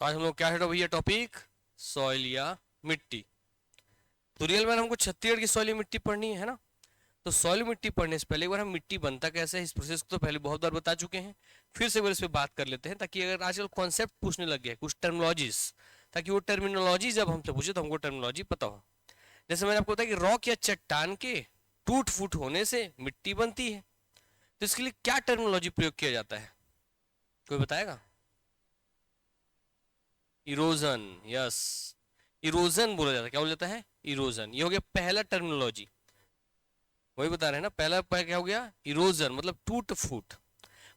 तो आज हम लोग क्या है भैया टॉपिक सॉइल या मिट्टी। तो रियल में हमको छत्तीसगढ़ की सॉइल या मिट्टी पढ़नी है ना। तो सॉइल मिट्टी पढ़ने से पहले एक बार हम मिट्टी बनता कैसे है इस प्रोसेस को तो पहले बहुत बार बता चुके हैं। फिर से एक बार इस पर बात कर लेते हैं ताकि अगर आजकल कॉन्सेप्ट पूछने लग गया कुछ टर्मिनोलॉजीज, ताकि वो टर्मिनोलॉजी जब हमसे पूछे तो हमको टर्मिनोलॉजी पता हो। जैसे मैंने आपको बताया कि रॉक या चट्टान के टूट फूट होने से मिट्टी बनती है। तो इसके लिए क्या टर्मिनोलॉजी प्रयोग किया जाता है, कोई बताएगा? इरोजन, यस, इरोजन बोला जाता है। क्या बोला जाता है? इरोजन। ये हो गया पहला टर्मिनोलॉजी, वही बता रहे हैं ना। पहला क्या हो गया? इरोजन, मतलब टूट फूट।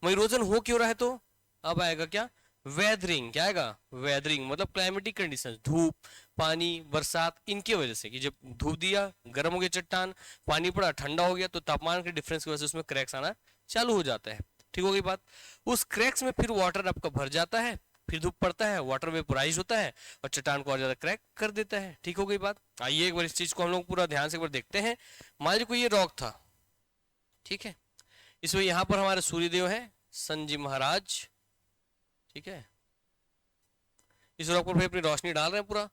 वही इरोजन हो क्यों रहा है तो अब आएगा क्या? वेदरिंग। क्या आएगा? वेदरिंग, मतलब क्लाइमेटिक कंडीशंस, धूप, पानी, बरसात, इनकी वजह से कि जब धूप दिया गर्म हो गया चट्टान, पानी पड़ा ठंडा हो गया, तो तापमान के डिफरेंस की वजह से उसमें क्रैक्स आना चालू हो जाता है। ठीक हो गई बात। उस क्रैक्स में फिर वाटर आपका भर जाता है, फिर धूप पड़ता है, वाटर वेपोराइज होता है और चट्टान को और ज्यादा क्रैक कर देता है। ठीक हो गई बात। आइए एक बार इस चीज को हम लोग पूरा ध्यान से एक बार देखते हैं। मान लीजिए कोई ये रॉक था, ठीक है, इसमें यहां पर हमारे सूर्यदेव है, सन जी महाराज, ठीक है। इस रॉक पर भाई अपनी रोशनी डाल रहे हैं पूरा,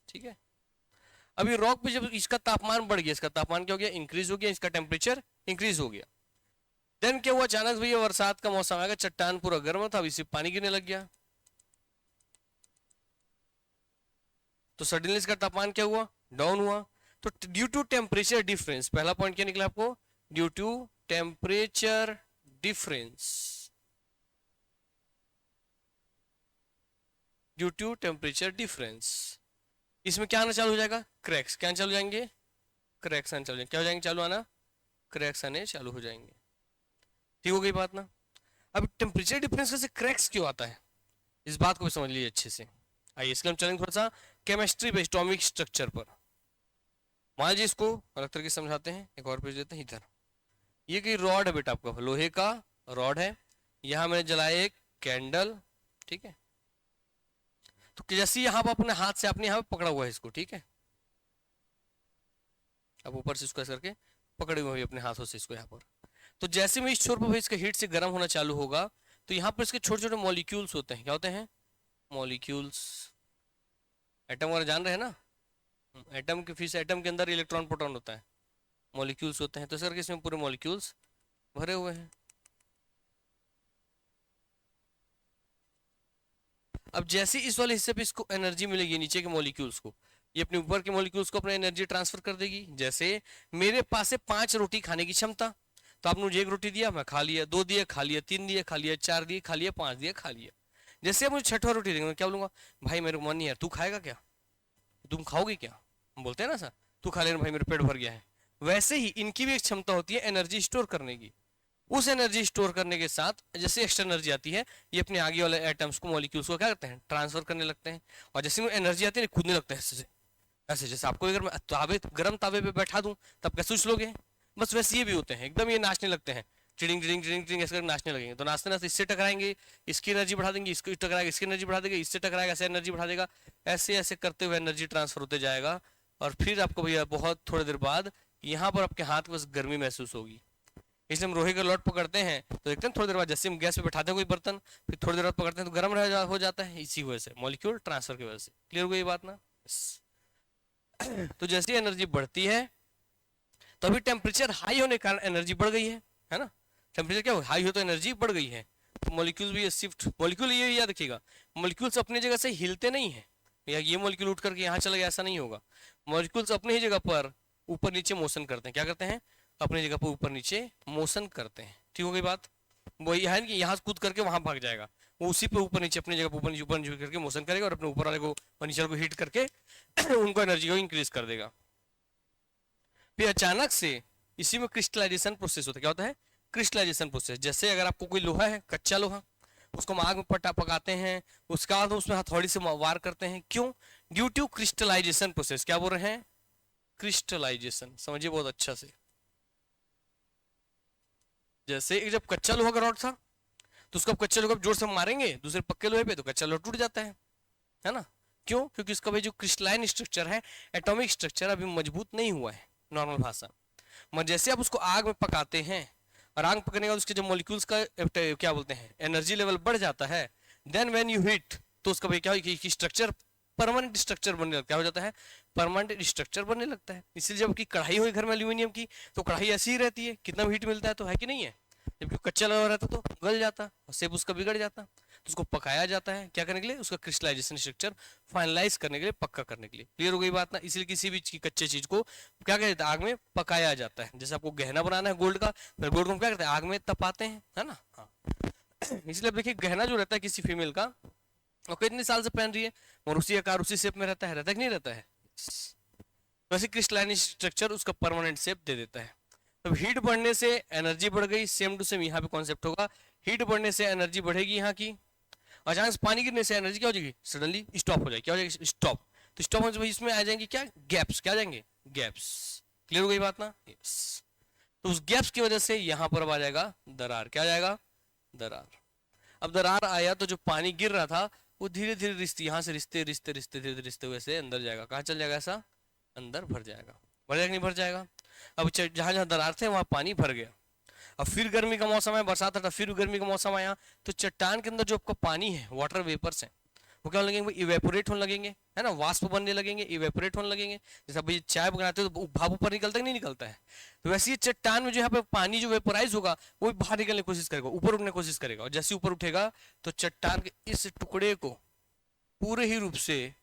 ठीक है। अभी रॉक पे जब इसका तापमान बढ़ गया, इसका तापमान क्या हो गया? इंक्रीज हो गया, इसका टेम्परेचर इंक्रीज हो गया। देन क्या हुआ? अचानक भैया बरसात का मौसम आएगा, चट्टान पूरा गर्म था, अब इसे पानी गिरने लग गया। तो सडनली इसका तापमान क्या हुआ? डाउन हुआ। तो ड्यू टू टेम्परेचर डिफरेंस, पहला पॉइंट क्या निकला आपको? Due to temperature difference, due to temperature difference, इसमें क्या आना चालू हो जाएगा? क्रैक्स। क्या चालू हो जाएंगे? क्रैक्स आने चालू हो जाएंगे। क्या हो जाएंगे? चालू आना, क्रैक्स आने चालू हो जाएंगे। ठीक हो गई बात ना। अब टेम्परेचर डिफरेंस से क्रैक्स क्यों आता है, इस बात को भी समझ लीजिए अच्छे से। आइए इसके हम चलेंगे थोड़ा सा केमिस्ट्री पे, एटॉमिक स्ट्रक्चर पर। मान लीजिए इसको अलग तरीके से समझाते हैं, एक और पेज देते हैं इधर। ये कि रॉड है बेटा, आपका लोहे का रॉड है, यहां मैंने जलाया एक कैंडल, ठीक है। तो जैसे यहाँ पर अपने हाथ से आपने यहाँ पे पकड़ा हुआ है इसको, ठीक है, अब ऊपर से इसको ऐसे करके पकड़े हुए अपने हाथों से इसको यहाँ पर। तो जैसे में इस छोर पर इसका हीट से गर्म होना चालू होगा, तो यहाँ पर इसके छोटे छोटे मॉलिक्यूल्स होते हैं। क्या होते हैं? मॉलिक्यूल्स। एटम वगैरह जान रहे हैं ना, एटम के फिर एटम के अंदर इलेक्ट्रॉन प्रोटॉन होता है, मॉलिक्यूल्स होते हैं। तो सर इसमें पूरे मॉलिक्यूल्स भरे हुए हैं। अब जैसे इस वाले हिस्से पे इसको एनर्जी मिलेगी, नीचे के मॉलिक्यूल्स को, ये अपने ऊपर के मॉलिक्यूल्स को अपने एनर्जी ट्रांसफर कर देगी। जैसे मेरे पास है 5 रोटी खाने की क्षमता, तो आपने मुझे 1 रोटी दिया, मैं खा लिया, 2 दिए खा लिया, 3 दिए खा लिया, 4 दिए खा लिया, 5 दिए खा लिया। जैसे आप मुझे 6वां रोटी देंगे, मैं क्या बोलूंगा? भाई मेरे को मन नहीं है, तू खाएगा क्या? तुम खाओगे क्या? हम बोलते हैं ना सर, तू खा लेना भाई मेरा पेट भर गया है। वैसे ही इनकी भी एक क्षमता होती है एनर्जी स्टोर करने की। उस एनर्जी स्टोर करने के साथ जैसे एक्स्ट्रा एनर्जी आती है, ये अपने आगे वाले एटम्स को, मॉलिक्यूल्स को क्या करते हैं? ट्रांसफर करने लगते हैं। और जैसे में एनर्जी आती है कूदने लगते हैं ऐसे ऐसे। जैसे आपको अगर मैं गर्म तावे पे बैठा दूं तब कैसे उछ लोगे, बस वैसे ये भी होते हैं, एकदम ये नाचने लगते हैं, चिड़िंग चिड़िंग चिड़िंग चिड़िंग ऐसे नाचने लगेंगे। तो नाचते नाचते इससे टकराएंगे, इसकी एनर्जी बढ़ा देंगे, इसको टकराएगा, इसकी एनर्जी बढ़ा देंगे, इससे टकराएगा, ऐसे एनर्जी बढ़ा देगा, ऐसे ऐसे करते हुए एनर्जी ट्रांसफर होते जाएगा। और फिर आपको भैया बहुत थोड़ी देर बाद यहाँ पर आपके हाथ में बस गर्मी महसूस होगी। इसलिए हम लोहे का लॉट पकड़ते हैं तो देखते हैं थोड़ी देर बाद, जैसे हम गैस पे बैठाते हैं कोई बर्तन, फिर थोड़ी देर बाद पकड़ते हैं तो गर्म हो जाता है, इसी वजह से, मॉलिक्यूल ट्रांसफर की वजह से। क्लियर हो गई ये बात ना? तो जैसे एनर्जी बढ़ती है तो अभी टेम्परेचर हाई होने के कारण एनर्जी बढ़ गई है ना। टेम्परेचर क्या हो, हाई हो तो एनर्जी बढ़ गई है। तो मॉलिक्यूल भी शिफ्ट, मॉलिक्यूल ये याद रखिएगा, मॉलिक्यूल्स अपनी जगह से हिलते नहीं है, या ये मॉलिक्यूल उठ करके यहाँ चला गया, ऐसा नहीं होगा। मॉलिक्यूल्स अपनी ही जगह पर ऊपर नीचे मोशन करते हैं। क्या करते हैं? अपनी जगह पर ऊपर नीचे मोशन करते हैं। ठीक हो गई बात। वो यह है कि यहाँ कूद करके वहां भाग जाएगा, वो उसी पे ऊपर नीचे अपनी जगह पर ऊपर नीचे करके मोशन करेगा और अपने ऊपर वाले को और नीचे को हीट करके उनको एनर्जी को इंक्रीज कर देगा। फिर अचानक से इसी में क्रिस्टलाइजेशन प्रोसेस होता है। क्या होता है? Crystallization process. जैसे अगर आपको कोई लोहा है, कच्चा लोहा, उसको हम आग में पकाते हैं, उसके बाद उसमें हथौड़ी से वार करते हैं। क्यों? Due to crystallization process. क्या बोल रहे हैं? क्रिस्टलाइजेशन। समझिए बहुत अच्छा से। जैसे जब कच्चा लोहा का रॉड था तो उसको कच्चे लोहा जोर से मारेंगे दूसरे पक्के लोहे पे तो कच्चा लोहा टूट जाता है ना। क्यों? क्योंकि इसका भाई जो क्रिस्टलाइन स्ट्रक्चर है, एटॉमिक स्ट्रक्चर अभी मजबूत नहीं हुआ है नॉर्मल भाषा। मगर जैसे आप उसको आग में पकाते हैं और आग पकने का उसके जो मॉलिक्यूल्स का क्या बोलते हैं एनर्जी लेवल बढ़ जाता है, देन व्हेन यू हीट, तो उसका भाई क्या हो कि स्ट्रक्चर परमानेंट स्ट्रक्चर बनने लगता है, हो जाता है परमानेंट स्ट्रक्चर बनने लगता है। इसलिए जब की कढ़ाई हुई घर में एल्यूमिनियम की, तो कढ़ाई ऐसी ही रहती है, कितना हीट मिलता है, तो है कि नहीं है। जबकि कच्चा लगा रहता तो गल जाता और शेप उसका बिगड़ जाता। तो उसको पकाया जाता है क्या करने के लिए, उसका क्रिस्टलाइजेशन स्ट्रक्चर फाइनलाइज करने के लिए, पक्का करने के लिए। क्लियर हो गई बात ना। इसलिए किसी भी की कच्चे चीज को क्या कहते हैं, आग में पकाया जाता है। जैसे आपको गहना बनाना है गोल्ड का, फिर गोल्ड को क्या करते हैं, आग में तपाते हैं, है ना। हाँ, इसलिए अब देखिए गहना जो रहता है किसी फीमेल का, और कितने साल से पहन रही है, और उसी आकार उसी शेप में रहता है, रहता है कि नहीं रहता है। वैसे क्रिस्टलाइन स्ट्रक्चर उसका परमानेंट शेप दे देता है। अब हीट बढ़ने से एनर्जी बढ़ गई, सेम टू सेम यहाँ पे कॉन्सेप्ट होगा। हीट बढ़ने से एनर्जी बढ़ेगी यहाँ की, अचानक से पानी गिरने से एनर्जी क्या हो जाएगी, सडनली स्टॉप हो जाएगी। क्या हो जाएगी, स्टॉप। तो स्टॉप होने से भाई इसमें आ जाएंगे क्या, गैप्स। क्या आ जाएंगे, गैप्स। क्लियर हो गई बात ना। यस। तो उस गैप्स की वजह से यहाँ पर अब आ जाएगा दरार। क्या आ जाएगा, दरार। अब दरार आया तो जो पानी गिर रहा था वो धीरे धीरे रिश्ते, यहाँ से रिश्ते रिश्ते रिश्ते धीरे धीरे रिश्ते हुए से अंदर जाएगा। कहाँ चल जाएगा, ऐसा अंदर भर जाएगा। भर जाएगा नहीं भर जाएगा। अब जहां जहां दरार थे वहां पानी भर गया। अब फिर गर्मी का मौसम है, बरसात था, फिर गर्मी का मौसम आया, तो चट्टान के अंदर जो आपका पानी है, वाटर वेपर्स है, वो क्या होने लगेंगे, इवेपोरेट होने लगेंगे, है ना, वाष्प बनने लगेंगे, इवेपोरेट होने लगेंगे। जैसे भाई चाय बनाते हो तो भाप ऊपर निकलता है कि नहीं निकलता है, तो वैसे ही चट्टान में जो यहाँ पे पानी जो वेपोराइज होगा वो बाहर निकलने की कोशिश करेगा, ऊपर उठने की कोशिश करेगा। और जैसे ऊपर उठेगा तो चट्टान के इस टुकड़े को पूरे ही रूप से,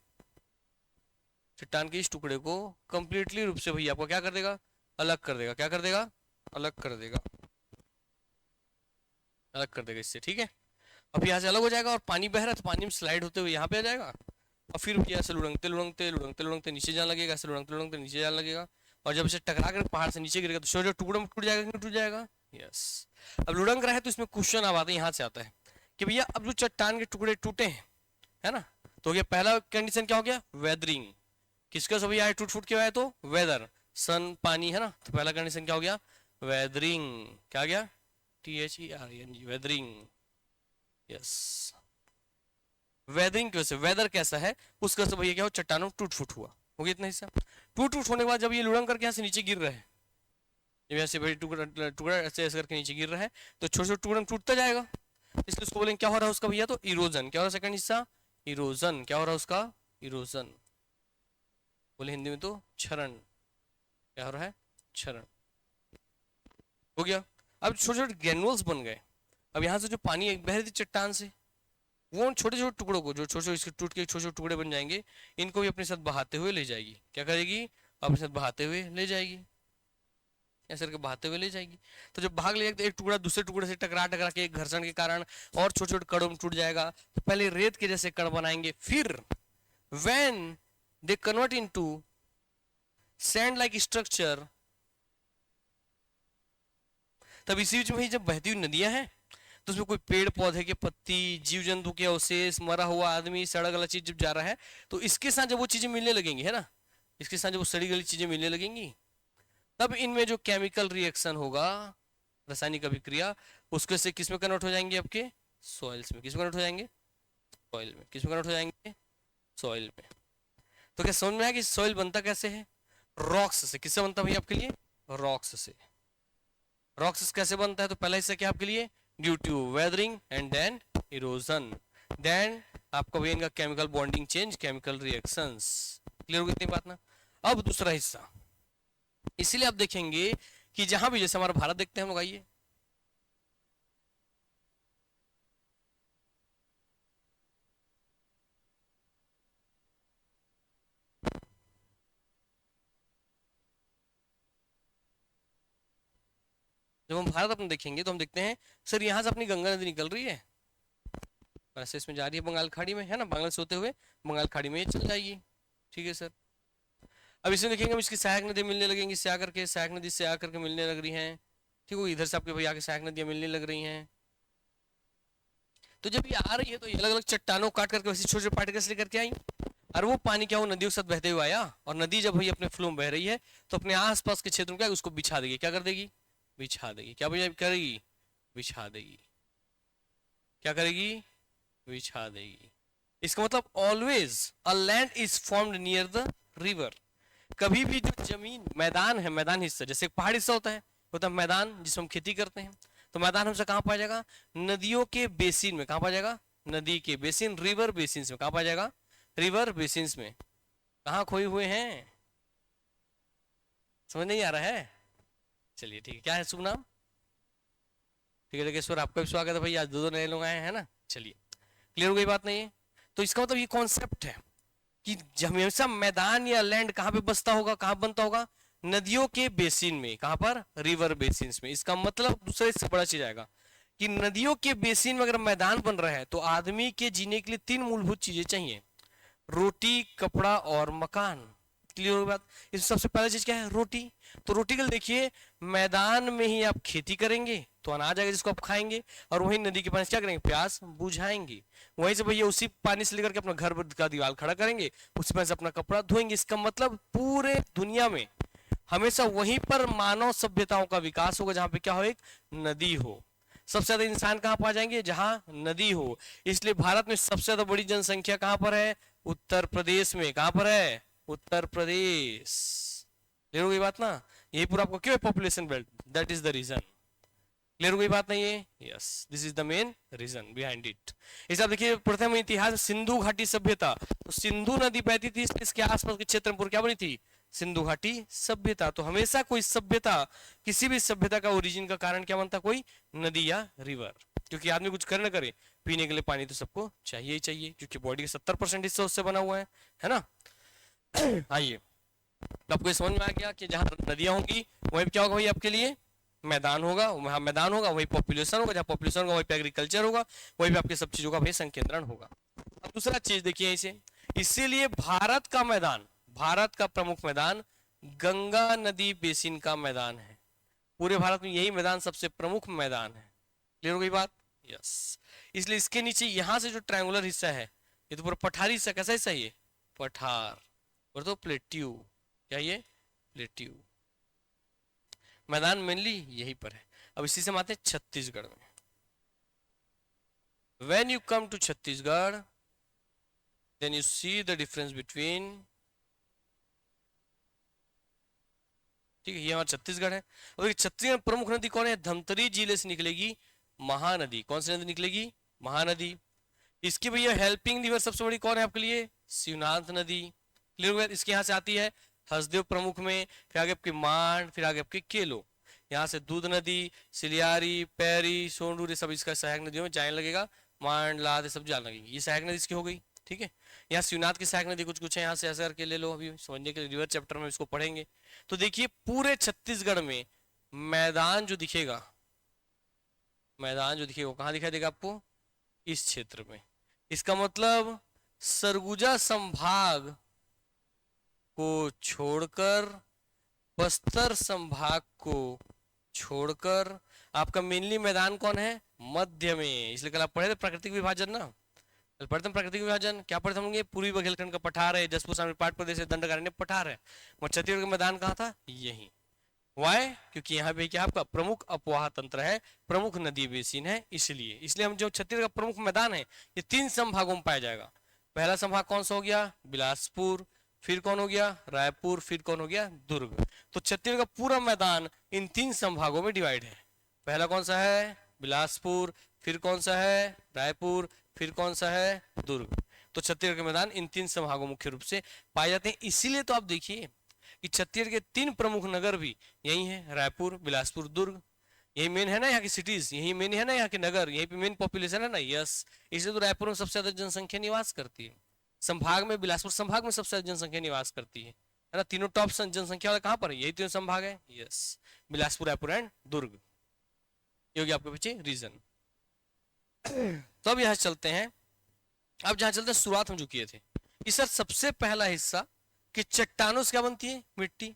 चट्टान के इस टुकड़े को कंप्लीटली रूप से भैया आपको क्या कर देगा, अलग कर देगा। क्या कर देगा, अलग कर देगा, अलग कर देगा इससे। ठीक है, अब यहाँ से अलग हो जाएगा और पानी बह रहा है तो पानी में स्लाइड होते हुए यहाँ पे आ जाएगा। और फिर यहाँ से लुढ़कते लुढ़कते लुढ़कते लुढ़कते नीचे जाने लगेगा, ऐसे लुढ़कते लुढ़कते नीचे जाने लगेगा। और जब इसे टकरा कर पहाड़ से नीचे गिरेगा तो छोटे टुकड़ों में टूट जाएगा, टूट जाएगा। यस। अब लुढ़क रहा है तो इसमें क्वेश्चन अब आता है, यहाँ से आता है कि भैया अब जो चट्टान के टुकड़े टूटे हैं, है ना, तो ये पहला कंडीशन क्या हो गया, वेदरिंग। किसका सब आया टूट फूट के आया, तो वेदर, सन, पानी, है ना। तो पहला कंडीशन क्या हो गया, वेदरिंग। क्या गया, THERING, वेदरिंग। यस, वेदरिंग की वजह से, वेदर कैसा है उसका सब भैया क्या हो, चट्टानों टूट फूट हुआ, हो गया इतना हिस्सा। टूट फूट होने के बाद जब ये लुढ़क करके यहाँ से नीचे गिर रहा है, जब यहाँ से बड़ी टुकड़ा टुकड़ा ऐसे ऐसे करके नीचे गिर रहा है, तो छोटे छोटे टुकड़े में टूटता जाएगा। इसलिए उसको बोलेंगे क्या हो रहा है उसका भैया, तो इरोजन। क्या हो रहा है सेकंड हिस्सा, इरोजन। क्या हो रहा है उसका, इरोजन। बोले हिंदी में तो क्षरण। क्या हो रहा है, क्षरण। हो गया। अब छोटे छोटे ग्रेनुअल्स बन गए। अब यहाँ से जो पानी बह रही थी चट्टान से, वो छोटे छोटे टुकड़ों को, जो छोटे छोटे इसके टूट के छोटे छोटे टुकड़े बन जाएंगे, इनको भी अपने साथ बहाते हुए ले जाएगी। क्या करेगी, अपने साथ बहाते हुए ले जाएगी, ऐसे करके बहाते हुए ले जाएगी। तो जब भाग ले जाएगी तो एक टुकड़ा दूसरे टुकड़े से टकरा टकरा के घर्षण के कारण और छोटे छोटे कणों में टूट जाएगा। तो पहले रेत के जैसे कण बनाएंगे, फिर when they convert into sand like structure, तब इसी बीच में ही जब बहती हुई नदियां हैं तो उसमें कोई पेड़ पौधे के पत्ती, जीव जंतु के अवशेष, मरा हुआ आदमी, सड़ा गला चीज जब जा रहा है तो इसके साथ जब वो चीजें मिलने लगेंगी, है ना, इसके साथ जब वो सड़ी गली चीजें मिलने लगेंगी, तब इनमें जो केमिकल रिएक्शन होगा, रासायनिक अभिक्रिया, उसके से किस में कन्वर्ट हो जाएंगे, आपके सॉइल्स में। किस में कन्वर्ट हो जाएंगे, सॉइल में। किस में कन्वर्ट हो जाएंगे, सॉइल में। तो क्या समझ में आया कि सॉइल बनता कैसे है, रॉक्स से। किससे बनता है भैया आपके लिए, रॉक्स से। रॉक्स कैसे बनता है, तो पहला हिस्सा क्या आपके लिए, due to weathering and then erosion, then आपका भी इनका chemical bonding change, chemical reactions. Clear हो गई इतनी बात ना। अब दूसरा हिस्सा, इसीलिए आप देखेंगे कि जहां भी, जैसे हमारा भारत देखते हैं हम लोग, आइए जब हम भारत अपने देखेंगे तो हम देखते हैं सर यहाँ से अपनी गंगा नदी निकल रही है, वैसे इसमें जा रही है बंगाल खाड़ी में, है ना, बांग्लादेश होते हुए बंगाल खाड़ी में ये चल जाएगी। ठीक है सर। अब इसमें देखेंगे हम इसकी सहायक नदी मिलने लगेंगी, से आकर के सहायक नदी से आकर के मिलने लग रही हैं। ठीक हो, इधर से आपके भैया आके सहायक नदियां मिलने लग रही हैं। तो जब ये आ रही है तो ये अलग अलग चट्टानों काट करके वैसे छोटे छोटे पार्टिकल्स लेकर के आई, और वो पानी क्या हो, नदियों के साथ बहते हुए आया, और नदी जब भाई अपने फ्लो में बह रही है तो अपने आसपास के क्षेत्र में क्या उसको बिछा देगी। क्या कर देगी, बिछा देगी। क्या भैया करेगी, बिछा देगी। क्या करेगी, बिछा देगी। इसका मतलब always a land is formed near the river. कभी भी जो जमीन, मैदान है, मैदान हिस्सा, जैसे पहाड़ हिस्सा होता है मैदान जिसमें हम खेती करते हैं, तो मैदान हमसे कहाँ पाया जाएगा, नदियों के बेसिन में। कहाँ पाया जाएगा, नदी के बेसिन, रिवर बेसिन में। कहाँ पाया जाएगा? रिवर बेसिन में। कहाँ खोए हुए हैं? समझ नहीं आ रहा है? चलिए ठीक है, क्या है शुभ नाम? ठीक है जगेश्वर, आपका भी स्वागत है भाई, आज दो दो नए लोग आए हैं ना। चलिए क्लियर हो गई बात नहीं है? तो इसका मतलब ये कॉन्सेप्ट है कि हमेशा मैदान या लैंड कहाँ पे बसता होगा, कहाँ बनता होगा? नदियों के बेसिन में। कहाँ पर? रिवर बेसिन में। इसका मतलब दूसरा इससे बड़ा चीज आएगा कि नदियों के बेसिन में अगर मैदान बन रहा है तो आदमी के जीने के लिए तीन मूलभूत चीजें चाहिए: रोटी, कपड़ा और मकान। क्लियर हो बात? इसमें सबसे पहला चीज क्या है? रोटी। तो रोटी के लिए देखिए, मैदान में ही आप खेती करेंगे तो अनाज आएगा जिसको आप खाएंगे, और वही नदी के पानी से क्या करेंगे? प्यास बुझाएंगे। वहीं से भैया उसी पानी से लेकर के अपना घर का दीवार खड़ा करेंगे, उसी पानी से अपना कपड़ा धोएंगे। इसका मतलब पूरे दुनिया में हमेशा वहीं पर मानव सभ्यताओं का विकास होगा जहां पे क्या हो? एक नदी हो। सबसे ज्यादा इंसान कहां पा जाएंगे? जहां नदी हो। इसलिए भारत में सबसे ज्यादा बड़ी जनसंख्या कहां पर है? उत्तर प्रदेश में। कहां पर है? उत्तर प्रदेश। क्लियर हो गई बात ना? यही पूरा आपको क्यों है population belt, that is the reason. Clear हो गई बात नहीं है? Yes, this is the main reason behind it. इस आप देखिए प्रथम इतिहास सिंधु घाटी सभ्यता, तो सिंधु नदी बहती थी, इसके आसपास के क्षेत्र में पूरी क्या बनी थी? सिंधु घाटी सभ्यता। तो हमेशा कोई सभ्यता, किसी भी सभ्यता का ओरिजिन का कारण क्या बनता? कोई नदी या रिवर। क्योंकि आदमी कुछ करे ना करे, पीने के लिए पानी तो सबको चाहिए ही चाहिए, क्योंकि बॉडी का 70% हिस्सा उससे बना हुआ है ना? आइए, तो आपको समझ में आ गया कि जहां नदियां होंगी वहीं क्या होगा भाई? आपके लिए मैदान होगा, वहां मैदान होगा वही पॉपुलेशन होगा, जहां पॉपुलेशन होगा वहीं पे एग्रीकल्चर होगा, वहीं पे आपके सब चीजों का भाई संकेंद्रण होगा। अब दूसरा चीज देखिए इसे, इसीलिए भारत का मैदान, भारत का प्रमुख मैदान गंगा नदी बेसिन का मैदान है। पूरे भारत में यही मैदान सबसे प्रमुख मैदान है। क्लियर हो गई बात? यस। इसलिए इसके नीचे यहां से जो ट्रायंगुलर हिस्सा है ये तो पूरा पठारी हिस्सा। कैसा हिस्सा ये? पठार, और तो प्लेट्यू। क्या ये? प्लेट्यू। मैदान मेनली यहीं पर है। अब इसी से हम आते हैं छत्तीसगढ़ में। When you come to Chhattisgarh, then you see the difference between, ठीक है, ये हमारा छत्तीसगढ़ है। और छत्तीसगढ़ प्रमुख नदी कौन है? धमतरी जिले से निकलेगी महानदी। कौन सी नदी निकलेगी? महानदी। इसकी भैया हेल्पिंग रिवर सबसे बड़ी कौन है आपके लिए? शिवनाथ नदी। क्लियर हो गया? इसके यहाँ से आती है हसदेव प्रमुख में, फिर आगे आपकी मांड, फिर आगे आपके केलो। यहाँ से दूध नदी, सिलियारी, पैरी, सोंडूर, ये सब इसका सहायक नदियों में जाने लगेगा। मांड, लाद, ये सब जाने लगेगी। ये सहायक नदी इसकी हो गई। ठीक है, यहाँ शिवनाथ की सहायक नदी कुछ कुछ है, यहाँ से ऐसा करके ले लो, अभी समझने के लिए रिवर चैप्टर में इसको पढ़ेंगे। तो देखिए पूरे छत्तीसगढ़ में मैदान जो दिखेगा, मैदान जो दिखेगा कहाँ दिखाई देगा आपको? इस क्षेत्र में। इसका मतलब सरगुजा संभाग को छोड़कर, बस्तर संभाग को छोड़कर आपका मेनली मैदान कौन है? मध्य में। इसलिए कल आप पढ़े थे प्राकृतिक विभाजन ना, कल पढ़ते हैं प्राकृतिक विभाजन। क्या पढ़ते होंगे? पूर्वी बुंदेलखंड का पठार है, जसपुर शामिल पाट प्रदेश है, दंडकारण्य पठार है। और छत्तीसगढ़ का मैदान कहाँ था? यही। वाई? क्योंकि यहाँ पे क्या आपका प्रमुख अपवाह तंत्र है, प्रमुख नदी बेसिन है, इसलिए। इसलिए हम जो छत्तीसगढ़ का प्रमुख मैदान है ये तीन संभागों में पाया जाएगा। पहला संभाग कौन सा हो गया? बिलासपुर, फिर कौन हो गया? रायपुर, फिर कौन हो गया? दुर्ग। तो छत्तीसगढ़ का पूरा मैदान इन तीन संभागों में डिवाइड है। पहला कौन सा है? बिलासपुर, फिर कौन सा है? रायपुर, फिर कौन सा है? दुर्ग। तो छत्तीसगढ़ के मैदान इन तीन संभागों मुख्य रूप से पाए जाते हैं। इसीलिए तो आप देखिए कि छत्तीसगढ़ के तीन प्रमुख नगर भी यही है, रायपुर, बिलासपुर, दुर्ग। यही मेन है ना यहाँ की सिटीज, यही मेन है ना यहाँ के नगर, यही पे मेन पॉपुलेशन है ना। यस, इसलिए तो रायपुर में सबसे ज्यादा जनसंख्या निवास करती है। संभाग में बिलासपुर संभाग में सबसे ज्यादा जनसंख्या निवास करती है ना। तीनों टॉप जनसंख्या वाला कहाँ पर है? यही तीनों संभाग है। यस, बिलासपुर, रायपुर एंड दुर्ग। ये होगी आपके पीछे रीजन। तो अब यहाँ चलते हैं, अब जहां चलते हैं शुरुआत हम जो किए थे, इस सबसे पहला हिस्सा कि चट्टानों से क्या बनती है? मिट्टी।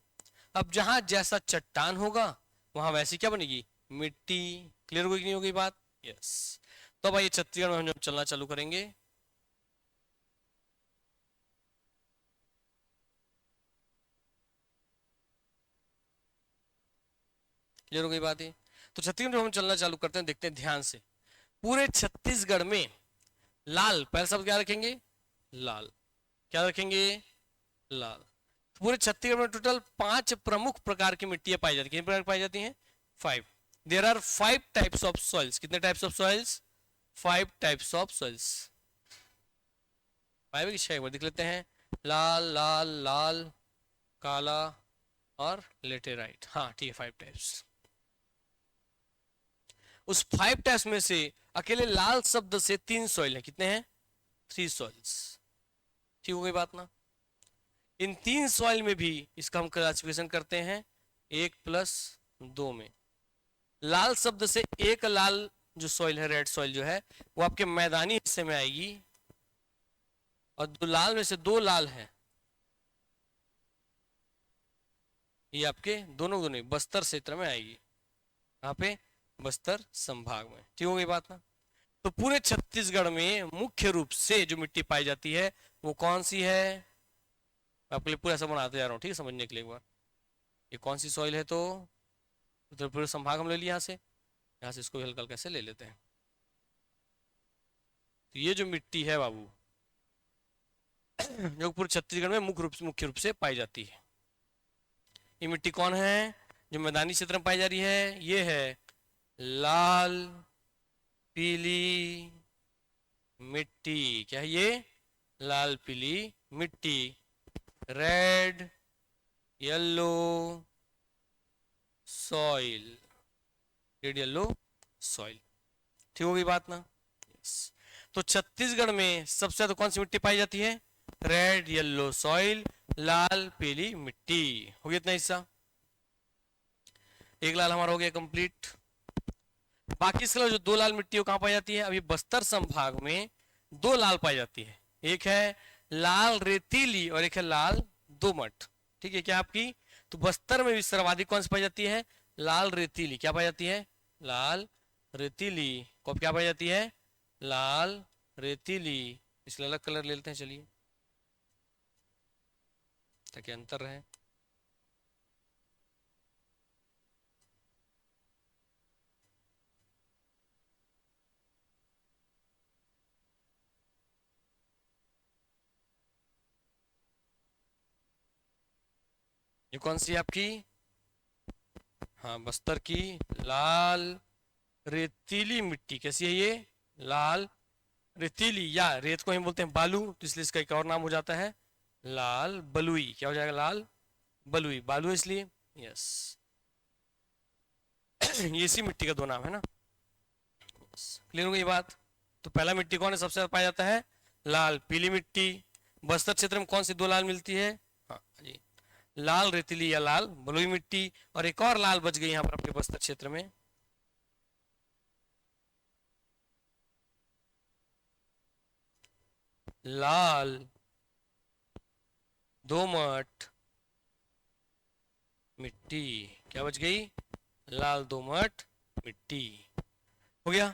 अब जहां जैसा चट्टान होगा वहां वैसी क्या बनेगी? मिट्टी। क्लियर होगी कि नहीं होगी बात? यस। तो भाई छत्तीसगढ़ में हम जब चलना चालू करेंगे, क्लियर हो गई बात है? तो छत्तीसगढ़ में हम चलना चालू करते हैं, देखते हैं ध्यान से। पूरे छत्तीसगढ़ में लाल, पहले शब्द क्या रखेंगे? लाल। क्या रखेंगे? लाल। पूरे छत्तीसगढ़ में टोटल 5 प्रमुख प्रकार की मिट्टियां पाई जाती है। कितनी प्रकार पाई जाती हैं? 5। There are 5 types of soils. कितने types of soils? 5 types of soils. 5 की 6 एक बार देख लेते हैं। लाल लाल लाल, काला और लेटेराइट। हाँ ठीक है, 5 टाइप्स। उस 5 टाइप्स में से अकेले लाल शब्द से 3 सॉइल है। कितने हैं? 3 सॉइल्स। ठीक हो गई बात ना। इन 3 सॉइल में भी इसका हम क्लासिफिकेशन करते हैं 1+2 में। लाल शब्द से एक लाल जो सॉइल है, रेड सॉइल जो है, वो आपके मैदानी हिस्से में आएगी, और दो लाल में से 2 लाल है, ये आपके दोनों दोनों बस्तर क्षेत्र में आएगी। यहाँ पे बस्तर संभाग में। ठीक हो गई बात ना। तो पूरे छत्तीसगढ़ में मुख्य रूप से जो मिट्टी पाई जाती है वो कौन सी है? आपके लिए पूरा ऐसा बनाते जा रहा हूँ, ठीक है, समझने के लिए एक बार। ये कौन सी सॉइल है? तो उत्तर पूर्व संभाग हम ले लिया, यहाँ से इसको हल्का कैसे ले लेते हैं। तो ये जो मिट्टी है बाबू, जो पूरे छत्तीसगढ़ में मुख्य रूप से पाई जाती है, ये मिट्टी कौन है जो मैदानी क्षेत्र में पाई जा रही है? ये है लाल पीली मिट्टी। क्या है ये? लाल पीली मिट्टी। Red yellow soil, red yellow soil. ठीक हो गई बात ना। yes. तो छत्तीसगढ़ में सबसे ज्यादा कौन सी मिट्टी पाई जाती है? रेड येलो सॉइल, लाल पीली मिट्टी। हो गया इतना हिस्सा। एक लाल हमारा हो गया कंप्लीट। बाकी इसके अलावा जो 2 लाल मिट्टी कहां पाई जाती है? अभी बस्तर संभाग में 2 लाल पाई जाती है। एक है लाल रेतीली और एक है लाल दोमट। ठीक है क्या आपकी? तो बस्तर में भी सर्वाधिक कौन सी पाई जाती है? लाल रेतीली। क्या पाई जाती है? लाल रेतीली। कब क्या पाई जाती है? लाल रेतीली। इसलिए अलग कलर ले लेते हैं, चलिए, ताकि अंतर रहे। ये कौन सी है आपकी? हाँ, बस्तर की लाल रेतीली मिट्टी। कैसी है ये? लाल रेतीली, या रेत को हम बोलते हैं बालू, तो इसलिए इसका एक और नाम हो जाता है लाल बलुई। क्या हो जाएगा? लाल बलुई। बालू इसलिए। यस ये इसी मिट्टी का 2 नाम है ना। क्लियर हो गई बात। तो पहला मिट्टी कौन है सबसे ज्यादा पाया जाता है? लाल पीली मिट्टी। बस्तर क्षेत्र में कौन सी 2 लाल मिलती है? हाँ जी, लाल रेतीली या लाल बलुई मिट्टी। और एक और लाल बच गई यहाँ पर अपने बस्तर क्षेत्र में, लाल दोमट मिट्टी। क्या बच गई? लाल दोमट मिट्टी। हो गया।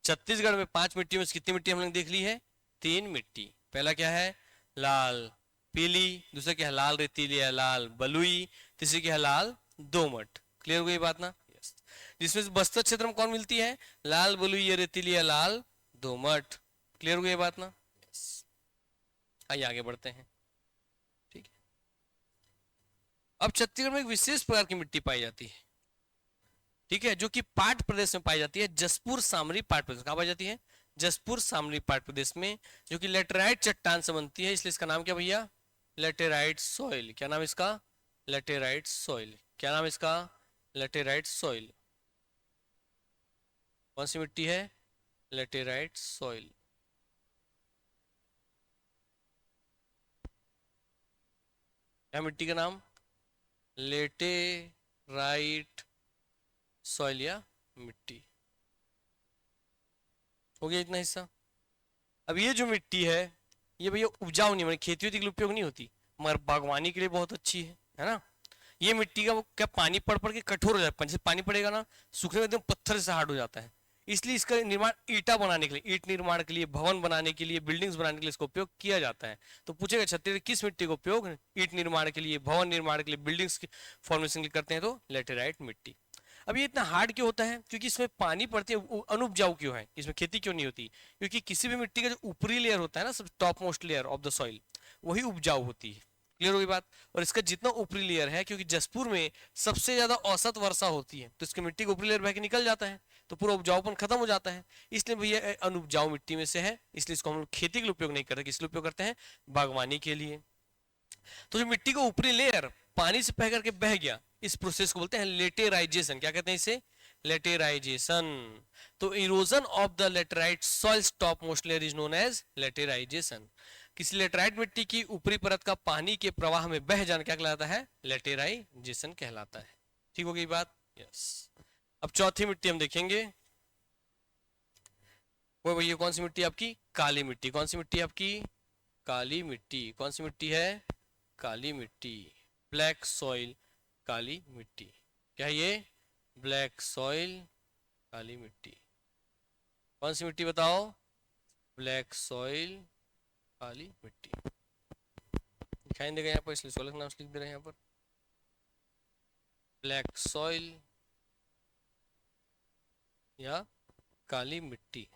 छत्तीसगढ़ में 5 मिट्टियों में से कितनी मिट्टी हमने देख ली है? 3 मिट्टी। पहला क्या है? लाल पीली। दूसरा क्या है? लाल रेतीली या लाल बलुई। तीसरी क्या है? लाल दोमट। क्लियर हो गई बात ना। यस। जिसमें से बस्तर क्षेत्र में कौन मिलती है? लाल बलुई या रेतीली या लाल दोमट। क्लियर हो गई बात ना। यस। आइए आगे बढ़ते हैं। ठीक है। अब छत्तीसगढ़ में एक विशेष प्रकार की मिट्टी पाई जाती है, ठीक है, जो कि पाट प्रदेश में पाई जाती है। जसपुर सामरी पाट प्रदेश। कहां पाई जाती है? जसपुर सामरी पाट प्रदेश में, जो कि लेटेराइट चट्टान से बनती है, इसलिए इसका नाम क्या भैया? Laterite soil. क्या नाम इसका? Laterite soil. क्या नाम इसका? Laterite soil. कौन सी मिट्टी है? Laterite soil. क्या मिट्टी का नाम? लेटेराइट सॉइल या मिट्टी। हो गया इतना हिस्सा। अब ये जो मिट्टी है, ये भैया उपजाऊ नहीं, मतलब खेती वेती के लिए उपयोग नहीं होती, मगर बागवानी के लिए बहुत अच्छी है ना। ये मिट्टी का वो क्या पानी पड़ पड़ के कठोर हो जाता है, जैसे पानी पड़ेगा ना, सूखने में एकदम पत्थर से हार्ड हो जाता है। इसलिए इसका निर्माण ईटा बनाने के लिए, ईट निर्माण के लिए, भवन बनाने के लिए, बिल्डिंग्स बनाने के लिए इसका उपयोग किया जाता है। तो पूछेगा छत्तीसगढ़ किस मिट्टी का उपयोग ईट निर्माण के लिए, भवन निर्माण के लिए, बिल्डिंग्स फॉर्मेशन के लिए करते हैं? तो लेटेराइट मिट्टी। अब ये इतना हार्ड क्यों होता है? क्योंकि इसमें पानी पड़ती है। अनउपजाऊ क्यों है, इसमें खेती क्यों नहीं होती? क्योंकि किसी भी मिट्टी का जो ऊपरी लेयर होता है ना, सब top most layer of the soil, वही उपजाऊ होती है। क्लियर होगी बात? और इसका जितना ऊपरी लेयर है, क्योंकि जसपुर में सबसे ज्यादा औसत वर्षा होती है, तो इसकी मिट्टी का ऊपरी लेयर बह के निकल जाता है, तो पूरा उपजाऊपन खत्म हो जाता है। इसलिए भैया अनुपजाऊ मिट्टी में से है, इसलिए इसको हम लोग खेती के लिए उपयोग नहीं करते। किस लिए उपयोग करते हैं? बागवानी के लिए। तो जो मिट्टी का ऊपरी लेयर पानी से बह करके बह गया, इस प्रोसेस को बोलते हैं लेटेराइजेशन। क्या कहते हैं इसे? लेटेराइजेशन। तो erosion of the laterite soils top most layer is known as laterisation. किसी लेटेराइट मिट्टी की ऊपरी परत का पानी के प्रवाह में बह जाना क्या कहलाता है? लेटेराइजेशन कहलाता है। ठीक हो गई बात? यस। अब चौथी मिट्टी हम देखेंगे। वो भैया कौन सी मिट्टी आपकी? काली मिट्टी। कौन सी मिट्टी आपकी? काली मिट्टी। कौन सी मिट्टी है? काली मिट्टी। ब्लैक सॉइल, काली मिट्टी। क्या है ये? ब्लैक सॉइल, काली मिट्टी। कौन सी मिट्टी बताओ? ब्लैक सॉइल, काली मिट्टी। दिखाई देगा यहाँ पर, इसलिए सोलह नाम लिख दे रहे हैं यहाँ पर। ब्लैक सॉइल या काली मिट्टी।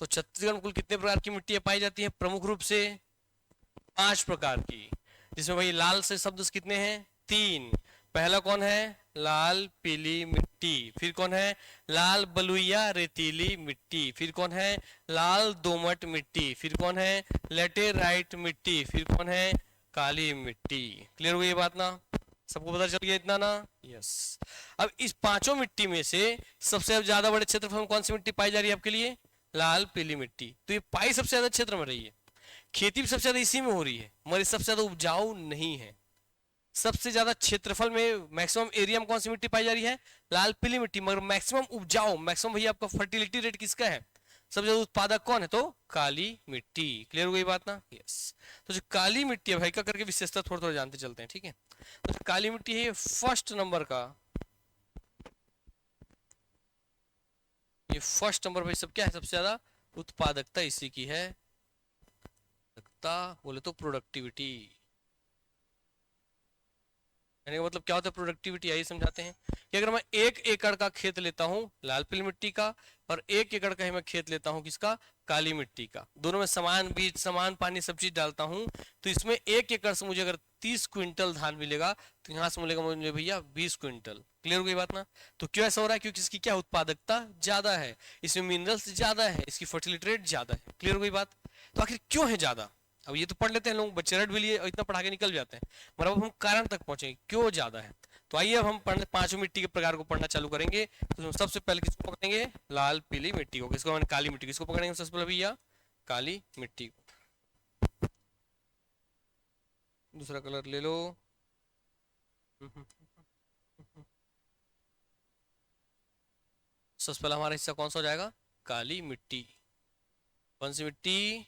तो छत्तीसगढ़ में कुल कितने प्रकार की मिट्टियां पाई जाती है? प्रमुख रूप से 5 प्रकार की, जिसमें भाई लाल से शब्द कितने हैं? 3। पहला कौन है? लाल पीली मिट्टी। फिर कौन है? लाल बलुइया रेतीली मिट्टी। फिर कौन है? लाल दोमट मिट्टी। फिर कौन है? लेटेराइट मिट्टी। फिर कौन है? काली मिट्टी। क्लियर हुई ये बात ना? सबको पता चल गया इतना ना? यस। अब इस पांचों मिट्टी में से सबसे ज्यादा बड़े क्षेत्रफल में कौन सी मिट्टी पाई जा रही है आपके लिए? लाल पीली मिट्टी। तो ये पाई सबसे ज्यादा क्षेत्र में रही है, खेती भी सबसे ज्यादा इसी में हो रही है, मगर सबसे ज्यादा उपजाऊ नहीं है। सबसे ज्यादा क्षेत्रफल में मैक्सिमम एरिया में कौन सी मिट्टी पाई जा रही है? लाल पीली मिट्टी। मगर मैक्सिमम उपजाऊ, मैक्सिमम भैया आपका फर्टिलिटी रेट किसका है? सबसे ज्यादा उत्पादक कौन है? तो काली मिट्टी। क्लियर हो गई बात ना? यस। तो जो काली मिट्टी है भाई का करके विशेषता थोड़ा थोड़ा जानते चलते हैं, ठीक है? तो जो काली मिट्टी है, ये फर्स्ट नंबर का, ये फर्स्ट नंबर भाई सब क्या है? सबसे ज्यादा उत्पादकता इसी की है। बोले तो प्रोडक्टिविटी। यानी मतलब क्या होता है प्रोडक्टिविटी? यही समझाते हैं कि अगर मैं 1 एकड़ का खेत लेता हूं लाल पीली मिट्टी का, और 1 एकड़ का ही मैं खेत लेता हूं किसका? काली मिट्टी का, दोनों में समान बीज समान पानी सब चीज डालता हूं, तो इसमें 1 एकड़ से मुझे अगर 30 क्विंटल धान मिलेगा, तो यहाँ से मिलेगा मुझे भैया 20 क्विंटल। क्लियर हो गई बात ना? तो क्यों ऐसा हो रहा है? क्योंकि इसकी क्या उत्पादकता ज्यादा है, इसमें मिनरल्स ज्यादा है, इसकी फर्टिलिटी रेट ज्यादा है। क्लियर हो गई बात? तो आखिर क्यों है ज्यादा? अब ये तो पढ़ लेते हैं लोग, बच्चे रट भी लिए और इतना पढ़ा के निकल जाते हैं, मगर अब हम कारण तक पहुंचेंगे क्यों ज्यादा है। तो आइए अब हम पांचों मिट्टी के प्रकार को पढ़ना चालू करेंगे। तो सबसे पहले किसको पकड़ेंगे? लाल पीली मिट्टी को। किसको? काली मिट्टी। किसको पकड़ेंगे सबसे पहले भैया? काली मिट्टी को। दूसरा कलर ले लो। सबसे पहला हमारा हिस्सा कौन सा हो जाएगा? काली मिट्टी। कौन सी मिट्टी?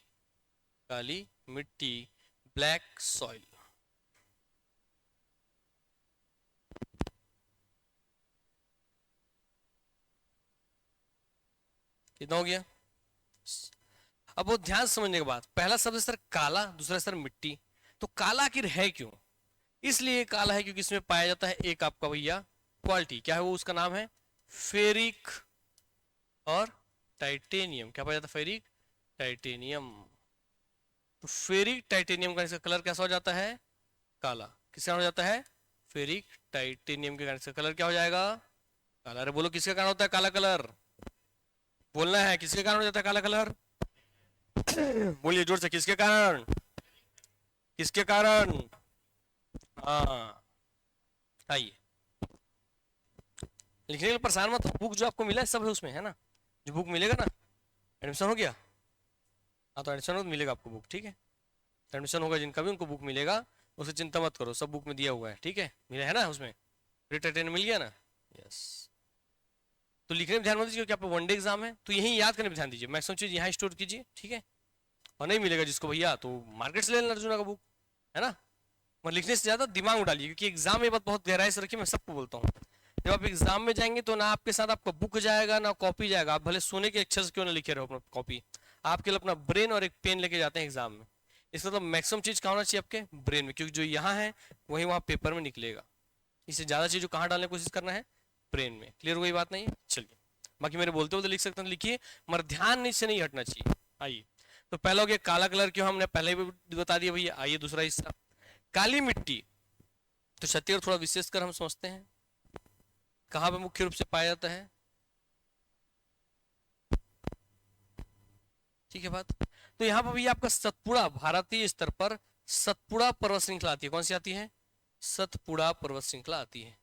काली मिट्टी, ब्लैक सॉइल। कितना हो गया? अब वो ध्यान समझने के बाद, पहला शब्द सर काला, दूसरा सर मिट्टी। तो काला आखिर है क्यों? इसलिए काला है क्योंकि इसमें पाया जाता है एक आपका भैया क्वालिटी। क्या है वो? उसका नाम है फेरिक और टाइटेनियम। क्या पाया जाता है? Ferric, titanium. तो फेरिक टाइटेनियम का इसका कलर कैसा हो जाता है? काला। किसका हो जाता है? फेरिक टाइटेनियम के कारण इसका कलर क्या हो जाएगा? काला। अरे बोलो किसके कारण होता है काला कलर? बोलना है किसके कारण हो जाता है काला कलर? बोलिए जोर से, किसके कारण? किसके कारण? हाँ, आइए। लिखने के लिए परेशान मत हो, बुक जो आपको मिला है सब है उसमें, है ना? जो बुक मिलेगा ना, एडमिशन हो गया? हाँ, तो एडमिशन हो तो मिलेगा आपको बुक, ठीक है? एडमिशन होगा जिनका भी, उनको बुक मिलेगा, उससे चिंता मत करो, सब बुक में दिया हुआ है, ठीक है? मिला है ना उसमें? रिटर्न मिल गया ना? यस। तो लिखने में ध्यान मत दीजिए, क्योंकि आपका वनडे एग्जाम है, तो यही याद करने में ध्यान दीजिए। मैक्सिमम चीज यहाँ स्टोर कीजिए, ठीक है? और नहीं मिलेगा जिसको भैया, तो मार्केट से ले लेना अर्जुना का बुक, है ना? मगर लिखने से ज्यादा दिमाग उड़ा लीजिए, क्योंकि एग्जाम में बात बहुत गहराई से रखिए, मैं सबको बोलता हूँ। जब आप एग्जाम में जाएंगे तो ना आपके साथ आपका बुक जाएगा ना कॉपी जाएगा। आप भले सोने के अक्षर से क्यों ना लिखे रहो अपना कॉपी, आपके लिए अपना ब्रेन और एक पेन लेके जाते हैं एग्जाम में। इसका मतलब मैक्सिमम चीज कहाँ होना चाहिए? आपके ब्रेन में, क्योंकि जो यहाँ है वही वहाँ पेपर में निकलेगा। इससे ज्यादा चीज कहाँ डालने की कोशिश करना है, ब्रेन में। क्लियर हो गई बात नहीं है? चलिए बाकी मेरे बोलते बोलते लिख सकते हैं, लिखिए, मगर ध्यान से नहीं हटना चाहिए। आइए, तो पहला हो गया काला कलर, क्यों हमने पहले भी बता दिया भैया। आइए दूसरा हिस्सा, काली मिट्टी। तो छत्तीसगढ़ थोड़ा विशेष कर हम समझते हैं, कहाँ पे मुख्य रूप से पाया जाता है, ठीक है बात। तो यहाँ पर भैया आपका सतपुड़ा, भारतीय स्तर पर सतपुड़ा पर्वत श्रृंखला आती है। कौन सी आती है? सतपुड़ा पर्वत श्रृंखला आती है।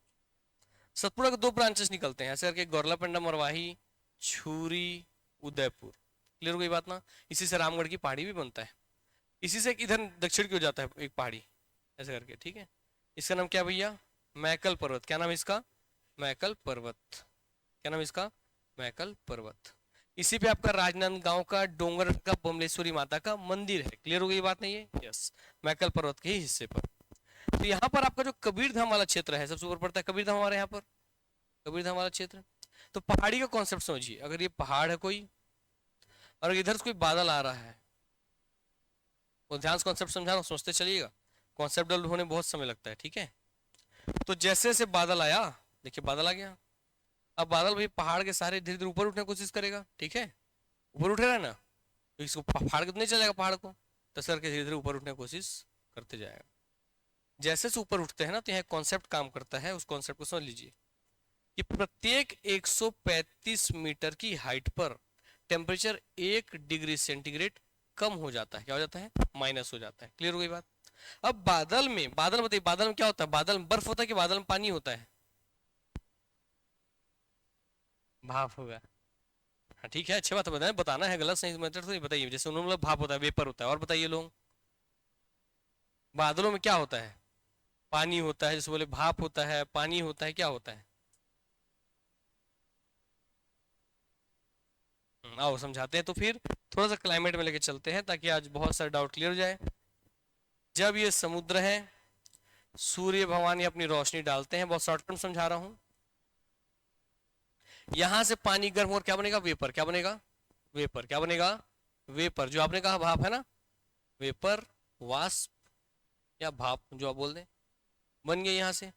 सतपुड़ा के दो ब्रांचेस निकलते हैं ऐसे करके, गौरलापेंडा मरवाही, छुरी, उदयपुर। क्लियर हो गई बात ना? इसी से रामगढ़ की पहाड़ी भी बनता है, इसी से इधर दक्षिण की हो जाता है एक पहाड़ी ऐसे करके, ठीक है। इसका नाम क्या भैया? मैकल पर्वत। क्या नाम है इसका? मैकल पर्वत। क्या नाम है इसका? मैकल पर्वत। इसी पे आपका राजनांदगांव का डोंगर का बमलेश्वरी माता का मंदिर है। क्लियर हो गई बात नहीं है? यस, मैकल पर्वत के ही हिस्से पर। तो यहाँ पर आपका जो कबीरधाम वाला क्षेत्र है, सबसे ऊपर पड़ता है कबीरधाम हमारे यहाँ पर, कबीरधाम वाला क्षेत्र। तो पहाड़ी का कॉन्सेप्ट समझिए, अगर ये पहाड़ है कोई और इधर से कोई बादल आ रहा है, वो ध्यान से कॉन्सेप्ट समझाना, सोचते चलिएगा, कॉन्सेप्ट डेवलप होने बहुत समय लगता है, ठीक है। तो जैसे जैसे बादल आया, देखिए बादल आ गया, अब बादल भाई पहाड़ के सारे धीरे धीरे ऊपर उठने की कोशिश करेगा, ठीक है, ऊपर उठेगा ना, तो इसको फाड़ के तो नहीं चलेगा पहाड़ को, तो सर के धीरे धीरे ऊपर उठने की कोशिश करते जाएगा। जैसे से ऊपर उठते हैं ना, तो यहाँ कॉन्सेप्ट काम करता है, उस कॉन्सेप्ट को समझ लीजिए कि प्रत्येक 135 मीटर की हाइट पर टेम्परेचर 1 डिग्री सेंटीग्रेड कम हो जाता है। क्या हो जाता है? माइनस हो जाता है। क्लियर हो गई बात? अब बादल में, बादल बताइए, बादल में क्या होता है? बादल में बर्फ होता है कि बादल में पानी होता है? भाप होगा। हाँ ठीक है, अच्छी बात बताए, बताना है, गलत सही मेथड तो बताइए। जैसे उन्होंने बोला भाप होता है, वेपर होता है, और बताइए लोग, बादलों में क्या होता है? पानी होता है। जैसे बोले भाप होता है, पानी होता है, क्या होता है? आओ समझाते हैं। तो फिर थोड़ा सा क्लाइमेट में लेके चलते हैं ताकि आज बहुत सारे डाउट क्लियर हो जाए। जब ये समुद्र है, सूर्य भगवान ये अपनी रोशनी डालते हैं, बहुत शॉर्ट टर्म समझा रहा हूं, यहां से पानी गर्म और क्या बनेगा? वेपर। क्या बनेगा? वेपर। क्या बनेगा? वेपर। जो आपने कहा भाप है ना, वेपर, वाष्प या भाप जो आप बोल दें, बन गया यहां से।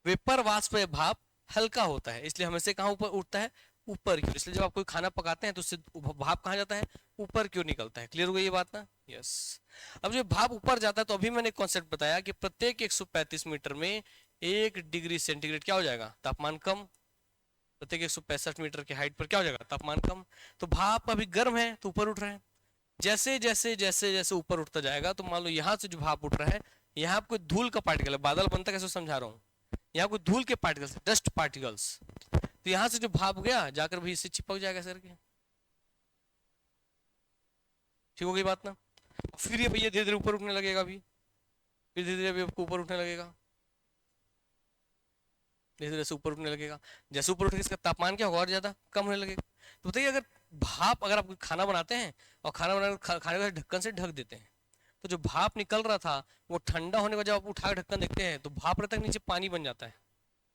वेपर, वाष्प या भाप हल्का होता है, इसलिए हमेशा कहाँ ऊपर उठता है? ऊपर की ओर। इसलिए जब आप कोई खाना पकाते हैं तो उससे भाप कहाँ जाता है? ऊपर की ओर निकलता है। क्लियर हो गई ये बात ना? यस। अब जो भाप ऊपर जाता है, तो अभी मैंने कॉन्सेप्ट बताया कि प्रत्येक 135 मीटर में 1 डिग्री सेंटीग्रेड क्या हो जाएगा? तापमान कम। प्रत्येक 165 मीटर की हाइट पर क्या हो जाएगा? तापमान कम। तो भाप अभी गर्म है तो ऊपर उठ रहा है। जैसे जैसे जैसे जैसे ऊपर उठता जाएगा, तो मान लो यहाँ से जो भाप उठ रहा है, यहाँ कोई धूल का पार्टिकल है, बादल बनता कैसे समझा रहा हूँ, यहाँ कोई धूल के पार्टिकल्स, डस्ट पार्टिकल्स, तो यहाँ से जो भाप गया जाकर भी इससे चिपक जाएगा सर के। ठीक हो गई बात ना? फिर ये भैया धीरे धीरे ऊपर उठने लगेगा, अभी फिर धीरे धीरे आपको ऊपर उठने लगेगा, धीरे धीरे से ऊपर उठने लगेगा। जैसे ऊपर उठेगा इसका तापमान क्या होगा? और ज्यादा कम होने लगेगा। तो बताइए, अगर भाप, अगर आप खाना बनाते हैं और खाना बनाकर खाने को ढक्कन से ढक देते हैं, तो जो भाप निकल रहा था वो ठंडा होने का, जब आप उठा ढक्कन देखते हैं तो भाप रहता है, नीचे पानी बन जाता है,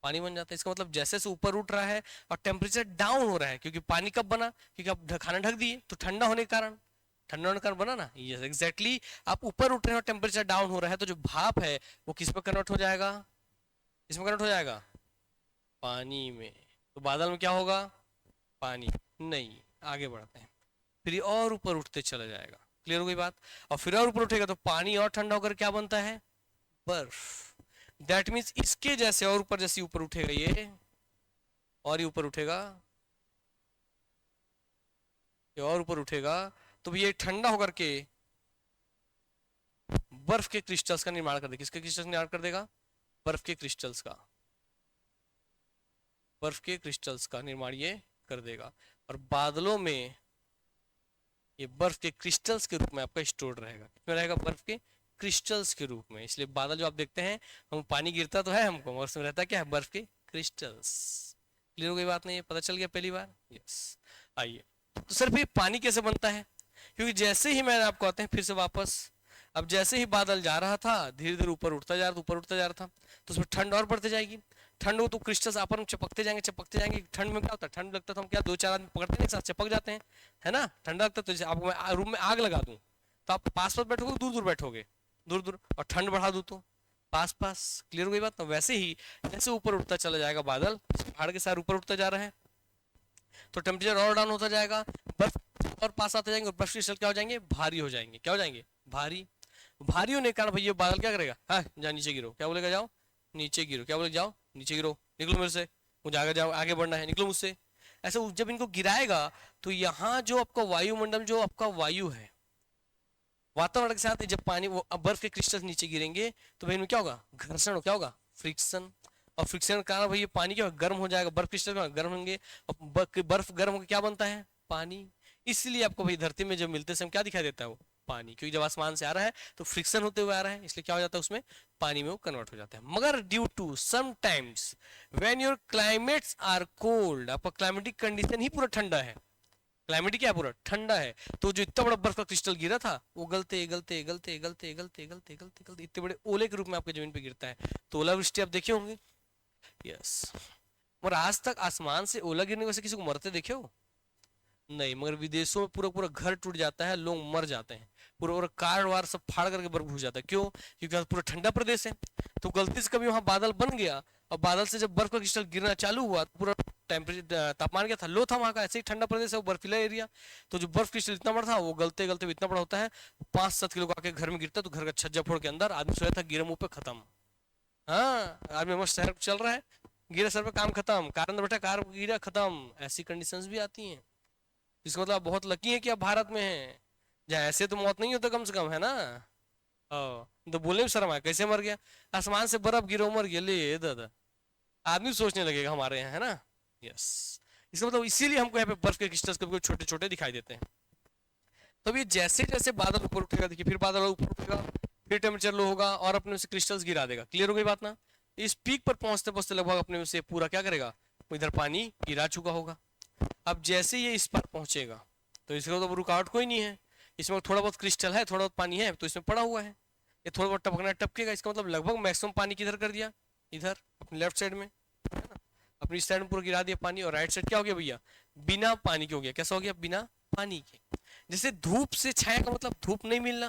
पानी बन जाता है। इसका मतलब जैसे से ऊपर उठ रहा है और टेम्परेचर डाउन हो रहा है, क्योंकि पानी कब बना? क्योंकि आप खाना ढक दिए, तो ठंडा होने के कारण, ठंडा होने के कारण बना ना। यस एग्जैक्टली, आप ऊपर उठ रहे हैं और टेम्परेचर डाउन हो रहा है, तो जो भाप है वो किस में कन्वर्ट हो जाएगा? इसमें कन्वर्ट हो जाएगा? पानी में। तो बादल में क्या होगा? पानी नहीं। आगे बढ़ते हैं, फिर ये और ऊपर उठते चला जाएगा। क्लियर हो गई बात? और फिर और ऊपर उठेगा तो पानी और ठंडा होकर क्या बनता है? बर्फ। दैट मीन्स इसके जैसे और ऊपर, जैसे ऊपर उठेगा ये, और ये ऊपर उठेगा, ये और ऊपर उठेगा, तो ये ठंडा होकर के बर्फ के क्रिस्टल्स का निर्माण कर देगा। किसके क्रिस्टल्स निर्माण कर देगा? बर्फ के क्रिस्टल्स का, बर्फ के क्रिस्टल्स का निर्माण ये कर देगा। और बादलों में ये बर्फ के क्रिस्टल्स के रूप में आपका स्टोर रहेगा। किसमें रहेगा? बर्फ के क्रिस्टल्स के रूप में। इसलिए बादल जो आप देखते हैं, हम पानी गिरता तो है हमको, और उसमें रहता क्या है? बर्फ के क्रिस्टल्स। क्लियर हो गई बात नहीं है? पता चल गया पहली बार? यस। आइए, तो सर फिर पानी कैसे बनता है? क्योंकि जैसे ही मैंने आपको आते हैं फिर से वापस, अब जैसे ही बादल जा रहा था, धीरे धीरे ऊपर उठता जा रहा था, ऊपर उठता जा रहा था, तो उसमें ठंड और बढ़ती जाएगी। ठंड हो तो क्रिस्टल्स आपस में चिपकते जाएंगे, चिपकते जाएंगे। ठंड में क्या होता है? ठंड लगता तो हम क्या, दो चार आदमी पकड़ते हैं, एक साथ चिपक जाते हैं, है ना? ठंडा लगता तो जैसे आपको मैं रूम में आग लगा दूं, तो आप पास पास बैठोगे, दूर दूर बैठोगे, दूर दूर, और ठंड बढ़ा दूं तो पास पास। क्लियर हो गई बात ना। वैसे ही जैसे ऊपर उठता चला जाएगा बादल, पहाड़ के साथ ऊपर उठता जा रहा है, तो टेम्परेचर और डाउन होता जाएगा, बर्फ और पास आते जाएंगे, और बर्फ क्रिस्टल क्या हो जाएंगे, भारी हो जाएंगे। क्या हो जाएंगे, भारी। भारी होने के कारण भैया बादल क्या करेगा, हाँ जा नीचे गिरो, क्या बोलेगा, जाओ नीचे गिरो, क्या बोलेगा, जाओ नीचे गिरो, निकलो मेरे से, मुझे आगे जाओ, आगे बढ़ना है, निकलो मुझसे। ऐसे जब इनको गिराएगा तो यहाँ जो आपका वायुमंडल, जो आपका वायु है, वातावरण के साथ जब पानी वो बर्फ के क्रिस्टल नीचे गिरेंगे तो भाई इनमें क्या होगा, घर्षण, क्या होगा, फ्रिक्शन। और फ्रिक्शन के कारण भाई ये पानी क्या होगा, गर्म हो जाएगा, बर्फ क्रिस्टल गर्म होंगे, और बर्फ गर्म होकर क्या बनता है, पानी। इसलिए आपको भाई धरती में जब मिलते समय क्या दिखाई देता है, वो पानी, क्योंकि जब आसमान से आ रहा है तो फ्रिक्शन होते हुए आ रहा है, इसलिए क्या हो जाता है, उसमें पानी में वो कन्वर्ट हो जाता है। मगर due to sometimes when your climates are cold, आपका क्लाइमेटिक कंडीशन ही पूरा ठंडा है, क्लाइमेट क्या है, पूरा ठंडा है, तो जो इतना बड़ा बर्फ का क्रिस्टल गिरा था वो गलते गलते गलते गलते गलते गलते गलते गलते इतने बड़े ओले के रूप में आपके जमीन पे गिरता है, तो ओलावृष्टि आप देखे होंगे। यस। मगर आज तक आसमान से ओला गिरने वैसे किसी को मरते देखे हो, नहीं। मगर विदेशों में पूरा पूरा घर टूट जाता है, लोग मर जाते हैं, पूरा पूरा कार वार सब फाड़ करके बर्फ घुस जाता है। क्यों, क्योंकि पूरा ठंडा प्रदेश है। तो गलती से कभी वहां बादल बन गया, और बादल से जब बर्फ का क्रिस्टल गिरना चालू हुआ तो पूरा टेम्परेचर, तापमान क्या था, लो था वहां का, ऐसे ही ठंडा प्रदेश है, वो बर्फीला एरिया। तो जो बर्फ क्रिस्टल इतना बड़ा था, वो गलते गलते इतना बड़ा होता है, 5-7 किलो का आके घर में गिरता, तो घर का छज्जा फोड़ के अंदर आदमी सोया था, गिरा मुंह पे, खत्म। हाँ, आदमी मस्त शहर चल रहा है, गिरा सर पे, काम खत्म, कार अंदर बैठा, कार गिरा, खत्म। ऐसी कंडीशंस भी आती हैं। इसका मतलब आप बहुत लकी हैं कि आप भारत में हैं, जहाँ ऐसे तो मौत नहीं होता कम से कम, है ना। तो बोलने में शर्म आया, कैसे मर गया, आसमान से बर्फ गिरो मर गया, ले दादा, आदमी सोचने लगेगा हमारे यहाँ, है ना। यस। इसका मतलब इसीलिए हमको यहाँ पे बर्फ के क्रिस्टल्स कभी छोटे छोटे दिखाई देते हैं। तो ये जैसे जैसे बादल ऊपर उठेगा, देखिए फिर बादल ऊपर उठेगा, फिर टेम्परेचर लो होगा और अपने से क्रिस्टल्स गिरा देगा। क्लियर हो गई बात ना। इस पीक पर पहुंचते पहुंचते लगभग अपने से पूरा क्या करेगा, इधर पानी गिरा चुका होगा। अब जैसे ये इस पर पहुंचेगा तो इसका तो रुकावट कोई नहीं है, इसमें थोड़ा बहुत क्रिस्टल है, थोड़ा बहुत पानी है, तो इसमें पड़ा हुआ है, ये थोड़ा बहुत टपकना टपकेगा। इसका मतलब लगभग मैक्सिमम पानी किधर कर दिया, इधर अपने लेफ्ट साइड में, है ना। अपनी साइड में पूरा गिरा दिया पानी, और राइट साइड क्या हो गया भैया, बिना पानी के हो गया। कैसा हो गया, बिना पानी के। जैसे धूप से छाया का मतलब धूप नहीं मिलना,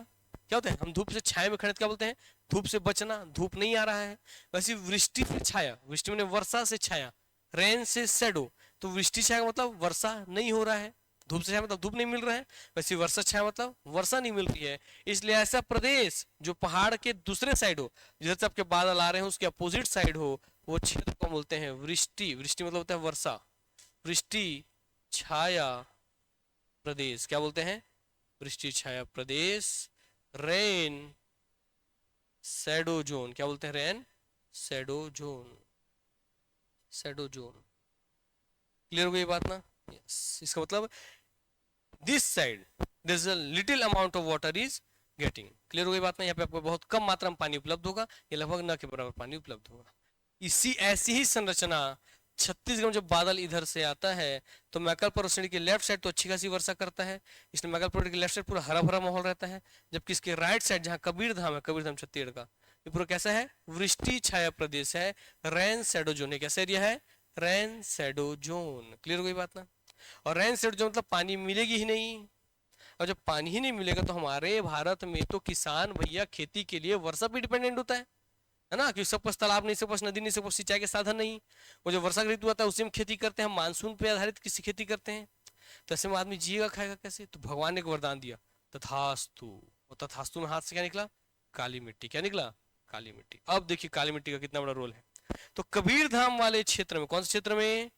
क्या होता है, हम धूप से छाया में खड़े क्या बोलते हैं, धूप से बचना, धूप नहीं आ रहा है। वैसे वृष्टि से छाया, वृष्टि मैंने वर्षा से छाया, रेन से शेडो, तो वृष्टि छाया मतलब वर्षा नहीं हो रहा है, धूप से छाया मतलब धूप नहीं मिल रहा है, वैसे वर्षा छाया मतलब वर्षा नहीं मिल रही है। इसलिए ऐसा प्रदेश जो पहाड़ के दूसरे साइड हो, जिधर से आपके बादल आ रहे हैं उसके अपोजिट साइड हो, वो क्षेत्र को बोलते हैं वृष्टि। वृष्टि मतलब होता है वर्षा, वृष्टि छाया प्रदेश, क्या बोलते हैं, वृष्टि छाया प्रदेश। रेन शैडो जोन, क्या बोलते हैं, rain shadow zone, shadow zone. Clear हो गई बात ना। यस। इसका मतलब this side there is a little amount of water is getting. Clear हो गई बात ना। यहाँ पे आपको बहुत कम मात्रा में पानी उपलब्ध होगा, ये लगभग न के बराबर पानी उपलब्ध होगा। इसी ऐसी ही संरचना छत्तीसगढ़ में जब बादल इधर से आता है तो मैकल पर्वत के लेफ्ट साइड तो अच्छी खासी वर्षा करता है, इसलिए मैकल पर्वत के लेफ्ट साइड पूरा हरा भरा माहौल रहता है। जबकि इसके राइट साइड जहाँ कबीर धाम है, कबीर धाम छत्तीसगढ़ का, ये पूरा कैसा है, वृष्टि छाया प्रदेश है, रेन शैडो जोन है। कैसा एरिया है, रेन शैडो जोन। क्लियर हो गई बात ना। और रेन शैडो जोन मतलब पानी मिलेगी ही नहीं, और जब पानी ही नहीं मिलेगा तो हमारे भारत में तो किसान भैया खेती के लिए वर्षा पे डिपेंडेंट होता है ना, क्योंकि सबके पास तालाब नहीं, सबके पास नदी नहीं, सबके पास सिंचाई के साधन नहीं। वो जो वर्षा ऋतु आता है उसी में खेती करते हैं, मानसून पे आधारित किसी खेती करते हैं। तो ऐसे में आदमी जिएगा खाएगा कैसे, तो भगवान ने एक वरदान दिया, तथास्तु। और तथास्तु में हाथ से क्या निकला, काली मिट्टी। क्या निकला, काली मिट्टी। अब देखिए काली मिट्टी का कितना बड़ा रोल है। तो कबीर धाम वाले क्षेत्र में, कौन से क्षेत्र में,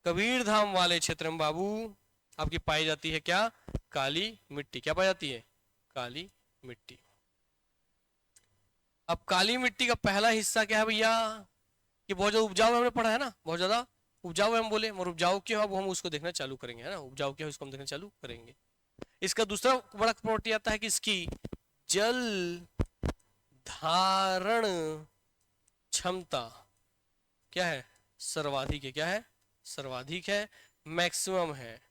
कबीर धाम वाले क्षेत्र में बाबू आपकी पाई जाती है क्या, काली मिट्टी। क्या पाई जाती है, काली मिट्टी। अब काली मिट्टी का पहला हिस्सा क्या है भैया, कि बहुत ज्यादा उपजाऊ हमने पढ़ा है ना, बहुत ज्यादा उपजाऊ है हम बोले, और उपजाऊ क्यों, अब हम उसको देखना चालू करेंगे, है ना, उपजाऊ क्या है उसको हम देखना चालू करेंगे। इसका दूसरा बड़ा प्रॉपर्टी आता है कि इसकी जल धारण क्षमता क्या है, सर्वाधिक है। क्या है, सर्वाधिक है, मैक्सिमम है।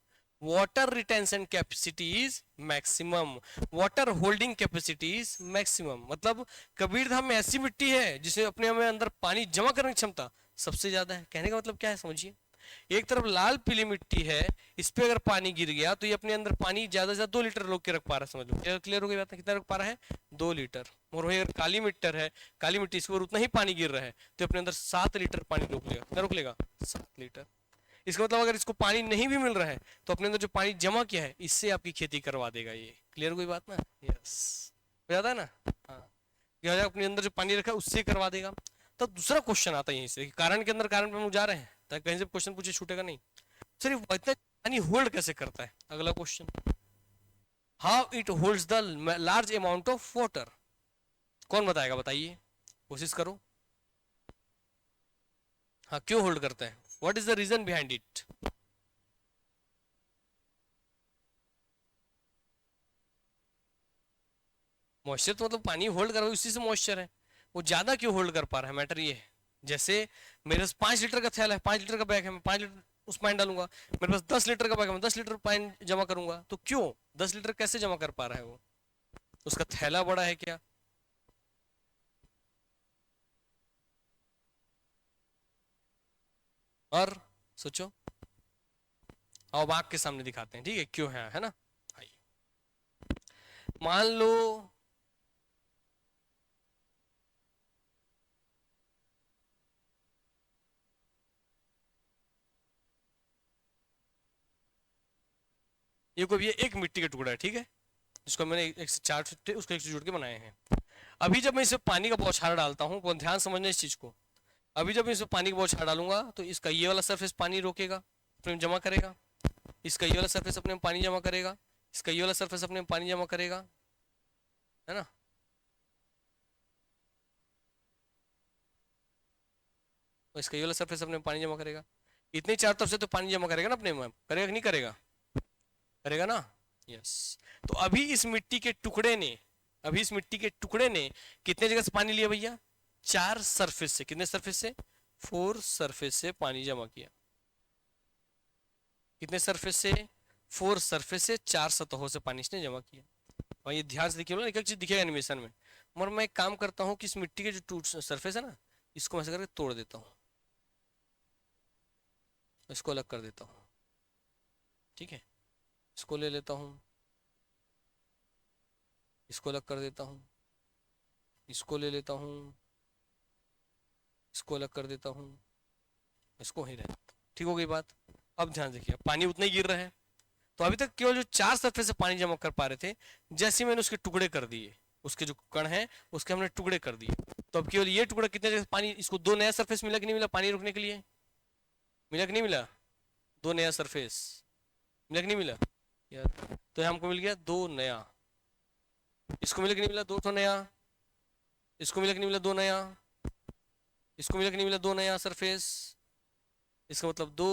Water retention capacity is maximum, water holding capacity is maximum. मतलब कबीर धाम में ऐसी मिट्टी है जिसे अपने में अंदर पानी जमा करने की क्षमता सबसे ज्यादा है। कहने का मतलब क्या है समझिए, एक तरफ लाल पीली मिट्टी है, इस पे अगर पानी गिर गया तो ये अपने अंदर पानी ज्यादा से ज्यादा 2 लीटर रोक के रख पा रहा है, समझ लो। क्लियर हो गई बात है, कितना रख पा रहा है? 2 लीटर। और वही अगर काली मिट्टी है, काली मिट्टी, इसके ऊपर उतना ही पानी गिर रहा है तो अपने अंदर 7 लीटर पानी रोक लेगा। कितना रोक लेगा? 7 लीटर। इसका मतलब अगर इसको पानी नहीं भी मिल रहा है तो अपने अंदर जो पानी जमा किया है इससे आपकी खेती करवा देगा ये। क्लियर हो गई बात ना? यस, हो जाता है ना? हाँ, अपने अंदर जो पानी रखा है उससे करवा देगा। तो दूसरा क्वेश्चन आता है यहीं से, कारण के अंदर कारण पे हम जा रहे हैं ताकि कहीं से क्वेश्चन पूछे छूटेगा नहीं। सिर्फ इतना पानी होल्ड कैसे करता है? अगला question, how it holds the large amount of water. कौन बताएगा? बताइए, कोशिश करो। हाँ, क्यों होल्ड करता है? What is the reason behind it? Moisture तो मतलब पानी होल्ड कर रहा है, उसी से मॉइस्चर है। वो ज्यादा क्यों होल्ड कर पा रहा है, मैटर ये है। जैसे मेरे पास 5 लीटर का थैला है, 5 लीटर का बैग है, मैं 5 लीटर उस पानी डालूंगा। मेरे पास 10 लीटर का बैग है, मैं 10 लीटर पानी जमा करूंगा। तो क्यों 10 लीटर कैसे जमा कर पा रहा है वो? उसका थैला बड़ा है क्या? और सोचो, आओ आग के सामने दिखाते हैं, ठीक है, क्यों है ना? आइए, मान लो ये कोई भी एक मिट्टी का टुकड़ा है, ठीक है, जिसको मैंने एक से 4 छुट्टे उसको एक से जोड़ के बनाए हैं। अभी जब मैं इसमें पानी का बौछार डालता हूँ, बहुत ध्यान समझना इस चीज को। अभी जब मैं इसमें पानी का बौछार डालूंगा तो इसका ये वाला सरफेस पानी रोकेगा, अपने में जमा करेगा। इसका ये वाला सरफेस अपने में पानी जमा करेगा। इसका ये वाला सरफेस अपने में पानी जमा करेगा, है ना? और इसका ये वाला सरफेस अपने में पानी जमा करेगा। इतनी चार तरफ से तो पानी जमा करेगा ना अपने में, करेगा कि नहीं करेगा? करेगा ना? यस। तो अभी इस मिट्टी के टुकड़े ने, अभी इस मिट्टी के टुकड़े ने कितने जगह से पानी लिया भैया? 4 सरफेस से। कितने सरफेस से? 4 सरफेस से पानी जमा किया। कितने सरफेस से? 4 सरफेस से, 4 सतहों से पानी इसने जमा किया। और ये ध्यान से देखिए ना, एक एक चीज दिखेगा एनिमेशन में। मगर मैं एक काम करता हूँ कि इस मिट्टी के जो सरफेस है ना, इसको ऐसे करके तोड़ देता हूँ, इसको अलग कर देता हूँ, ठीक है। इसको ले लेता हूँ, इसको अलग कर देता हूँ, इसको ले लेता हूँ, इसको अलग कर देता हूँ, इसको ही रहता। ठीक हो गई बात? अब ध्यान देखिए, पानी उतना ही गिर रहा है। तो अभी तक केवल जो 4 सरफेस से पानी जमा कर पा रहे थे, जैसे मैंने उसके टुकड़े कर दिए, उसके जो कण हैं उसके हमने टुकड़े कर दिए, तो अब केवल ये टुकड़ा कितने जगह पानी, इसको 2 नया सरफेस मिला कि नहीं मिला पानी रोकने के लिए? मिला कि नहीं मिला? 2 नया सरफेस मिला कि नहीं मिला यार? तो हमको मिल गया 2 नया। इसको मिला कि नहीं मिला? 2 नया। इसको मिला कि नहीं मिला? 2 नया। इसको मिला कि नहीं मिला? 2 नया सरफेस। इसका मतलब 2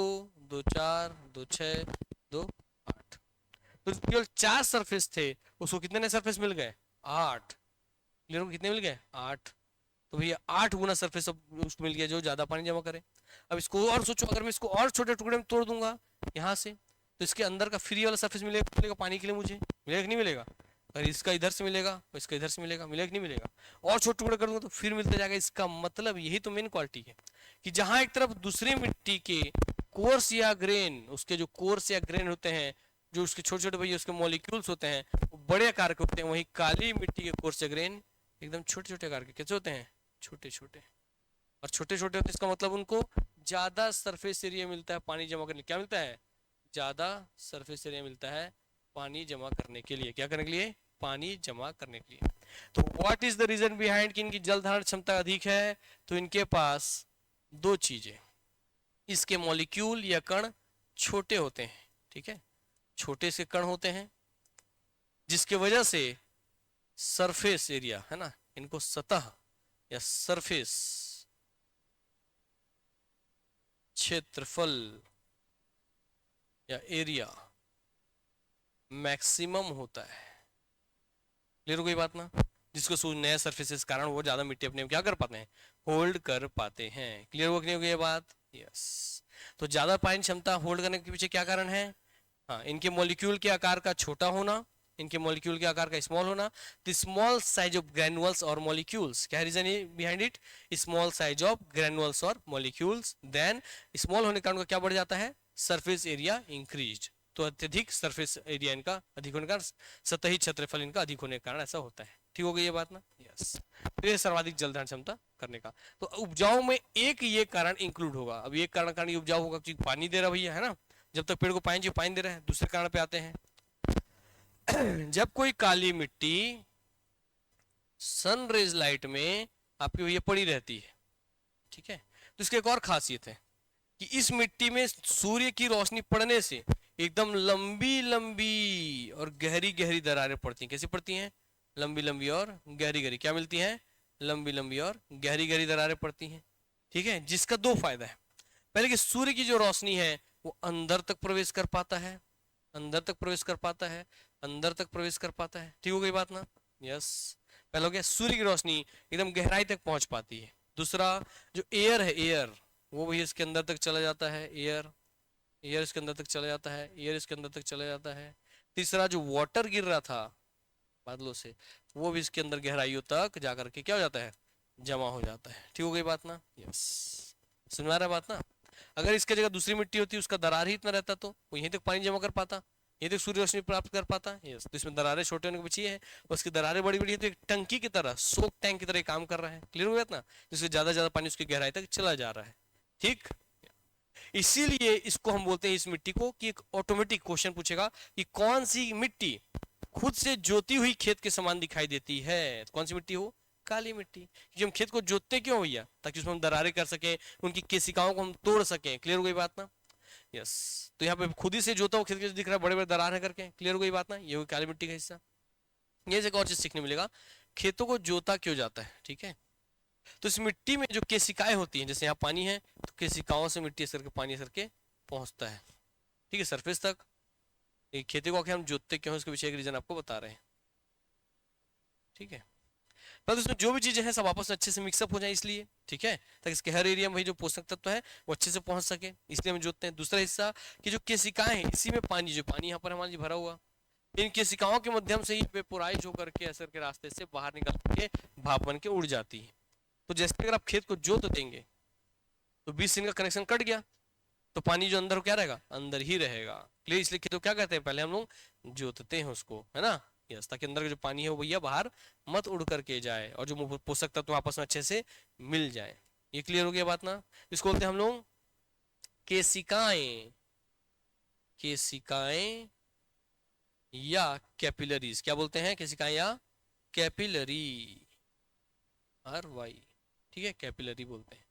2 4 2 6 2 8। तो केवल 4 सरफेस थे, उसको कितने नए सरफेस मिल गए? 8। क्लियर हो? कितने मिल गए? 8। तो भैया 8 गुना सरफेस अब उसको मिल गया जो ज्यादा पानी जमा करे। अब इसको और सोचो, अगर मैं इसको और छोटे टुकड़े में तोड़ दूंगा यहाँ से, तो इसके अंदर का फ्री वाला सरफेस मिलेगा पानी के लिए मुझे? मिलेगा कि नहीं मिलेगा? अगर इसका इधर से मिलेगा और इसका इधर से मिलेगा, मिलेगा कि नहीं मिलेगा? और छोटे टुकड़े कर दूंगा तो फिर मिलते जाएगा। इसका मतलब यही तो मेन क्वालिटी है कि जहां एक तरफ दूसरी मिट्टी के कोर्स या ग्रेन, उसके जो कोर्स या ग्रेन होते हैं, जो उसके छोटे छोटे भैया उसके मॉलिक्यूल्स होते हैं, वो बड़े आकार के होते हैं, वहीं काली मिट्टी के कोर्स या ग्रेन एकदम छोटे छोटे आकार के। कैसे होते हैं? छोटे छोटे। और छोटे छोटे होते हैं, इसका मतलब उनको ज्यादा सरफेस एरिया मिलता है पानी जमा करने। क्या मिलता है? ज्यादा सरफेस एरिया मिलता है पानी जमा करने के लिए। क्या करने के लिए? पानी जमा करने के लिए। तो what is the reason behind कि इनकी जल धारण क्षमता अधिक है? तो इनके पास 2 चीजें, इसके मॉलिक्यूल या कण छोटे होते हैं, ठीक है, छोटे से कण होते हैं, जिसके वजह से सरफेस एरिया है ना, इनको सतह या सरफेस क्षेत्रफल या एरिया मैक्सिमम होता है। क्लियर हो गई बात ना? जिसको नया सरफेसेस कारण वो ज्यादा मिट्टी अपने क्या कर पाते हैं? होल्ड कर पाते हैं। क्लियर हो गई ये बात? यस। तो ज्यादा पानी क्षमता होल्ड करने के पीछे क्या कारण है? हाँ, इनके मॉलिक्यूल के आकार का छोटा होना इनके मॉलिक्यूल के आकार का स्मॉल होना, the small size of granules और मॉलिक्यूल्स, क्या रीजन है behind it, small size of granules और मॉलिक्यूल्स, देन स्मॉल होने के कारण क्या बढ़ जाता है, सरफेस एरिया इंक्रीज, तो अत्यधिक सरफेस एरिया इनका अधिक होने का कारण, सतही क्षेत्रफल इनका अधिक होने के कारण ऐसा होता है। ठीक हो गई ये बात ना, यस। फिर सर्वाधिक जल धारण क्षमता करने का, तो उपजाऊ में एक ये कारण इंक्लूड होगा। अब एक कारण उपजाऊ होगा क्योंकि पानी दे रहा भैया, है ना, जब तक पेड़ को पानी दे रहा है। दूसरे कारण पे आते हैं, जब कोई काली मिट्टी सनरेज लाइट में आपकी भैया पड़ी रहती है, ठीक है, तो इसकी एक और खासियत है कि इस मिट्टी में सूर्य की रोशनी पड़ने से एकदम लंबी लंबी और गहरी गहरी दरारें पड़ती हैं। कैसी पड़ती हैं, लंबी लंबी और गहरी गहरी, क्या मिलती हैं, लंबी लंबी और गहरी गहरी दरारें पड़ती हैं। ठीक है, जिसका दो फायदा है, पहले कि सूर्य की जो रोशनी है वो अंदर तक प्रवेश कर पाता है, अंदर तक प्रवेश कर पाता है, अंदर तक प्रवेश कर पाता है। ठीक हो गई बात ना, यस। पहला हो गया सूर्य की रोशनी एकदम गहराई तक पहुंच पाती है। दूसरा जो एयर है, एयर वो भी इसके अंदर तक चला जाता है, एयर, एयर इसके अंदर तक चला जाता है, एयर इसके अंदर तक चला जाता है। तीसरा जो वाटर गिर रहा था बादलों से, वो भी इसके अंदर गहराइयों तक जाकर के क्या हो जाता है, जमा हो जाता है। ठीक हो गई बात ना, यस। सुन में आ रहा है बात ना। अगर इसके जगह दूसरी मिट्टी होती, उसका दरार ही इतना रहता तो वो यहीं तक पानी जमा कर पाता, यहीं तक सूर्य रोशनी प्राप्त कर पाता। यस, तो इसमें दरारें छोटे होने के पीछे है, उसकी दरारें बड़ी बड़ी है, तो एक टंकी की तरह, सोक टैंक की तरह काम कर रहा है। क्लियर हो गया ना, जिससे ज्यादा ज्यादा पानी उसकी गहराई तक चला जा रहा है। ठीक, इसीलिए इसको हम बोलते हैं, इस मिट्टी को, कि एक ऑटोमेटिक क्वेश्चन पूछेगा कि कौन सी मिट्टी खुद से जोती हुई खेत के समान दिखाई देती है, तो कौन सी मिट्टी हो, काली मिट्टी। क्योंकि हम खेत को जोतते क्यों भैया, ताकि उसमें हम दरारें कर सकें, उनकी केसिकाओं को हम तोड़ सकें। क्लियर हो गई बात ना, यस। तो यहाँ पे खुद ही से जोता हुआ खेत के दिख रहा है, बड़े बड़े दरार है करके। क्लियर हो गई बात ना, ये हो काली मिट्टी का हिस्सा। ये एक और चीज सीखने मिलेगा, खेतों को जोता क्यों जाता है, ठीक है। तो इस मिट्टी में जो केसिकाएं होती हैं, जैसे यहाँ पानी है तो केसिकाओं से मिट्टी ऐसे करके पानी ऐसे करके पहुंचता है, ठीक है, सरफेस तक। एक खेती को आके हम जोतते क्यों, उसके पीछे एक रीजन आपको बता रहे हैं, ठीक है। पर उसमें जो भी चीजें हैं सब आपस में अच्छे से मिक्सअप हो जाए इसलिए, ठीक है, ताकि इसके हर एरिया में वही जो पोषक तत्व है वो अच्छे से पहुंच सके, इसलिए हम जोतते हैं। दूसरा हिस्सा कि जो केसिकाएं हैं, इसी में पानी, जो पानी यहाँ पर हमारा भरा हुआ, इन केसिकाओं के माध्यम से ही वेपोराइज होकर के असर के रास्ते से बाहर निकल के भाप बन के उड़ जाती है। तो जैसे अगर आप खेत को जोत देंगे तो 20 दिन का कनेक्शन कट गया, तो पानी जो अंदर क्या रहेगा, अंदर ही रहेगा। क्लियर, इसलिए खेत को क्या कहते हैं, पहले हम लोग जोतते हैं उसको, है ना, यस, ताकि अंदर का जो पानी है वो भैया बाहर मत उड़ करके जाए और जो पोषक तत्व आपस में अच्छे से मिल जाए। ये क्लियर हो गया बात ना। इसको बोलते हैं हम लोग केसिकाएं, केसिकाएं या कैपिलरीज। क्या बोलते हैं, केसिकाएं या कैपिलरी, आर वाई, ठीक है, कैपिलरी बोलते हैं।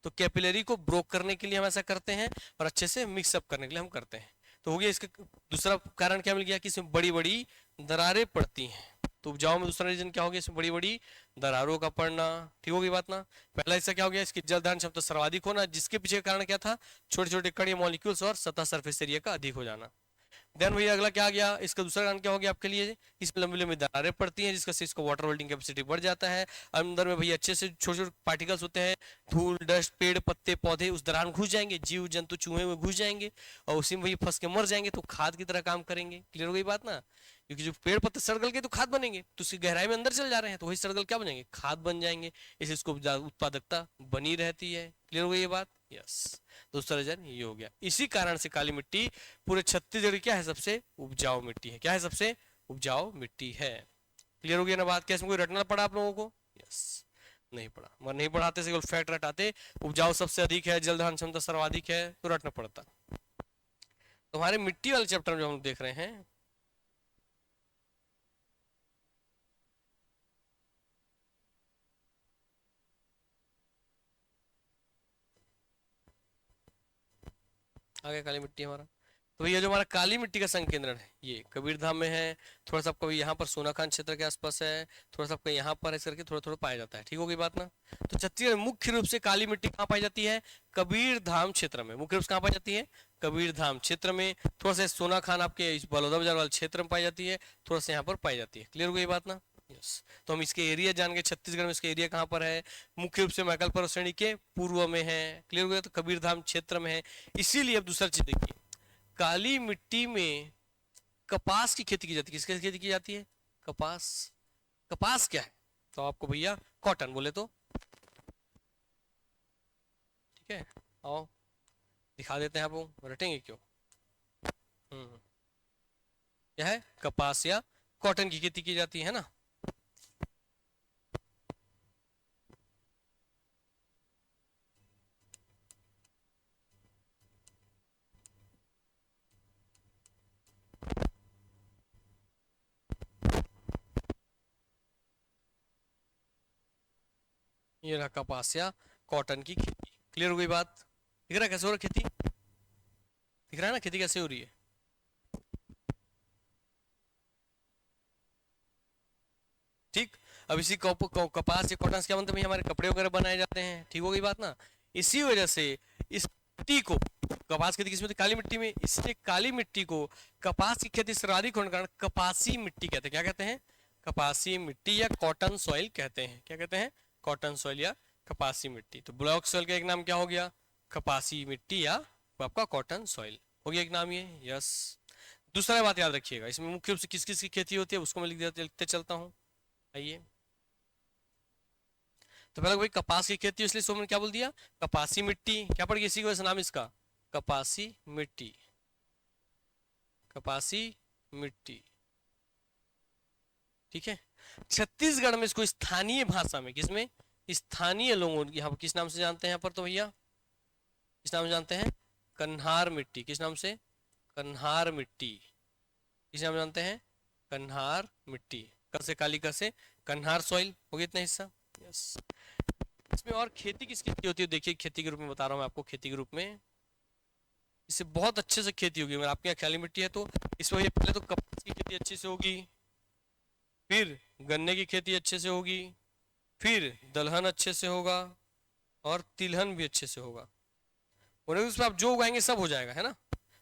तो कैपिलरी को ब्रोक करने के लिए हम ऐसा करते हैं और अच्छे से मिक्सअप करने के लिए हम करते हैं। तो हो गया इसका दूसरा कारण क्या मिल गया कि इसमें बड़ी बड़ी दरारें पड़ती हैं। तो उपजाऊ में दूसरा रीजन क्या हो गया, इसमें बड़ी बड़ी दरारों का पड़ना। ठीक हो गई बात ना। पहला हिस्सा क्या हो गया, इसकी जल धारण क्षमता सर्वाधिक होना, जिसके पीछे कारण क्या था, छोटे छोटे कण या मॉलिक्यूल्स और सतह सरफेस एरिया का अधिक हो जाना। देन भैया अगला क्या आ गया, इसका दूसरा कारण क्या हो गया आपके लिए, इसमें लंबी लंबी दरारें पड़ती हैं, जिसका से इसको वाटर होल्डिंग कैपेसिटी बढ़ जाता है। अंदर में भैया अच्छे से छोटे छोटे पार्टिकल्स होते हैं, धूल डस्ट पेड़ पत्ते पौधे उस दरार में घुस जाएंगे, जीव जंतु चूहे में घुस जाएंगे और उसी में वही फंस के मर जाएंगे, तो खाद की तरह काम करेंगे। क्लियर हो गई बात ना, क्योंकि जो पेड़ पत्ते सड़ गल के तो खाद बनेंगे, तो उसकी गहराई में अंदर चल जा रहे हैं, तो वही सड़गल क्या बनेंगे, खाद बन जाएंगे। इससे इसको उत्पादकता बनी रहती है। क्लियर हो गई ये बात, यस। दूसरा रीजन ये हो गया। इसी कारण से काली मिट्टी पूरे छत्तीसगढ़ क्या है, सबसे उपजाऊ मिट्टी है। क्या है, सबसे उपजाऊ मिट्टी है। क्लियर हो गया ना बात, क्या इसमें कोई रटना पड़ा आप लोगों को, यस, नहीं पड़ा। मगर नहीं पढ़ाते से फैक्ट रटाते, उपजाऊ सबसे अधिक है, जल धारण क्षमता सर्वाधिक है, तो रटना पड़ता। तो हमारे मिट्टी वाले चैप्टर में जो हम देख रहे हैं, आगे काली मिट्टी हमारा, तो ये जो हमारा काली मिट्टी का संकेंद्रण है, ये कबीरधाम में है, थोड़ा सा आपका यहाँ पर सोनाखान क्षेत्र के आसपास है, थोड़ा सा आपका यहाँ पर ऐसे करके थोड़ा थोड़ा पाया जाता है। ठीक हो गई बात ना। तो छत्तीसगढ़ मुख्य रूप से काली मिट्टी कहाँ पाई जाती है, कबीरधाम क्षेत्र में। मुख्य रूप से कहाँ पाई जाती है, कबीरधाम क्षेत्र में। थोड़ा सा सोनाखान आपके बलौदा बाजार वाले क्षेत्र में पाई जाती है, थोड़ा सा यहाँ पर पाई जाती है। क्लियर हो गई बात ना, यस। तो हम इसके एरिया जान गए, छत्तीसगढ़ में इसका एरिया कहाँ पर है, मुख्य रूप से मैकल पर्वत श्रेणी के पूर्व में है। क्लियर हो गया, तो कबीरधाम क्षेत्र में है। इसीलिए अब दूसरा चीज देखिए, काली मिट्टी में कपास की खेती की जाती है। किसकी खेती की जाती है? कपास। कपास क्या है? तो आपको भैया कॉटन बोले तो ठीक है। आओ दिखा देते हैं, आपको रटेंगे क्यों। क्या है? कपास या कॉटन की खेती की जाती है ना। ये रहा कपास या कॉटन की खेती। क्लियर हो गई बात? दिख रहा है कैसे हो रहा है खेती? दिख रहा है ना खेती कैसे हो रही है? ठीक। अब इसी कपास या कॉटन से क्या बनता है? हमारे कपड़े वगैरह बनाए जाते हैं। ठीक हो गई बात ना। इसी वजह से इस मिट्टी को, कपास की खेती किस में होती है? काली मिट्टी में। इसलिए काली मिट्टी को कपास की खेती सर्वाधिक होने के कारण कपासी मिट्टी कहते हैं। क्या कहते हैं? कपासी मिट्टी या कॉटन सॉइल कहते हैं। क्या कहते हैं? कॉटन सॉइल या कपासी मिट्टी। तो ब्लॉक सॉइल का एक नाम क्या हो गया? कपासी मिट्टी या आपका कॉटन सॉइल हो गया एक नाम ये। यस। दूसरा बात याद रखिएगा, इसमें मुख्य रूप से किस किस की खेती होती है उसको मैं लिखते चलता हूँ। आइए, तो पहले भाई कपास की खेती, इसलिए सोमन क्या बोल दिया? कपासी मिट्टी। क्या पड़ गई इसी की वजह से नाम इसका? कपासी मिट्टी। कपासी मिट्टी। ठीक है। छत्तीसगढ़ में इसको स्थानीय भाषा में, किसमें? स्थानीय लोगों यहाँ पर किस नाम से जानते हैं? यहाँ पर तो भैया किस नाम से जानते हैं? कन्हार मिट्टी। किस नाम से? कन्हार मिट्टी। किस नाम से जानते हैं? कन्हार मिट्टी। क से काली, क से कन्हार सॉइल। हो गया इतना हिस्सा। यस। इसमें और खेती किसकी होती है? देखिए खेती के रूप में बता रहा हूँ मैं आपको। खेती के रूप में इससे बहुत अच्छे से खेती होगी। अगर आपके यहाँ काली मिट्टी है तो इसमें ये पहले तो कपास की खेती अच्छे से होगी, फिर गन्ने की खेती अच्छे से होगी, फिर दलहन अच्छे से होगा, और तिलहन भी अच्छे से होगा। और उसमें आप जो उगाएंगे सब हो जाएगा, है ना।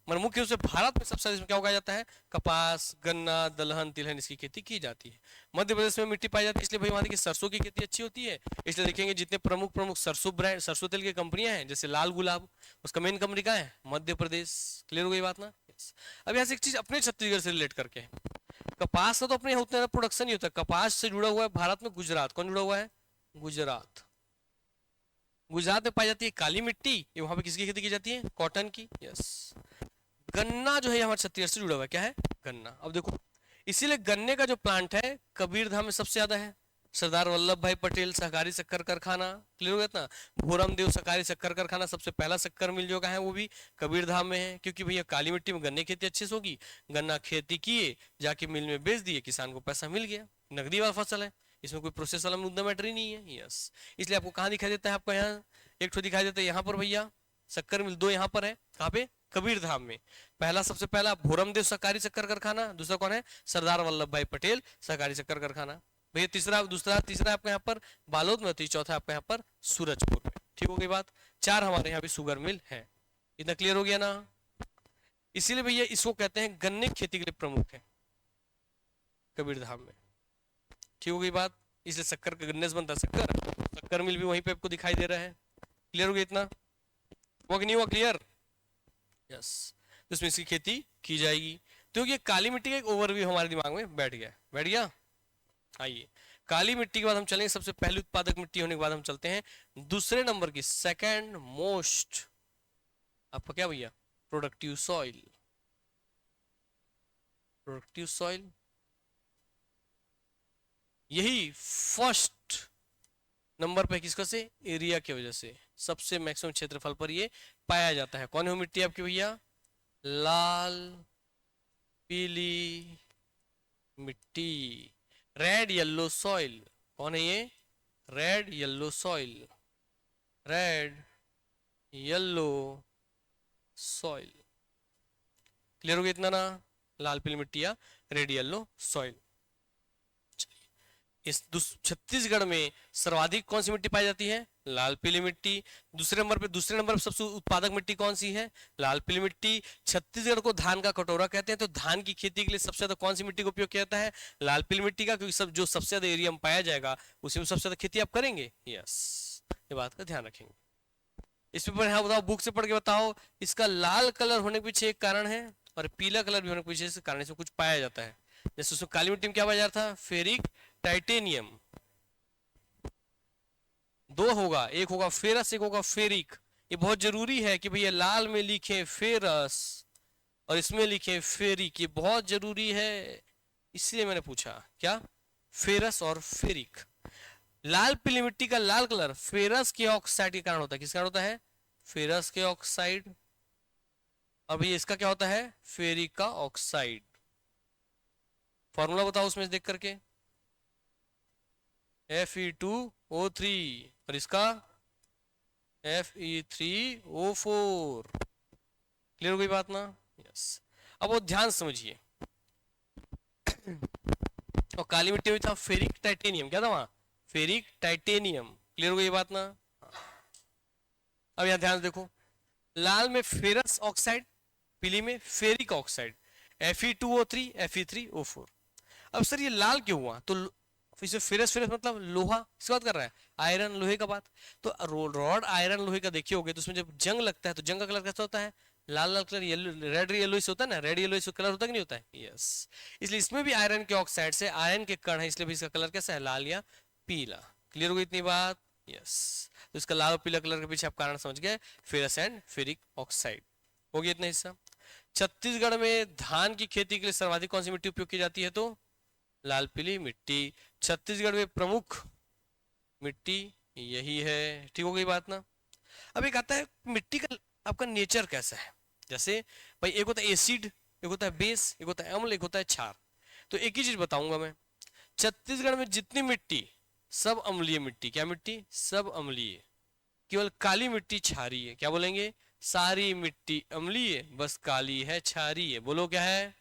मगर मुख्य रूप से भारत में सबसे ज्यादा इसमें क्या उगाया जाता है? कपास, गन्ना, दलहन, तिलहन, इसकी खेती की जाती है। मध्य प्रदेश में मिट्टी पाई जाती है, इसलिए भाई वहां देखिए सरसों की खेती अच्छी होती है। इसलिए देखेंगे जितने प्रमुख प्रमुख सरसों ब्रांड, सरसों तेल की कंपनियां हैं, जैसे लाल गुलाब, उसका मेन कंपनी कहाँ है? मध्य प्रदेश। क्लियर हो गई बात ना। Yes. अब यहाँ से एक चीज अपने छत्तीसगढ़ से रिलेट करके है। कपास का तो अपने उतना ज्यादा प्रोडक्शन नहीं होता। कपास से जुड़ा हुआ है भारत में गुजरात। कौन जुड़ा हुआ है? गुजरात। गुजरात में पाई जाती है काली मिट्टी। ये वहां पे किसकी खेती की जाती है? कॉटन की। यस। गन्ना जो है हमारे छत्तीसगढ़ से जुड़ा हुआ है। क्या है? गन्ना। अब देखो, इसीलिए गन्ने का जो प्लांट है कबीरधाम में सबसे ज्यादा है। सरदार वल्लभ भाई पटेल सहकारी शक्कर कारखाना। क्लियर हो गया ना। भोरम देव सहकारी शक्कर कारखाना, सबसे पहला शक्कर मिल जो का है वो भी कबीरधाम में है। क्योंकि भैया काली मिट्टी में गन्ने की खेती अच्छे से होगी। गन्ना खेती किए, जाके मिल में बेच दिए, किसान को पैसा मिल गया। नकदी वाला फसल है, इसमें कोई प्रोसेस वाला मुद्दा मैटर ही नहीं है। यस। इसलिए आपको कहाँ दिखाई देता है? आपको यहाँ एक ठो दिखाई देता है, यहाँ पर भैया शक्कर मिल दो यहाँ पर है। कहाँ पे? कबीरधाम में। पहला, सबसे पहला भोरमदेव सहकारी शक्कर कारखाना। दूसरा कौन है? सरदार वल्लभ भाई पटेल सहकारी शक्कर कारखाना। भैया तीसरा, दूसरा तीसरा आपका यहाँ पर बालोद में होती है, चौथा आपका यहाँ पर सूरजपुर में। ठीक हो गई बात। चार हमारे यहाँ भी शुगर मिल है। इतना क्लियर हो गया ना। इसीलिए भैया इसको कहते हैं गन्ने की खेती के लिए प्रमुख है कबीरधाम में। ठीक हो गई बात। इसलिए शक्कर का गन्ने से बनता है शक्कर। शक्कर मिल भी वहीं पे आपको दिखाई दे रहा है। क्लियर हो गया इतना? हुआ कि नहीं हुआ क्लियर? यस। तो इसमें इसकी खेती की जाएगी। तो ये काली मिट्टी का एक ओवरव्यू हमारे दिमाग में बैठ गया। बैठ गया। आइए, काली मिट्टी के बाद हम चलेंगे, सबसे पहली उत्पादक मिट्टी होने के बाद हम चलते हैं दूसरे नंबर की, सेकंड मोस्ट आपका क्या भैया? Productive soil. प्रोडक्टिव सॉइल यही फर्स्ट नंबर पे किसका से? एरिया की वजह से सबसे मैक्सिमम क्षेत्रफल पर ये पाया जाता है। कौन है वो मिट्टी आपकी भैया? लाल पीली मिट्टी, रेड येलो सॉइल। कौन है ये? Red yellow soil. Red yellow soil. Clear हो गया इतना ना? लाल पीली मिट्टी या रेड येलो सॉइल। इस छत्तीसगढ़ में सर्वाधिक कौन सी मिट्टी पाई जाती है? लाल पीली मिट्टी। दूसरे नंबर पे सबसे उत्पादक मिट्टी कौन सी है? लाल पीली मिट्टी। छत्तीसगढ़ को धान का कटोरा कहते हैं, तो धान की खेती के लिए सबसे ज्यादा कौन सी मिट्टी का उपयोग किया जाता है? लाल पीली मिट्टी का। क्योंकि जो सबसे ज्यादा एरिया में पाया जाएगा उसी में सबसे ज्यादा खेती आप करेंगे। यस, ये बात का ध्यान रखेंगे। इस पेपर यहाँ बताओ, बुक से पढ़ के बताओ, इसका लाल कलर होने के पीछे एक कारण है। और पीला कलर भी होने की वजह से कारण इसमें कुछ पाया जाता है। जैसे उसमें काली मिट्टी में क्या पाया जाता था, फेरिक टाइटेनियम। दो होगा, एक होगा फेरस, एक होगा फेरिक। ये बहुत जरूरी है कि भैया लाल में लिखे फेरस और इसमें लिखे फेरिक, ये बहुत जरूरी है, इसलिए मैंने पूछा क्या, फेरस और फेरिक। लाल पीली मिट्टी का लाल कलर फेरस के ऑक्साइड के कारण होता है। किस कारण होता है, फेरस के ऑक्साइड। और भैया इसका क्या होता है, फेरिक का ऑक्साइड। फॉर्मूला बताओ उसमें देख करके, Fe2O3 और इसका Fe3O4। क्लियर हो गई बात ना, यस। अब वो ध्यान समझिए, और काली मिट्टी में था फेरिक टाइटेनियम, क्या था वहां, फेरिक टाइटेनियम। क्लियर हो गई बात ना। अब यहां ध्यान से देखो, लाल में फेरस ऑक्साइड, पीली में फेरिक ऑक्साइड, Fe2O3 Fe3O4। अब सर ये लाल क्यों हुआ, तो फिर से फेरस, फेरस मतलब लोहा, किसकी बात कर रहा है, आयरन, लोहे का बात। तो रॉड आयरन लोहे का देखिए होगे, तो उसमें जब जंग लगता है तो जंग का कलर कैसा होता है, लाल लाल कलर, येलो, रेड येलो से होता है ना, रेड येलो से कलर होता है कि नहीं होता है, यस। इसलिए इसमें भी आयरन के ऑक्साइड से आयरन के कण है, इसलिए भी इसका कलर कैसा है, लाल या पीला। क्लियर हो गई इतनी बात, यस। तो इसका लाल और पीला कलर के पीछे आप कारण समझ गए, फेरस एंड फेरिक ऑक्साइड। हो गया इतना हिस्सा। छत्तीसगढ़ में धान की खेती के लिए सर्वाधिक कौन सी मिट्टी उपयोग की जाती है, तो लाल पीली मिट्टी। छत्तीसगढ़ में प्रमुख मिट्टी यही है। ठीक हो गई बात ना। अब एक आता है मिट्टी का आपका नेचर कैसा है, जैसे भाई एक होता है एसिड, एक होता है बेस, एक होता है अम्ल, एक होता है क्षार। तो एक ही चीज बताऊंगा मैं, छत्तीसगढ़ में जितनी मिट्टी सब अम्लीय मिट्टी, क्या मिट्टी, सब अम्लीय। केवल काली मिट्टी क्षारीय है। क्या बोलेंगे, सारी मिट्टी अम्लीय, बस काली है क्षारीय। बोलो क्या है,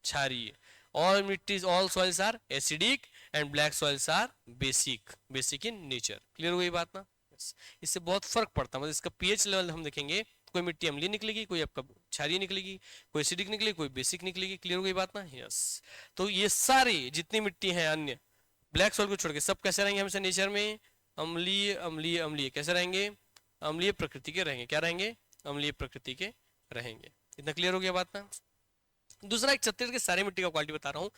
क्षारीय। ऑल मिट्टीज, all soils are acidic and black soils are basic, basic in nature. Clear हो गई बात ना। yes. इससे बहुत फर्क पड़ता है, मतलब इसका पीएच लेवल हम देखेंगे, कोई मिट्टी अम्लीय निकलेगी, कोई आपका क्षारीय निकलेगी, कोई एसिडिक निकलेगी, कोई बेसिक निकलेगी। क्लियर हो गई बात ना, यस। तो ये सारी जितनी मिट्टी है अन्य ब्लैक सॉइल को छोड़ के सब कैसे रहेंगे हमेशा नेचर में, अम्लीय अम्लीय अम्लीय। कैसे रहेंगे, अम्लीय प्रकृति के रहेंगे। क्या रहेंगे, अम्लीय प्रकृति के रहेंगे। इतना क्लियर हो गया बात ना। दूसरा एक छत्तीसगढ़ की सारी मिट्टी का क्वालिटी बता रहा हूँ।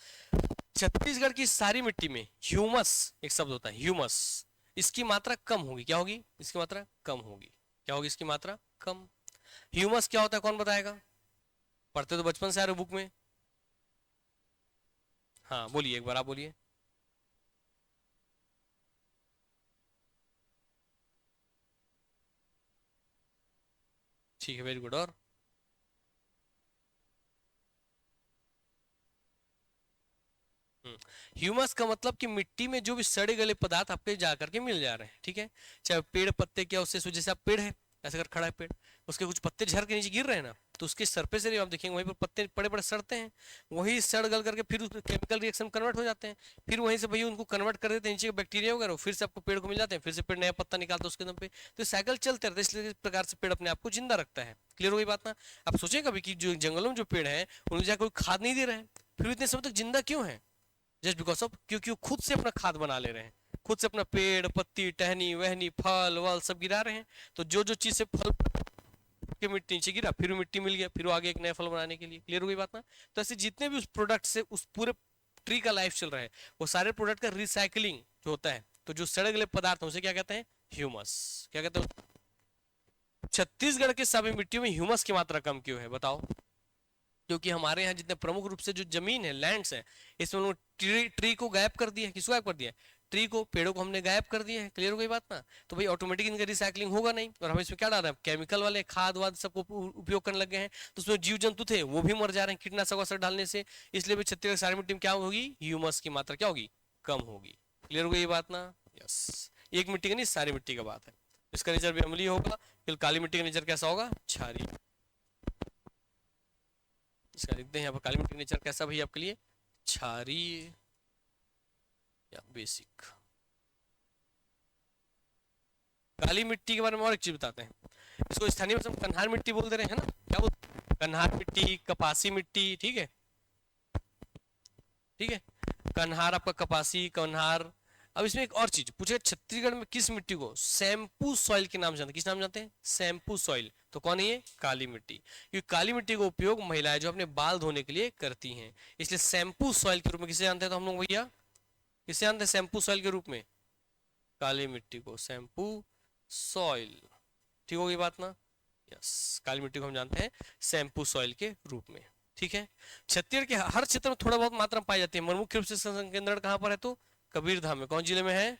छत्तीसगढ़ की सारी मिट्टी में ह्यूमस एक शब्द होता है, ह्यूमस, इसकी मात्रा कम होगी। क्या होगी, इसकी मात्रा कम होगी। क्या होगी, इसकी मात्रा कम। ह्यूमस क्या होता है, कौन बताएगा, पढ़ते तो बचपन से आ रहे बुक में। हाँ बोलिए, एक बार आप बोलिए। ठीक है, वेरी गुड। और ह्यूमस का मतलब कि मिट्टी में जो भी सड़े गले पदार्थ आपके जा करके मिल जा रहे हैं, ठीक है। चाहे पेड़ पत्ते क्या, उससे जैसे आप पेड़ है, ऐसे कर खड़ा है पेड़, उसके कुछ पत्ते झड़ के नीचे गिर रहे हैं ना, तो उसके सरफेस से आप देखेंगे वहीं पर पत्ते बड़े बड़े सड़ते हैं, वही सड़ गल करके फिर उसमें केमिकल रिएक्शन कन्वर्ट हो जाते हैं, फिर वहीं से भैया उनको कन्वर्ट कर देते हैं नीचे के बैक्टीरिया वगैरह, फिर से आपको पेड़ को मिल जाते हैं, फिर से पेड़ नया पत्ता निकालता है उसके दम पे। तो साइकिल चलते रहता है, इसलिए इस प्रकार से पेड़ अपने आप को जिंदा रखता है। क्लियर हो गई बात ना। आप सोचें कभी कि जो जंगलों में जो पेड़ है उनको जाकर कोई खाद नहीं दे रहे हैं, फिर इतने समय तक जिंदा क्यों है, जस्ट बिकॉज ऑफ, क्योंकि वो खुद से अपना खाद बना ले रहे हैं, खुद से अपना पेड़ पत्ती टहनी वहनी फल वल सब गिरा रहे हैं। तो जो जो चीज से फल के मिट्टी नीचे गिरा, फिर वो मिट्टी मिल गया, फिर वो आगे एक नया फल बनाने के लिए। क्लियर हो गई बात ना। तो ऐसे जितने भी उस प्रोडक्ट से उस पूरे ट्री का लाइफ चल रहा है, वो सारे प्रोडक्ट का रिसाइकलिंग जो होता है, तो जो सड़े गले पदार्थ है उसे क्या कहते हैं, ह्यूमस। क्या कहते हैं। छत्तीसगढ़ के सभी मिट्टियों में ह्यूमस की मात्रा कम क्यों है बताओ। क्योंकि हमारे यहाँ जितने प्रमुख रूप से जो जमीन है, लैंड्स है, इसमें उन्होंने ट्री को गायब कर दिया है। किसको गायब कर दिया है, ट्री को, पेड़ों को हमने गायब कर दिया है। क्लियर हो गई बात ना। तो भाई ऑटोमेटिक इनका रिसाइकलिंग होगा नहीं, और हम इसमें क्या डाल रहे हैं, केमिकल वाले खाद वाद सबको उपयोग करने लगे हैं, तो उसमें जीव जंतु थे वो भी मर जा रहे हैं कीटनाशक वाशक डालने से। इसलिए भी छत्तीसगढ़ सारी मिट्टी में क्या होगी, ह्यूमस की मात्रा क्या होगी, कम होगी। क्लियर हो गई ये बात ना, यस। एक मिट्टी का नहीं, सारी मिट्टी का बात है। इसका नेचर भी अम्लीय होगा, फिर काली मिट्टी का नेचर कैसा होगा, क्षारीय। इसका लिखते हैं यहाँ पर, काली मिट्टी का नेचर कैसा भैया आपके लिए, क्षारीय या बेसिक। काली मिट्टी के बारे में और एक चीज बताते हैं, इसको स्थानीय भाषा में कन्हार मिट्टी बोल दे रहे हैं ना, क्या बोलते हैं, कन्हार मिट्टी, कपासी मिट्टी। ठीक है, ठीक है, कन्हार आपका कपासी, कन्हार, अब इसमें एक और चीज पूछे, छत्तीसगढ़ में किस मिट्टी को शैम्पू सॉइल के नाम जानते हैं? किस नाम जानते हैं? Shampoo soil. तो कौन है ये? काली मिट्टी। क्योंकि काली मिट्टी का उपयोग महिलाएं जो अपने बाल धोने के लिए करती हैं, इसलिए शैम्पू सॉइल के रूप में किसे जानते हैं? तो हम लोग भैया किसे जानते हैं शैम्पू सॉइल के रूप में? काली मिट्टी को शैम्पू सॉइल। ठीक होगी बात ना? यस, काली मिट्टी को हम जानते हैं शैम्पू सॉइल के रूप में। ठीक है। छत्तीसगढ़ के हर क्षेत्र में थोड़ा बहुत मात्रा में पाई जाती है, मगर मुख्य रूप से संकेंद्रण कहाँ पर है? तो कबीरधाम में। कौन जिले में है?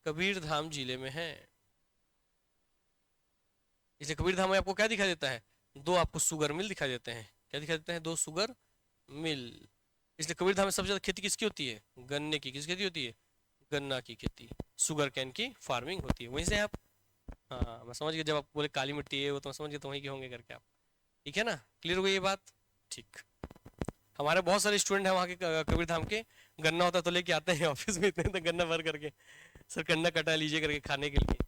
कबीरधाम जिले में है। इसलिए कबीरधाम में आपको क्या दिखाई देता है? दो आपको शुगर मिल दिखाई देते हैं। क्या दिखाई देते हैं? दो शुगर मिल। इसलिए कबीरधाम में सबसे ज्यादा खेती किसकी होती है? गन्ने की। किसकी खेती होती है? गन्ना की खेती, शुगर कैन की फार्मिंग होती है। वहीं से आप, हाँ मैं समझ गया, जब आप बोले काली मिट्टी है वो तो मैं समझ गया तो वहीं के होंगे करके आप। ठीक है ना? क्लियर हो गई ये बात? ठीक। हमारे बहुत सारे स्टूडेंट हैं वहाँ के कबीरधाम के, गन्ना होता तो लेके आते हैं ऑफिस में, इतने तो गन्ना भर करके, सर गन्ना कटा लीजिए करके खाने के लिए।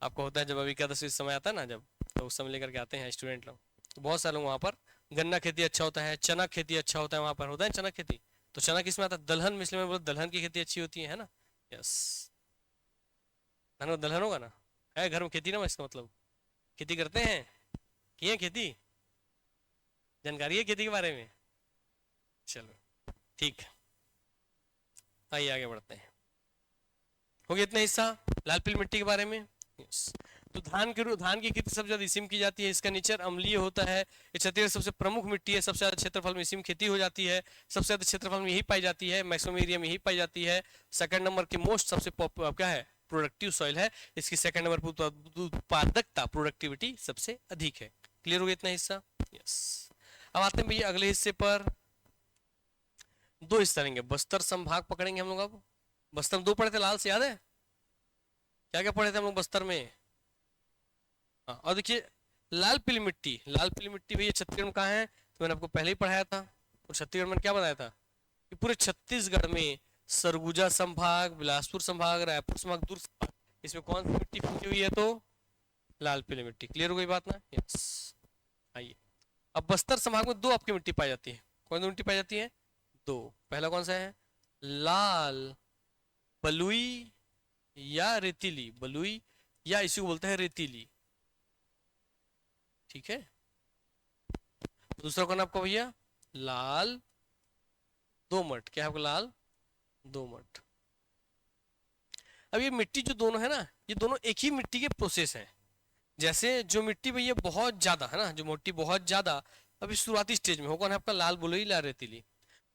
आपको होता है जब अभी क्या इस समय आता है ना, जब तो उस समय लेकर के आते हैं स्टूडेंट लोग। तो बहुत सारे लोग वहाँ पर गन्ना खेती अच्छा होता है, चना खेती अच्छा होता है वहाँ पर, होता है चना खेती। तो चना किस में आता है? दलहन में, इसलिए मैं बोला दलहन की खेती अच्छी होती है ना? यस, धन दलहन होगा ना? है घर में खेती ना, इसका मतलब खेती करते हैं, किए खेती, जानकारी है खेती के बारे में? चलो ठीक, आइए आगे बढ़ते हैं। हो गया इतना हिस्सा लाल पीली मिट्टी के बारे में। यस। तो धान की खेती सबसे ज्यादा इसी में की जाती है। इसका नेचर अम्लीय होता है। ये छत्तीसगढ़ सबसे प्रमुख मिट्टी है। सबसे ज्यादा क्षेत्रफल में इसी में खेती हो जाती है। सबसे ज्यादा क्षेत्रफल में यही पाई जाती है, मैक्सिमम एरिया में यही पाई जाती है। सेकंड नंबर की मोस्ट सबसे क्या है? प्रोडक्टिव सॉइल है। इसकी सेकंड नंबर पर उत्पादकता, प्रोडक्टिविटी सबसे अधिक है। क्लियर हो गया इतना हिस्सा? यस। अब आते हैं भैया अगले हिस्से पर। दो हिस्सा लेंगे, बस्तर संभाग पकड़ेंगे हम लोग। अब बस्तर में दो पढ़े थे लाल से, याद है? क्या क्या पढ़े थे हम लोग बस्तर में? हाँ, और देखिए लाल पीली मिट्टी, लाल पीली मिट्टी भैया छत्तीसगढ़ में कहाँ है? तो मैंने आपको पहले ही पढ़ाया था। और छत्तीसगढ़ में क्या बताया था कि पूरे छत्तीसगढ़ में सरगुजा संभाग, बिलासपुर संभाग, रायपुर संभाग, दुर्ग संभाग, इसमें कौन सी मिट्टी फूकी हुई है? तो लाल पीली मिट्टी। क्लियर हो गई बात ना? यस। आइए, अब बस्तर संभाग में दो आपकी मिट्टी पाई जाती है। कौन सी मिट्टी पाई जाती है? दो। पहला कौन सा है? लाल बलुई या रेतीली। बलुई या इसी को बोलते हैं रेतीली। ठीक है। दूसरा कौन आपका भैया? लाल दोमट। क्या है आपका? लाल दोमट। अब ये मिट्टी जो दोनों है ना, ये दोनों एक ही मिट्टी के प्रोसेस हैं। जैसे जो मिट्टी भैया बहुत ज्यादा है ना, जो मिट्टी बहुत ज्यादा अभी शुरुआती स्टेज में हो, कौन है आपका? लाल बलुई, लाल रेतीली।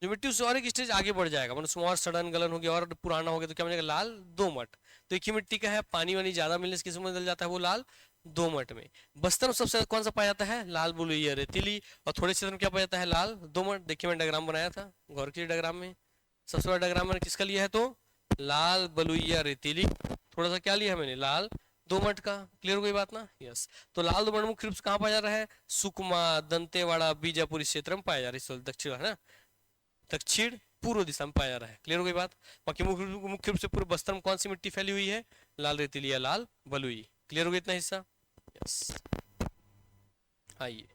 जो मिट्टी उससे और एक स्टेज आगे बढ़ जाएगा, मतलब उसमें और सड़न गलन हो गया और पुराना हो गया, तो क्या बनेगा? लाल दोमट। तो एक ही मिट्टी का है, पानी वानी ज्यादा मिलने से किसमें बदल जाता है? वो लाल दोमट में। बस्तर में सबसे ज्यादा कौन सा पाया जाता है? लाल बलुई या रेतीली। और थोड़े क्षेत्र में क्या पाया जाता है? लाल दोमट। देखिए मैंने डायग्राम बनाया था, गौर कीजिए डायग्राम में। सबसे बड़ा डायग्राम मैंने किसका लिया है? तो लाल बलुई या रेतीली। थोड़ा सा क्या लिया मैंने? लाल दोमट का। क्लियर हो गई बात ना? यस। तो लाल दोमट मुख्य रूप से कहाँ पाया जा रहा है? सुकमा, दंतेवाड़ा, बीजापुर इस क्षेत्र में पाया जा रहा है। दक्षिण है ना, दक्षिण पूर्व दिशा में पाया जा रहा है। क्लियर हो गई बात? बाकी मुख्य रूप से पूरे बस्तर में कौन सी मिट्टी फैली हुई है? लाल रेतीली या लाल बलुई। क्लियर हो गया इतना हिस्सा? यस। आइए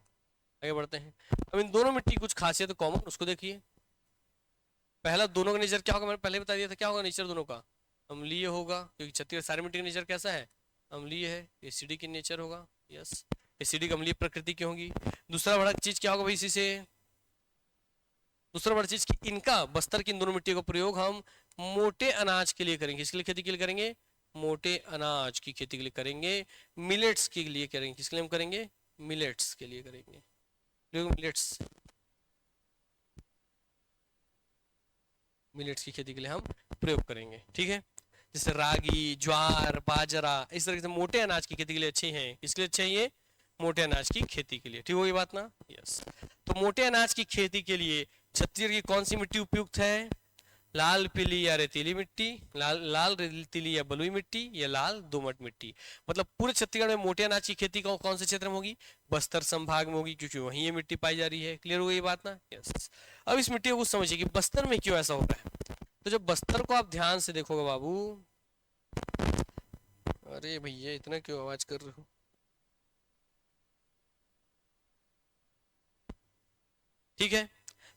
आगे बढ़ते हैं। अब इन दोनों मिट्टी की कुछ खासियत कॉमन, उसको देखिए। पहला, दोनों का नेचर क्या होगा? मैंने पहले बता दिया था क्या होगा नेचर दोनों का? अम्लीय होगा, क्योंकि छत्तीसगढ़ सारी मिट्टी का नेचर कैसा है? अम्लीय है। एसिडिक की नेचर होगा। यस, एसिडिक अम्लीय प्रकृति की होगी। दूसरा बड़ा चीज क्या होगा भाई इसी से? दूसरा बड़ा चीज कि इनका, बस्तर की इन दोनों मिट्टी का प्रयोग हम मोटे अनाज के लिए करेंगे। किसके लिए खेती के लिए करेंगे? मोटे अनाज की खेती के लिए करेंगे। मिलेट्स के लिए करेंगे। किसके लिए हम करेंगे? मिलेट्स के लिए करेंगे। मिलेट्स, मिलेट्स की खेती के लिए हम प्रयोग करेंगे। ठीक है। जैसे रागी, ज्वार, बाजरा, इस तरह से मोटे अनाज की खेती के लिए अच्छे हैं। किसके लिए अच्छे हैं ये? मोटे अनाज की खेती के लिए। ठीक होगी बात ना? यस। तो मोटे अनाज की खेती के लिए छत्तीसगढ़ की कौन सी मिट्टी उपयुक्त है? लाल पीली या रेतीली मिट्टी, लाल रेतीली या बलुई मिट्टी, या लाल दोमट मिट्टी। मतलब पूरे छत्तीसगढ़ में मोटे अनाज की खेती कौन से क्षेत्र में होगी? बस्तर संभाग में होगी, क्योंकि वहीं ये मिट्टी पाई जा रही है। क्लियर हो गई बात ना? यस। अब इस मिट्टी को कुछ समझिए कि बस्तर में क्यों ऐसा हो रहा है। तो जब बस्तर को आप ध्यान से देखोगे बाबू, अरे भैया इतना क्यों आवाज कर रहे हो? ठीक है।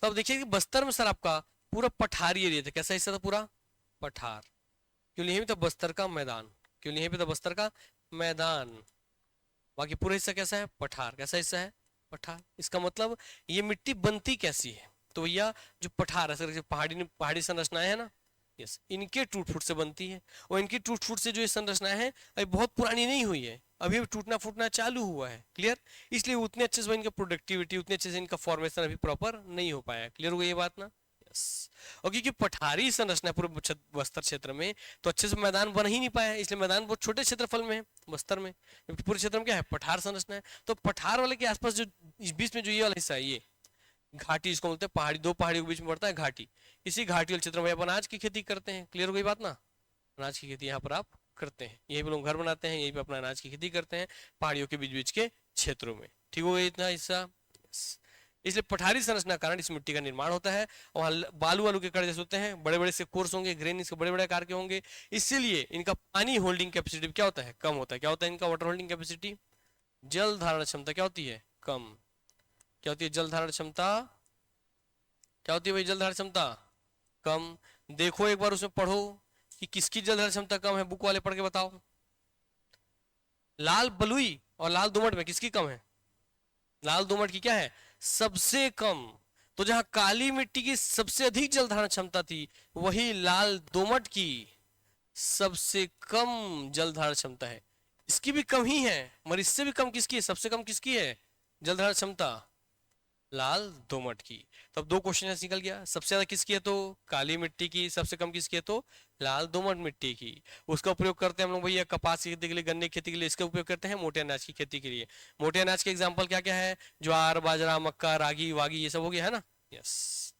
तो अब देखिए कि बस्तर में सर आपका पूरा पठारी एरिया था। कैसा हिस्सा था? पूरा पठार। क्यों लिखे था बस्तर का मैदान, क्यों लिखे था बस्तर का मैदान। बाकी पूरा हिस्सा कैसा है, पठार। कैसा हिस्सा है, पठार। इसका मतलब ये मिट्टी बनती कैसी है, तो भैया जो पठार है, पहाड़ी पहाड़ी संरचनाएं है ना, यस, इनके टूट फूट से बनती है। और इनकी टूट फूट से जो ये संरचनाएं हैं अभी बहुत पुरानी नहीं हुई है, अभी अभी टूटना फूटना चालू हुआ है। क्लियर। इसलिए उतने अच्छे से इनका प्रोडक्टिविटी, उतने अच्छे से इनका फॉर्मेशन अभी प्रॉपर नहीं हो पाया। क्लियर हो गई ये बात ना, यस। और क्योंकि पठारी संरचना पूरे बस्तर क्षेत्र में, तो अच्छे से मैदान बन ही नहीं पाया, इसलिए मैदान बहुत छोटे क्षेत्रफल में है बस्तर में, जबकि पूरे क्षेत्र में क्या है, पठार संरचना है। तो पठार वाले के आसपास जो इस बीच में जो ये वाला हिस्सा है, ये घाटी इसको बोलते हैं, पहाड़ी, दो पहाड़ियों के बीच में पड़ता है घाटी। इसी घाटी वाले क्षेत्र में आप अनाज की खेती करते हैं। क्लियर हो गई बात ना, अनाज की खेती यहाँ पर आप करते हैं, यही पे लोग घर बनाते हैं, यही पे अपना अनाज की खेती करते हैं, पहाड़ियों के बीच बीच के क्षेत्रों में। ठीक हो गया इतना हिस्सा। इसलिए पठारी संरचना के कारण इस मिट्टी का निर्माण होता है। वहाँ बालू वालू के कण जैसे होते हैं, बड़े बड़े से कोर्स होंगे, ग्रेन इसके बड़े बड़े आकार के होंगे, इसीलिए इनका पानी होल्डिंग कैपेसिटी क्या होता है, कम होता है। क्या होता है इनका वाटर होल्डिंग कैपेसिटी, जल धारण क्षमता क्या होती है, कम। क्या होती है जल धारण क्षमता, क्या होती है भाई जल धारण क्षमता, कम। देखो एक बार उसमें पढ़ो कि किसकी जल धारण क्षमता कम है, बुक वाले पढ़ के बताओ। लाल बलुई और लाल दोमट में किसकी कम है, लाल दोमट की क्या है, सबसे कम। तो जहां काली मिट्टी की सबसे अधिक जल धारण क्षमता थी, वही लाल दोमट की सबसे कम जल धारण क्षमता है। इसकी भी कम ही है, मगर इससे भी कम किसकी है, सबसे कम किसकी है जल धारण क्षमता, लाल दोमट की। तो अब दो क्वेश्चन ऐसे निकल गया, सबसे ज्यादा किसकी है तो काली मिट्टी की, सबसे कम किसकी है तो लाल दोमट मिट्टी की। उसका उपयोग करते हैं हम लोग भैया कपास की खेती के लिए, गन्ने की खेती के लिए, इसका उपयोग करते हैं मोटे अनाज की खेती के लिए। मोटे अनाज के एग्जाम्पल क्या क्या है, ज्वार बाजरा मक्का रागी वागी ये सब हो गया है ना, यस,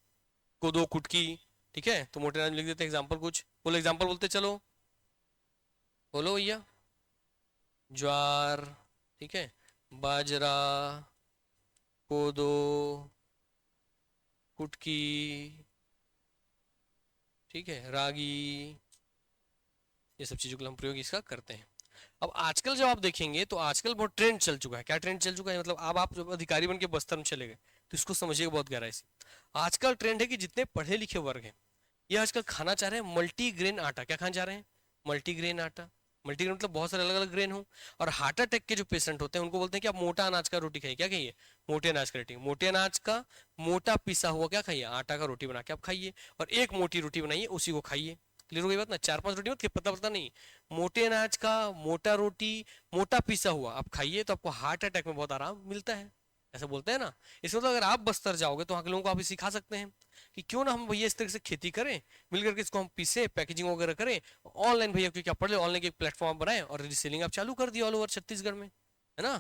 कोदो कुटकी। ठीक है, तो मोटे अनाज लिख देते हैं एग्जाम्पल, कुछ बोलो एग्जाम्पल बोलते चलो, बोलो भैया। ज्वार, ठीक है, बाजरा, कोदो, कुटकी, ठीक है, रागी, ये सब चीजों को हम प्रयोग इसका करते हैं। अब आजकल जब आप देखेंगे तो आजकल बहुत ट्रेंड चल चुका है। क्या ट्रेंड चल चुका है, मतलब अब आप जब अधिकारी बन के बस्तर में चले गए तो इसको समझिएगा बहुत गहराई से। आजकल ट्रेंड है कि जितने पढ़े लिखे वर्ग हैं ये आजकल खाना चाह रहे हैं मल्टीग्रेन आटा। क्या खाना चाह रहे हैं, मल्टीग्रेन आटा। मल्टीग्रेन मतलब बहुत सारे अलग अलग ग्रेन हो। और हार्ट अटैक के जो पेशेंट होते हैं उनको बोलते हैं कि आप मोटा अनाज का रोटी खाइए। क्या खाइए, मोटे अनाज का रोटी, मोटे अनाज का मोटा पिसा हुआ क्या खाइए, आटा का रोटी बना के आप खाइए, और एक मोटी रोटी बनाइए उसी को खाइए। क्लियर हो गई बात ना, चार पांच रोटी मत पता पता नहीं, मोटे अनाज का मोटा रोटी, मोटा पिसा हुआ आप खाइए, तो आपको हार्ट अटैक में बहुत आराम मिलता है, ऐसा बोलते हैं ना। इसमें मतलब अगर आप बस्तर जाओगे तो वहाँ के लोगों को आप सिखा सकते हैं कि क्यों ना हम भैया इस तरह से खेती करें, मिलकर के इसको हम पीसे पैकेजिंग वगैरह करें, ऑनलाइन भैया क्योंकि क्या पढ़ ले, ऑनलाइन एक प्लेटफॉर्म बनाए और रीसेलिंग आप चालू कर दिया ऑल ओवर छत्तीसगढ़ में, है ना,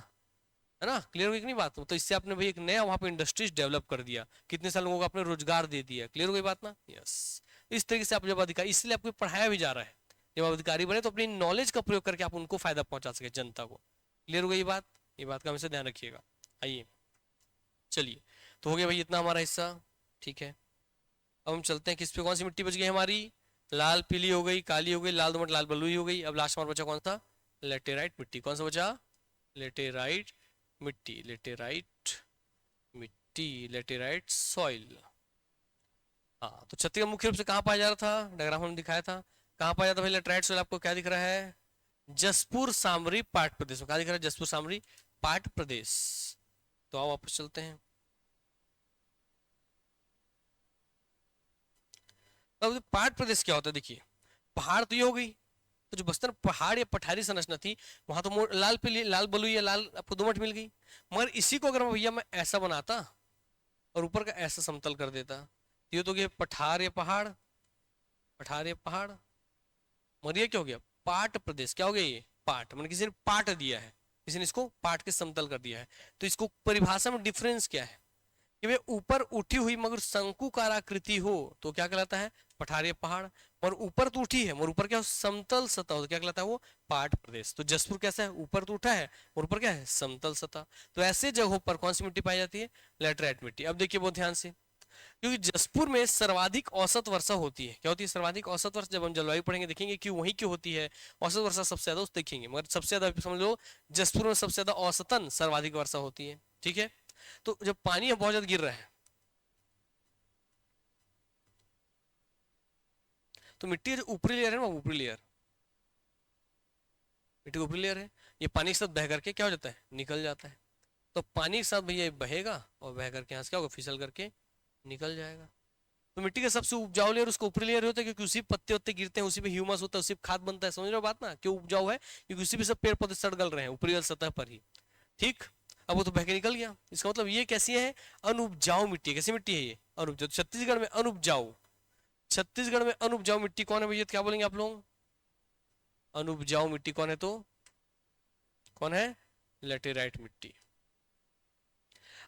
है ना। क्लियर हो गई कि नहीं बात, तो इससे आपने भाई एक नया वहां पे इंडस्ट्रीज डेवलप कर दिया, कितने सारे लोगों को आपने रोजगार दे दिया। क्लियर हो गई बात ना, यस। इस तरीके से आप जब अधिकारी, इसलिए आपको पढ़ाया भी जा रहा है, जब आप अधिकारी बने तो अपनी नॉलेज का प्रयोग करके आप उनको फायदा पहुंचा सके, जनता को। क्लियर हो गई बात, ये बात का हमेशा ध्यान रखिएगा। आइए चलिए, तो हो गया भाई इतना हमारा हिस्सा, ठीक है। अब हम चलते हैं किस पे, कौन सी मिट्टी बच गई हमारी, लाल पीली हो गई, काली हो गई, लाल दोमट लाल बलुई हो गई। अब लास्ट हमारा बचा कौन सा, लेटेराइट मिट्टी। कौन सा बचा, लेटेराइट मिट्टी, लेटेराइट मिट्टी, लेटेराइट सॉइल। हाँ, तो छत्तीसगढ़ मुख्य रूप से कहाँ पाया जा रहा था, डायग्राम में दिखाया था, कहाँ पाया जाता है भाई लेटेराइट सॉइल, आपको क्या दिख रहा है, जसपुर सामरी पाट प्रदेश में। कहाँ दिख रहा है, जसपुर सामरी पाट प्रदेश। तो आओ वापस चलते हैं। अब पाट प्रदेश क्या होता है, देखिए, पहाड़ तो ये हो गई, तो जो बस्तर पहाड़ या पठारी संरचना थी वहां तो लाल पीली लाल बलुई या लाल आपको दोमट मिल गई। मगर इसी को अगर भैया मैं ऐसा बनाता और ऊपर का ऐसा समतल कर देता, तो ये तो गया पठार या पहाड़, पठार या पहाड़। मगर ये क्या हो गया, पाट प्रदेश। क्या हो गया ये, पाट, मतलब किसी ने पाट दिया है, किसी ने इसको पाट के समतल कर दिया है। तो इसको परिभाषा में डिफरेंस क्या है, कि वे ऊपर उठी हुई मगर शंकुकार आकृति हो तो क्या कहलाता है, पठारी पहाड़। और ऊपर तो उठी है मगर ऊपर क्या हो, समतल सतह हो तो क्या कहलाता है वो, पाट प्रदेश। तो जसपुर कैसा है, ऊपर तो उठा है और ऊपर क्या है, समतल सतह। तो ऐसे जगहों पर कौन सी मिट्टी पाई जाती है, लेटराइट मिट्टी। अब देखिए बहुत ध्यान से, क्योंकि जसपुर में सर्वाधिक औसत वर्षा होती है। क्या होती है, सर्वाधिक औसत वर्षा। जब हम जलवायु पढ़ेंगे देखेंगे कि वहीं क्यों होती है, औसत वर्षा सबसे ज्यादा उस देखेंगे, मगर सबसे ज्यादा समझ लो जसपुर में सबसे ज्यादा औसतन सर्वाधिक वर्षा होती है। ठीक है, तो जब पानी बहुत ज्यादा गिर रहा है तो मिट्टी का जो ऊपरी लेयर है ना, ऊपरी लेयर, मिट्टी का ऊपरी लेयर है, ये पानी के साथ बह करके क्या हो जाता है, निकल जाता है। तो पानी के साथ भैया ये बहेगा और बह करके यहाँ से क्या होगा, फिसल करके निकल जाएगा। तो मिट्टी का सबसे उपजाऊ लेयर उसका ऊपरी लेयर होता है, क्योंकि उसी पत्ते उत्ते गिरते हैं, उसी पे ह्यूमस होता है, उसी पे खाद बनता है। समझ रहे हो बात ना, क्यों उपजाऊ है, क्योंकि उसी पे सब पेड़ पौधे सड़ गल रहे हैं ऊपरी वाली सतह पर ही। ठीक, अब वो तो बह के निकल गया। इसका मतलब ये कैसी है, अनुपजाऊ मिट्टी। कैसी मिट्टी है ये, अनुपजाऊ। छत्तीसगढ़ में अनुपजाऊ, छत्तीसगढ़ में अनुपजाऊ मिट्टी कौन है भैया, क्या बोलेंगे आप लोग, अनुपजाऊ मिट्टी कौन है, तो कौन है, लेटेराइट मिट्टी।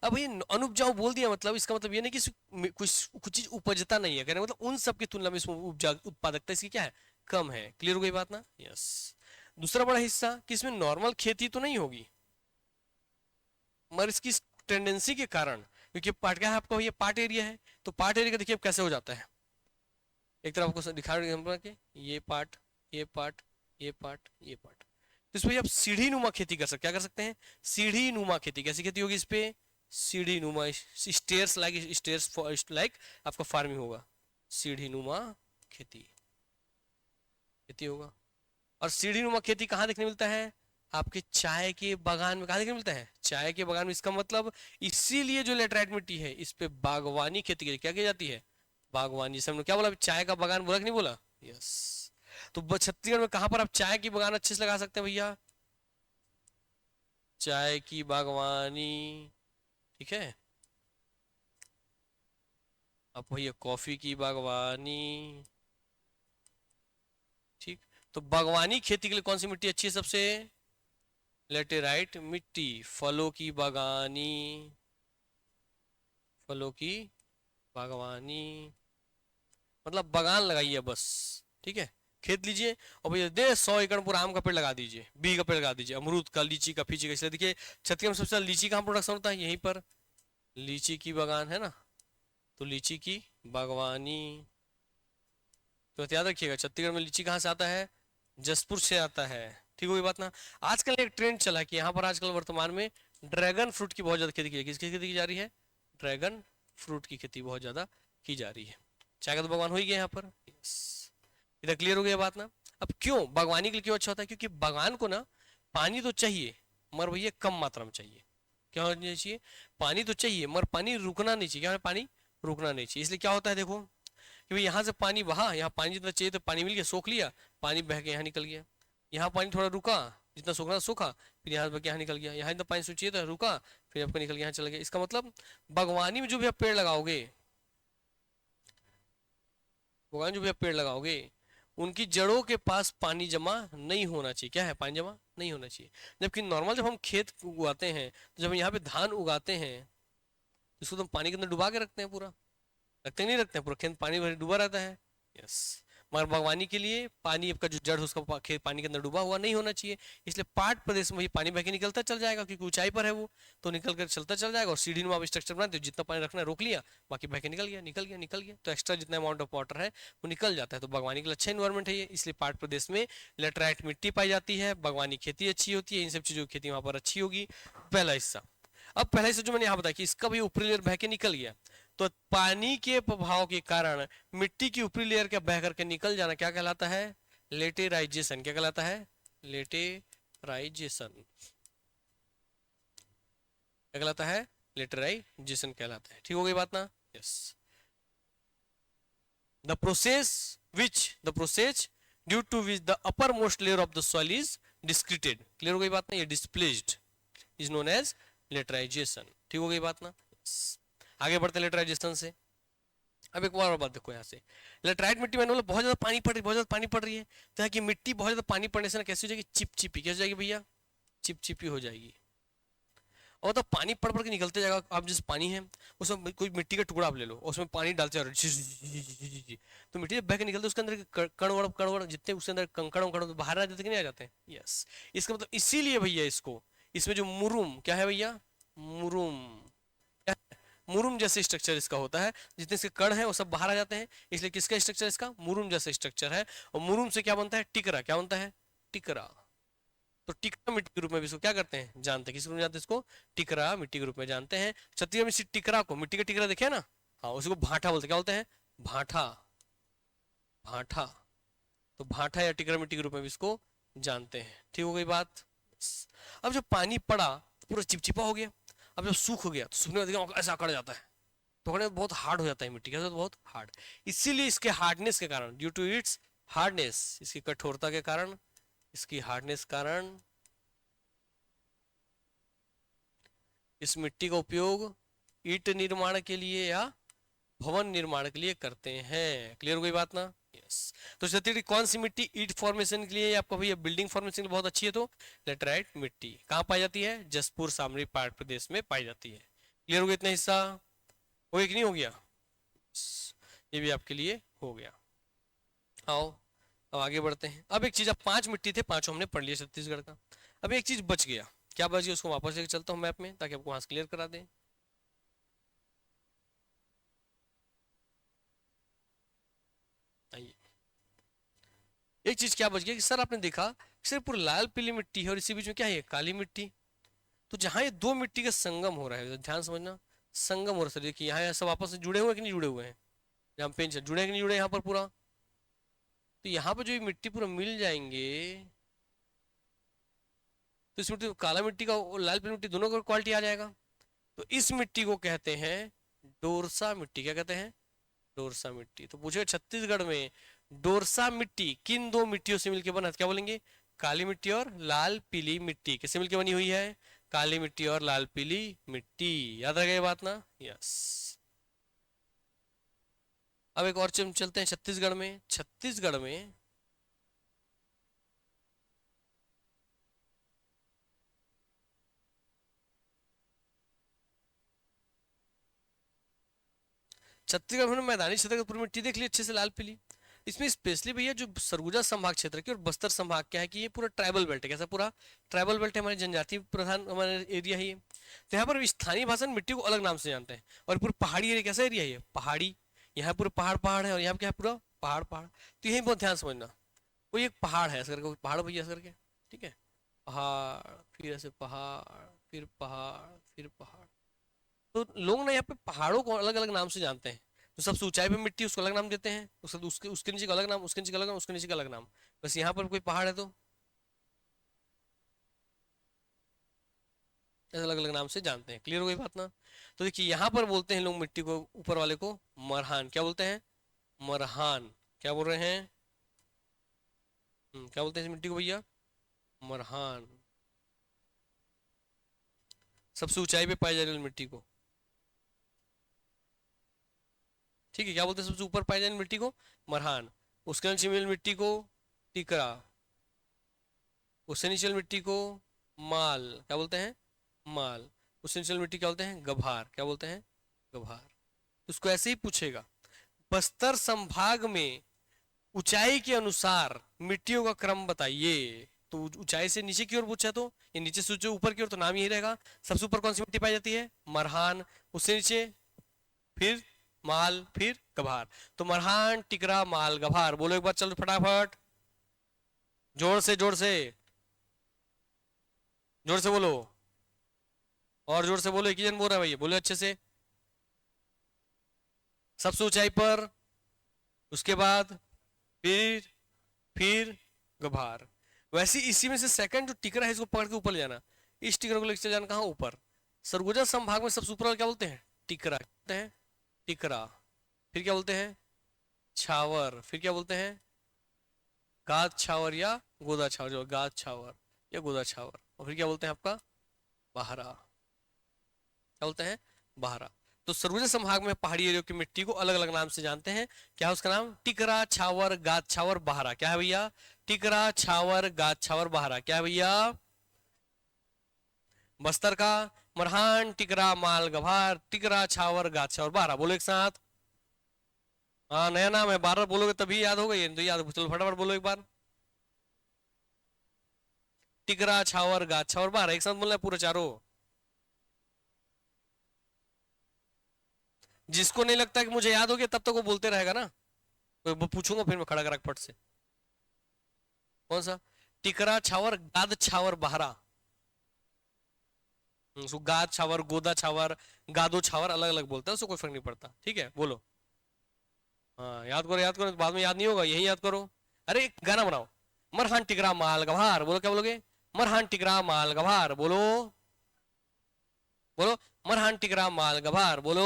अब ये अनुपजाऊ बोल दिया, मतलब इसका मतलब ये नहीं कि कुछ कुछ चीज उपजता नहीं है, कहने मतलब उन सब की तुलना में इसमें उपजा उत्पादकता इसकी क्या है, कम है। क्लियर हो गई बात ना, यस। दूसरा बड़ा हिस्सा कि इसमें नॉर्मल खेती तो नहीं होगी, मगर इसकी टेंडेंसी के कारण, क्योंकि पार्ट क्या है आपका, ये पार्ट एरिया है, तो पार्ट एरिया का देखिए कैसे हो जाता है। एक तरफ आपको दिखा रहे कि ये पार्ट, ये पार्ट, ये पार्ट, ये पार्ट, तो इस पे आप सीढ़ी नुमा खेती कर सकते, क्या कर सकते हैं, सीढ़ी नुमा खेती। कैसी खेती होगी इस पे, सीढ़ी नुमा, स्टेयर्स लाइक, स्टेयर्स लाइक आपका फार्मिंग होगा, सीढ़ी नुमा खेती, खेती होगा। और सीढ़ी नुमा खेती कहाँ देखने मिलता है, आपके चाय के बागान में। कहाँ देखने मिलता है, चाय के बागान में। इसका मतलब इसीलिए जो लेटराइट मिट्टी है इस पे बागवानी खेती की, क्या की जाती है, बागवानी। जैसे हमने क्या बोला, चाय का बागान बोला कि नहीं बोला, यस। तो छत्तीसगढ़ में कहां पर आप चाय की बागान अच्छे से लगा सकते हैं भैया, चाय की बागवानी, ठीक है। अब भैया कॉफी की बागवानी, ठीक। तो बागवानी खेती के लिए कौन सी मिट्टी अच्छी है सबसे, लेटेराइट मिट्टी। फलों की बागानी, फलों की बागवानी मतलब बागान लगाइए बस, ठीक है। खेत लीजिए और भैया दे 100 एकड़ पूरा आम का पेड़ लगा दीजिए, बी का पेड़ लगा दीजिए, अमरूद का, लीची का, फीची का। इसलिए देखिए छत्तीसगढ़ में सबसे ज्यादा लीची कहाँ प्रोडक्शन होता है, यहीं पर लीची की बागान है ना, तो लीची की बागवानी। तो याद रखिएगा छत्तीसगढ़ में लीची कहाँ से आता है, जसपुर से आता है। ठीक होगी बात ना। आजकल एक ट्रेंड चला है कि यहाँ पर आजकल वर्तमान में ड्रैगन फ्रूट की बहुत ज्यादा खेती की जाएगी। किसकी खेती की जा रही है, ड्रैगन फ्रूट की खेती बहुत ज्यादा की जा रही है। चाय का तो बागवान हो ही गया यहाँ पर, इधर क्लियर हो गया बात ना। अब क्यों बागवानी के लिए क्यों अच्छा होता है, क्योंकि बागान को ना पानी तो चाहिए मगर भैया कम मात्रा में चाहिए। क्या होना चाहिए, पानी तो चाहिए मगर पानी रुकना नहीं चाहिए। क्या पानी रुकना नहीं चाहिए। इसलिए क्या होता है देखो कि भाई यहाँ से पानी बहा, यहाँ पानी जितना चाहिए तो पानी मिल गया, सोख लिया, पानी बह के यहाँ निकल गया। यहाँ पानी थोड़ा रुका, जितना सोखना सूखा, फिर यहाँ बह के यहाँ निकल गया। यहाँ इतना पानी चाहिए था, रुका, फिर आपको निकल के यहाँ चला गया। इसका मतलब बागवानी में जो भी आप पेड़ लगाओगे, बागवानी जो भी आप पेड़ लगाओगे उनकी जड़ों के पास पानी जमा नहीं होना चाहिए। क्या है, पानी जमा नहीं होना चाहिए। जबकि नॉर्मल जब हम खेत उगाते हैं, तो जब हम यहाँ पे धान उगाते हैं, इसको तो हम पानी के अंदर डुबा के रखते हैं पूरा, रखते नहीं रखते हैं, पूरा खेत पानी भरे डूबा रहता है, यस। मगर बागवानी के लिए पानी आपका जो जड़ है उसका खेत पानी के अंदर डूबा हुआ नहीं होना चाहिए। इसलिए पाट प्रदेश में ही पानी बह के निकलता चल जाएगा, क्योंकि ऊंचाई पर है वो, तो निकल कर चलता चल जाएगा। और सीढ़ी नुमा स्ट्रक्चर बनाते हो, जितना पानी रखना है रोक लिया, बाकी बह के निकल गया, निकल गया, निकल गया, तो एक्स्ट्रा जितना अमाउंट ऑफ वाटर है वो निकल जाता है। तो बागवानी के लिए अच्छा इन्वायरमेंट है ये। इसलिए पाट प्रदेश में लेटराइट मिट्टी पाई जाती है, बागवानी खेती अच्छी होती है, इन सब चीजों की खेती वहां पर अच्छी होगी। पहला हिस्सा। अब पहला हिस्सा जो मैंने यहाँ बताया कि इसका भी ऊपरी लेयर बह के निकल गया, तो पानी के प्रभाव के कारण मिट्टी की ऊपरी लेयर का बह करके निकल जाना क्या कहलाता है, लेटेराइजेशन। क्या कहलाता है, लेटेराइजेशन। क्या कहलाता है, लेटेराइजेशन कहलाता है। ठीक हो गई बात ना, yes. The process due to which the upper most layer of the soil is discarded. Clear हो गई बात ना, ये displaced is known as laterisation. ठीक हो गई बात ना, yes. आगे बढ़ते हैं लेटराइजेशन से। अब एक और बात देखो, यहाँ से लेटराइट मिट्टी में बहुत ज्यादा पानी पड़ रही है, बहुत ज्यादा पानी पड़ रही है, तो यहाँ की मिट्टी बहुत ज्यादा पानी पड़ने से ना कैसी हो जाएगी, चिपचिपी। कैसे हो जाएगी भैया, चिपचिपी हो जाएगी। और तो पानी पड़ पड़ के निकलते जाएगा। आप जिस पानी है उसमें कोई मिट्टी का टुकड़ा आप ले लो, उसमें पानी डालते जा रहे, तो मिट्टी बह के निकलते उसके अंदर कणवड़ कणवड़ जितने उसके अंदर कंकड़ उकड़ बाहर आ जाते कि नहीं आ जाते, यस। इसका मतलब इसीलिए भैया इसको, इसमें जो मुरुम क्या है भैया, मुरुम, मुरुम जैसे स्ट्रक्चर इसका होता है, जितने इसके कण हैं वो सब बाहर आ जाते हैं। इसलिए किसका स्ट्रक्चर इसका, मुरुम जैसा स्ट्रक्चर है। और मुरुम से क्या बनता है, टिकरा। क्या बनता है, टिकरा। तो टिकरा मिट्टी के रूप में इसको क्या करते हैं, जानते हैं, किस रूप में जानते हैं इसको, टिकरा मिट्टी के रूप में जानते हैं। छत्तीसगढ़ में इसी टिकरा को, मिट्टी का टिकरा देखे ना, हाँ, उसको भाठा बोलते हैं। क्या बोलते हैं, भाठा, भाठा। तो भाटा या टिकरा मिट्टी के रूप में भी इसको जानते हैं। ठीक हो गई बात। अब जब पानी पड़ा तो पूरा चिपचिपा हो गया, अब जब सूख गया तो सूखने के बाद ऐसा अकड़ जाता है, तो अकड़ने बहुत हार्ड हो जाता है मिट्टी, कैसे बहुत हार्ड। इसीलिए इसके हार्डनेस के कारण, ड्यू टू इट्स हार्डनेस, इसकी कठोरता के कारण, इसकी हार्डनेस कारण इस मिट्टी का उपयोग ईंट निर्माण के लिए या भवन निर्माण के लिए करते हैं। क्लियर हो गई बात ना? यस। तो छत्तीसगढ़ कौन सी मिट्टी ईंट फॉर्मेशन के लिए, आपका भैया बिल्डिंग फॉर्मेशन के लिए बहुत अच्छी है? तो लेटराइट मिट्टी। कहाँ पाई जाती है? जसपुर सामरी पहाड़ प्रदेश में पाई जाती है। क्लियर हो गया इतना हिस्सा? हो गया कि नहीं हो गया? ये भी आपके लिए हो गया। आओ अब आगे बढ़ते हैं। अब एक चीज, अब 5 मिट्टी थे, पांचों हमने पढ़ लिया छत्तीसगढ़ का। अब एक चीज बच गया। क्या बच गया? उसको वापस लेकर चलता हूँ मैप में, ताकि आपको वहां से क्लियर करा दें। आइए, एक चीज क्या बच गया कि सर आपने देखा सिर्फ पूरी लाल पीली मिट्टी है और इसी बीच में क्या है? काली मिट्टी। तो जहां ये दो मिट्टी का संगम हो रहा है, ध्यान समझना, संगम हो रहा है। सर देखिए यहाँ ये सब आपस में जुड़े हुए हैं कि नहीं जुड़े हुए हैं? जहाँ पेंच जुड़े हैं कि नहीं जुड़े यहाँ पर पूरा? तो यहाँ पर जो ये मिट्टी पूरा मिल जाएंगे, तो इस मिट्टी काला मिट्टी का और लाल पीली मिट्टी दोनों का क्वालिटी आ जाएगा। तो इस मिट्टी को कहते हैं डोरसा मिट्टी। क्या कहते हैं? डोरसा मिट्टी। तो पूछे छत्तीसगढ़ में डोरसा मिट्टी किन दो मिट्टियों से मिलकर बना? क्या बोलेंगे? काली मिट्टी और लाल पीली मिट्टी। किससे मिलकर बनी हुई है? काली मिट्टी और लाल पीली मिट्टी। याद रह गई बात ना? यस। अब एक और चलते हैं छत्तीसगढ़ में। छत्तीसगढ़ में छत्तीसगढ़ में मैदानी क्षेत्र की पूरी मिट्टी देख ली अच्छे से, लाल पीली। इसमें स्पेशली भैया जो सरगुजा संभाग क्षेत्र की और बस्तर संभाग क्या है कि ये पूरा ट्राइबल बेल्ट है। कैसा? पूरा ट्राइबल बेल्ट है, हमारी जनजाति प्रधान हमारे एरिया है ये। तो यहाँ पर स्थानीय भाषा में मिट्टी को अलग नाम से जानते हैं। और पूरा पहाड़ी एरिया, कैसा एरिया है ये? पहाड़ी। यहाँ पूरा पहाड़ पहाड़ है, और यहाँ क्या है? पूरा पहाड़ पहाड़। तो यही बहुत ध्यान समझना, कोई एक पहाड़ है ऐसा करके, पहाड़ भैया ऐसा करके, ठीक है? पहाड़, फिर ऐसे पहाड़, फिर पहाड़, फिर पहाड़। तो लोग ना यहाँ पे पहाड़ों को अलग अलग नाम से जानते हैं। तो सबसे ऊंचाई पे मिट्टी उसको अलग नाम देते हैं, उसके नीचे का अलग नाम, उसके नीचे का अलग नाम, उसके नीचे का अलग नाम। बस यहाँ पर कोई पहाड़ है तो ऐसे अलग अलग नाम से जानते हैं। क्लियर हो गई बात ना? तो देखिए यहाँ पर बोलते हैं लोग मिट्टी को, ऊपर वाले को मरहान। क्या बोलते हैं? मरहान। क्या बोल रहे हैं? क्या बोलते हैं इस मिट्टी को भैया? मरहान। सबसे ऊंचाई पे पाई जाने वाली मिट्टी को, ठीक है, क्या बोलते हैं? सबसे ऊपर पाई जाने वाली मिट्टी को मरहान। उसके नीचे वाली मिट्टी को टिकरा। उससे नीचे वाली मिट्टी को माल। क्या बोलते हैं? माल। उससे नीचे वाली मिट्टी क्या बोलते हैं? गभार। क्या बोलते हैं? गभार। उसको ऐसे ही पूछेगा। बस्तर संभाग में ऊंचाई के अनुसार मिट्टियों का क्रम बताइए। तो ऊंचाई से नीचे की ओर पूछा, तो ये नीचे से ऊपर की ओर, तो नाम यही रहेगा। सबसे ऊपर कौन सी मिट्टी पाई जाती है? मरहान। उससे नीचे फिर माल, फिर गभार। तो मरहान, टिकरा, माल, गभार। बोलो एक बार, चलो फटाफट, जोर से जोर से, जोर से बोलो, और जोर से बोलो। एक ही जन बोल रहा है भैया, बोलो अच्छे से। सबसे ऊंचाई पर, उसके बाद फिर गभार। वैसे इसी में से सेकंड जो टिकरा है, इसको पकड़ के ऊपर ले जाना। इस टिकरा को लेकर जाना कहाँ? ऊपर। सरगुजा संभाग में सबसे ऊपर क्या बोलते हैं? टिकरा। बोलते हैं टिकरा। फिर क्या बोलते हैं? छावर। फिर क्या बोलते हैं? गाद छावर या गोदा छावर, जो गाद छावर या गोदा छावर। और फिर क्या बोलते हैं आपका? बाहरा। क्या बोलते हैं? बाहरा। तो सरगुजा संभाग में पहाड़ी एरिया की मिट्टी को अलग अलग नाम से जानते हैं। क्या है उसका नाम? टिकरा, छावर, गाद छावर, बाहरा। क्या है भैया? टिकरा, छावर, गाद छावर, बाहरा। क्या है भैया? बस्तर का मरहान, टिकरा, माल, गभार, टिकरा, छावर, गाद छावर, बाहरा। बोलो एक साथ। हाँ, नया नाम है, बार बार बोलोगे तभी याद होगा। ये तो याद, चलो फटाफट बोलो एक बार। टिकरा, छावर, गाद छावर, बाहरा। एक साथ बोलना है पूरा चारों। जिसको नहीं लगता कि मुझे याद हो गया, तब तक वो बोलते रहेगा ना। तो वो पूछूंगा फिर मैं खड़ा करा फट से। कौन सा? टिकरा, छावर, गाद छावर, बाहरा। उसको गाद छावर, गोदा छावर, गादो छावर अलग अलग बोलता है, उसको कोई फर्क नहीं पड़ता। ठीक है, बोलो। हाँ, याद करो याद करो, बाद में याद नहीं होगा, यही याद करो। अरे एक गाना बनाओ, मरहान टिकरा माल गभार, बोलो क्या बोलोगे? मरहान टिकरा माल गभार, बोलो बोलो, मरहान टिकरा माल गभार, बोलो।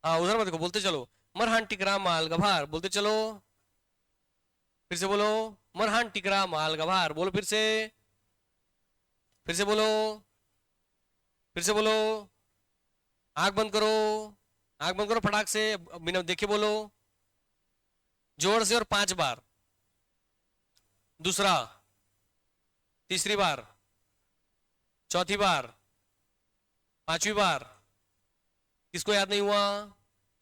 हाँ उधर मत देखो, बोलते चलो, मरहान टिकरा माल गभार, बोलते चलो। फिर से बोलो, मरहान टिकरा माल गभार, बोलो फिर से, फिर से बोलो, फिर से बोलो। आंख बंद करो, आंख बंद करो फटाक से, बिना देखे बोलो, जोर से और 5 बार। दूसरा, तीसरी बार, चौथी बार, 5वीं बार। किसको याद नहीं हुआ?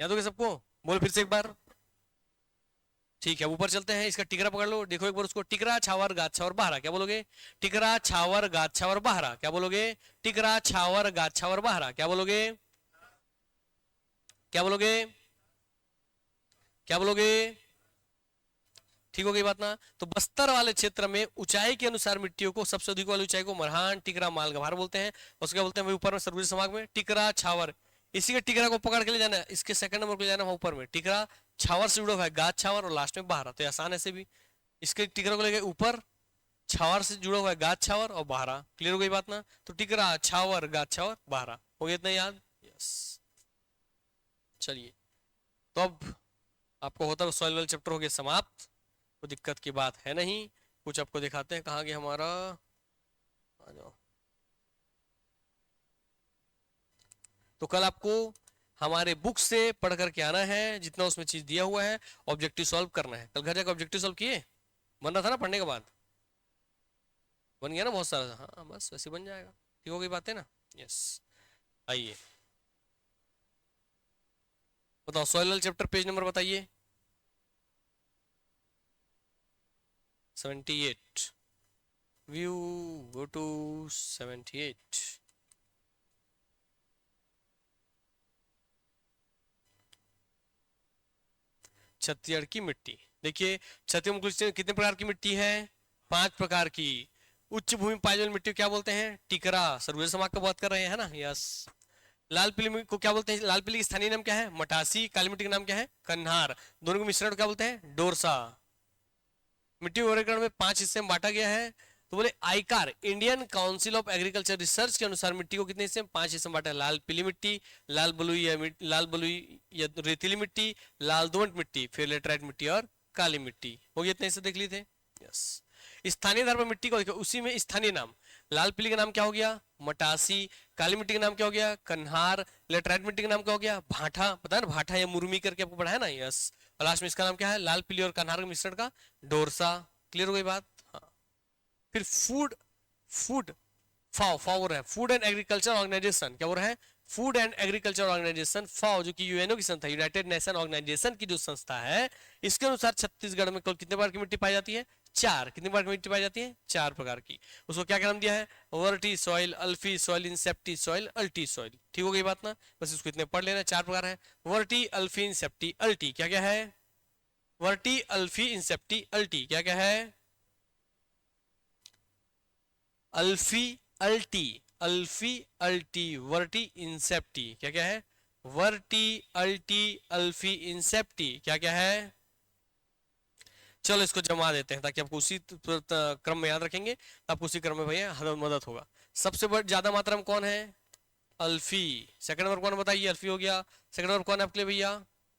याद हो गया सबको? बोल फिर से एक बार। ठीक है, ऊपर चलते हैं, इसका टिकरा पकड़ लो, देखो एक बार उसको, टिकरा छावर गाछ छावर बहरा, क्या बोलोगे? टिकरा छावर गाछ छावर बहरा, क्या बोलोगे? टिकरा छावर गाछ छावर बहरा, क्या बोलोगे? क्या बोलोगे? क्या बोलोगे? ठीक हो गई बात ना? तो बस्तर वाले क्षेत्र में ऊंचाई के अनुसार मिट्टियों को, सबसे अधिक वाली ऊंचाई को मरहान टिकरा मालगभार बोलते हैं। उसको क्या बोलते हैं? ऊपर में सरगुजा समाज में टिकरा छावर, इसी के टिकरा को पकड़ के ले जाना है, इसके सेकंड नंबर को ले जाना है ऊपर में, टिकरा छावर से जुड़ा हुआ है, गाछ छावर और लास्ट में बहारा, तो आसान ऐसे भी। इसके टिकरा को लेके ऊपर, छावर से जुड़ा हुआ है गाछ छावर और बहारा। क्लियर हो गई बात ना? तो टिकरा छावर गाछ छावर बहारा हो गया, इतना याद? यस। चलिए, तो अब आपको होता है सॉइल वाला चैप्टर हो गया समाप्त, कोई दिक्कत की बात है नहीं। कुछ आपको दिखाते हैं, कहाँ गया हमारा, आ जाओ। तो कल आपको हमारे बुक से पढ़ करके आना है, जितना उसमें चीज दिया हुआ है, ऑब्जेक्टिव सॉल्व करना है। कल घर जाकर ऑब्जेक्टिव सॉल्व किए? बन रहा था ना पढ़ने के बाद? बन गया ना बहुत सारा? हाँ बस वैसे बन जाएगा। ठीक हो गई बात है ना? यस। आइए बताओ, सॉइल चैप्टर पेज नंबर बताइए। 78, व्यू, गो टू 78। छत्तीसगढ़ की मिट्टी, देखिए छत्तीसगढ़ में कुछ कितने प्रकार की मिट्टी है? 5 प्रकार की। उच्च भूमि पाई जाने वाली मिट्टी को क्या बोलते हैं? टिकरा, सरगुजा समाज का बात कर रहे हैं, है ना? यस। लाल पीली मिट्टी को क्या बोलते हैं? लाल पीली की स्थानीय नाम क्या है? मटासी। काली मिट्टी का नाम क्या है? कन्हार। दोनों को मिश्रण को क्या बोलते हैं? डोरसा। मिट्टी वर्गीकरण में 5 हिस्से में बांटा गया है। तो बोले आईकार, Indian council of agriculture research के अनुसार मिट्टी को कितने हिस्से में? 5 हिस्से में बांटा है। लाल पीली मिट्टी, लाल बलुई या लाल बलुई या रेतीली मिट्टी, लाल दोमट मिट्टी, फिर लेटराइट मिट्टी और काली मिट्टी। हो गया, इतने हिस्से देख लिए थे। यस। स्थानीय आधार पर मिट्टी को देखो, उसी में स्थानीय नाम, लाल पीली का नाम क्या हो गया? मटासी। काली मिट्टी का नाम क्या हो गया? कन्हार। लेटराइट मिट्टी का नाम क्या हो गया? भाटा, पता है ना भाटा या मुर्मी करके आपको पढ़ा है ना? यस। और लास्ट में इसका नाम क्या है? लाल पीली और कन्हार के मिश्रण का डोरसा। क्लियर हो गई बात? हाँ। फिर फूड, फूड, फाओ, फाओ हो रहा है फूड एंड एग्रीकल्चर ऑर्गेनाइजेशन, क्या हो रहा है? फूड एंड एग्रीकल्चर ऑर्गेनाइजेशन, फाओ, जो कि यूएनओ की संस्था, यूनाइटेड नेशन ऑर्गेनाइजेशन की जो संस्था है, इसके अनुसार छत्तीसगढ़ में कुल कितने प्रकार की मिट्टी पाई जाती है? 4। कितने प्रकार की मिट्टी पाई जाती है? 4 प्रकार की। उसको क्या नाम दिया है? Varti soil, अल्फी soil, इंसेप्टी soil, अल्टी soil. ठीक हो गई बात ना? बस इसको इतने पढ़ लेना, 4 प्रकार है। वर्टी, अल्फी, इंसेप्टी, अल्टी, क्या क्या है? वर्टी, अल्फी, इंसेप्टी, अल्टी, क्या क्या है? अल्फी, अल्टी, अल्फी, अल्टी, वर्टी, इंसेप्टी, क्या क्या है? वर्टी, अल्टी, अल्फी, इंसेप्टी, क्या क्या है? चलो इसको जमा देते हैं ताकि आपको उसी क्रम में याद रखेंगे, आपको उसी क्रम में भैया मदद होगा। सबसे ज्यादा मात्रा में कौन है? अल्फी। सेकंड नंबर कौन बताइए? अल्फी हो गया। सेकंड नंबर कौन है आपके लिए भैया?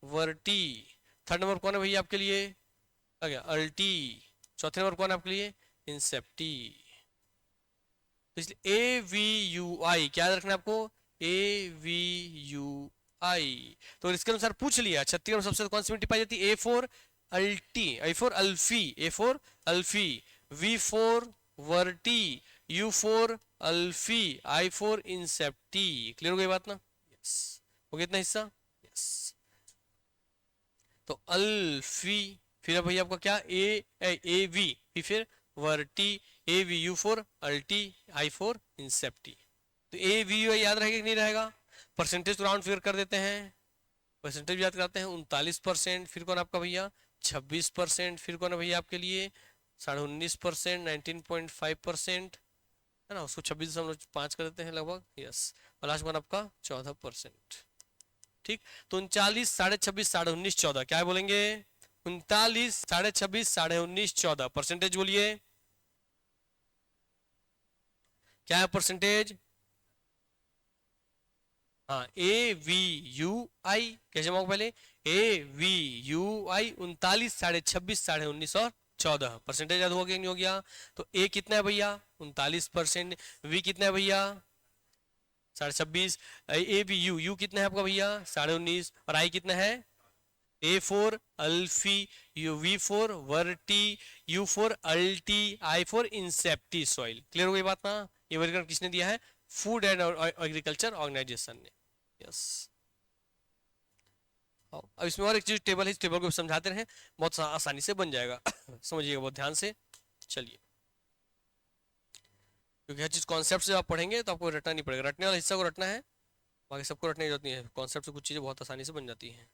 वर्टी। थर्ड नंबर कौन है भैया आपके लिए? आ गया अल्टी। चौथे नंबर कौन है आपके लिए? इंसेप्टी। तो इसलिए ए वी यू आई क्या याद रखना है आपको? ए वी यू आई। तो इसके अनुसार पूछ लिया छत्तीसगढ़ में सबसे कौन सी मिट्टी पाई जाती है? A for ulti, A for alfi, A for alfi, V for verti, U for alfi, I for incepti. Clear हो गई बात ना? यस। हो गया इतना हिस्सा? यस। तो अल्फी, फिर भैया आपका क्या? ए वी, फिर verti, A V U for ulti, I for incepti. तो ए वी यू याद रहेगा कि नहीं रहेगा? परसेंटेज को राउंड फिगर कर देते हैं, परसेंटेज याद करते हैं। 39%। फिर कौन आपका भैया? 26%। फिर कौन है भैया आपके लिए? 19.5%, 19.5%, है ना? उसको 26.5 कर देते हैं लगभग। यस। और लास्ट वन आपका 14%। ठीक। तो 39, 26.5, 19, 14, क्या बोलेंगे? 39, 26.5, 19.5, 14 परसेंटेज बोलिए क्या है परसेंटेज। हाँ ए वी यू आई कैसे मांगो पहले, ए वी यू आई 39, 26.5, 19.5 और 14 परसेंटेज याद हो गया नहीं हो गया। तो ए कितना है भैया 39%, वी कितना है भैया 26.5, ए बी यू यू कितना है आपका भैया 19.5 और आई कितना है A for alfi, U V for verti, U for ulti, I for incepti soil. Clear हो गई बात ना। ये वर्गीकरण किसने दिया है, फूड एंड एग्रीकल्चर ऑर्गेनाइजेशन ने। यस अब इसमें और एक चीज टेबल है, इस टेबल को समझाते रहे बहुत आसानी से बन जाएगा समझिएगा बहुत ध्यान से। चलिए क्योंकि हर चीज कॉन्सेप्ट से आप पढ़ेंगे तो आपको रटना नहीं पड़ेगा, रटने वाला हिस्सा को रटना है, बाकी सबको रटने की जरूरत नहीं है। कॉन्सेप्ट से कुछ चीजें बहुत आसानी से बन जाती हैं।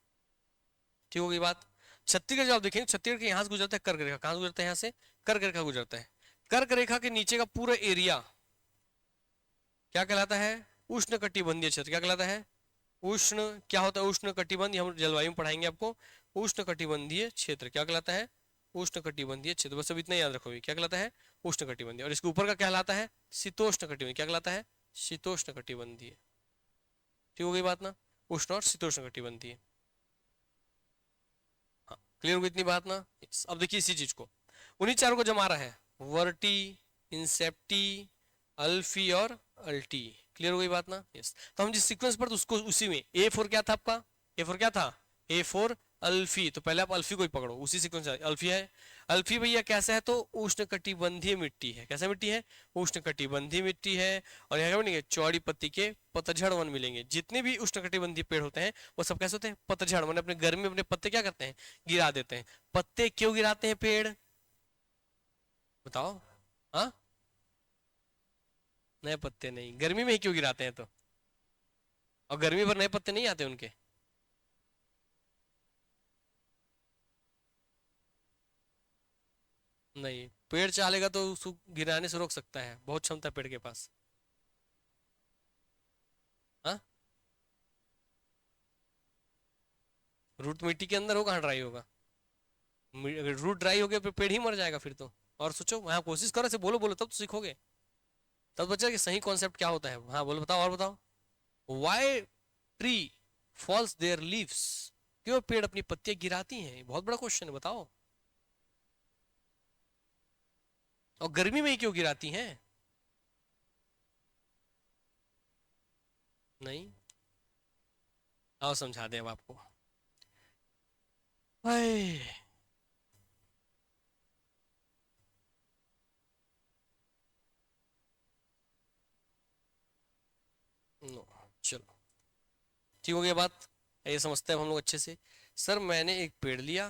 ठीक हो गई बात। छत्तीसगढ़ जब आप देखेंगे छत्तीसगढ़ के यहाँ से गुजरता है कर्क रेखा, कहाँ से गुजरता है यहाँ से कर्क रेखा गुजरता है। कर्क रेखा के नीचे का पूरा एरिया क्या कहलाता है, उष्ण कटिबंधीय क्षेत्र। क्या कहलाता है, उष्ण क्या होता है, उष्ण कटिबंध, हम जलवायु में पढ़ाएंगे आपको। उष्ण कटिबंधीय क्षेत्र क्या कहलाता है, उष्ण कटिबंधीय क्षेत्र, बस अब इतना याद रखोगे क्या कहलाता है उष्ण कटिबंधीय। और इसके ऊपर का क्या कहलाता है शीतोष्ण कटिबंधीय। क्या कहलाता है शीतोष्ण कटिबंधीय। ठीक हो गई बात ना, उष्ण और शीतोष्ण कटिबंधीय। हाँ क्लियर हो गई इतनी बात ना। अब देखिए इसी चीज को उन्हीं चारों को जमा रहा है, वर्टी, इंसेप्टी, अल्फी और अल्टी। क्लियर हो गई बात ना। यस तो हम जिस सीक्वेंस पर तो उसको उसी में ए फोर क्या था आपका, ए फोर क्या था ए फोर अल्फी, तो पहले आप अल्फी को ही पकड़ो उसी सीक्वेंस से अल्फी है। अल्फी भैया कैसा है तो उष्ण कटिबंधीय मिट्टी है। कैसा मिट्टी है उष्ण कटिबंधीय मिट्टी है। और यहाँ क्या बनेंगे चौड़ी पत्ती के पतझड़ वन मिलेंगे। जितने भी उष्ण कटिबंधीय पेड़ होते हैं वो सब कैसे होते हैं पतझड़, मैंने अपने गर्मी में अपने पत्ते क्या करते हैं गिरा देते हैं। पत्ते क्यों गिराते हैं पेड़ बताओ। हाँ नए पत्ते नहीं, गर्मी में ही क्यों गिराते हैं तो, और गर्मी पर नए पत्ते नहीं आते उनके। नहीं पेड़ चालेगा तो उसको गिराने से रोक सकता है, बहुत क्षमता है पेड़ के पास। हाँ रूट मिट्टी के अंदर हो कहाँ ड्राई होगा, अगर रूट ड्राई हो गया फिर पेड़ ही मर जाएगा फिर तो। और सोचो हाँ कोशिश करो ऐसे बोलो बोलो तब तो सीखोगे, तब बच्चा कि सही कॉन्सेप्ट क्या होता है। हाँ बोलो बताओ और बताओ। Why tree falls their leaves, क्यों पेड़ अपनी पत्तियां गिराती हैं, बहुत बड़ा क्वेश्चन है बताओ। और गर्मी में ही क्यों गिराती हैं, नहीं आओ समझा दें अब आपको। हाय, नो चलो ठीक हो गया बात, ये समझते हैं हम लोग अच्छे से। सर मैंने एक पेड़ लिया,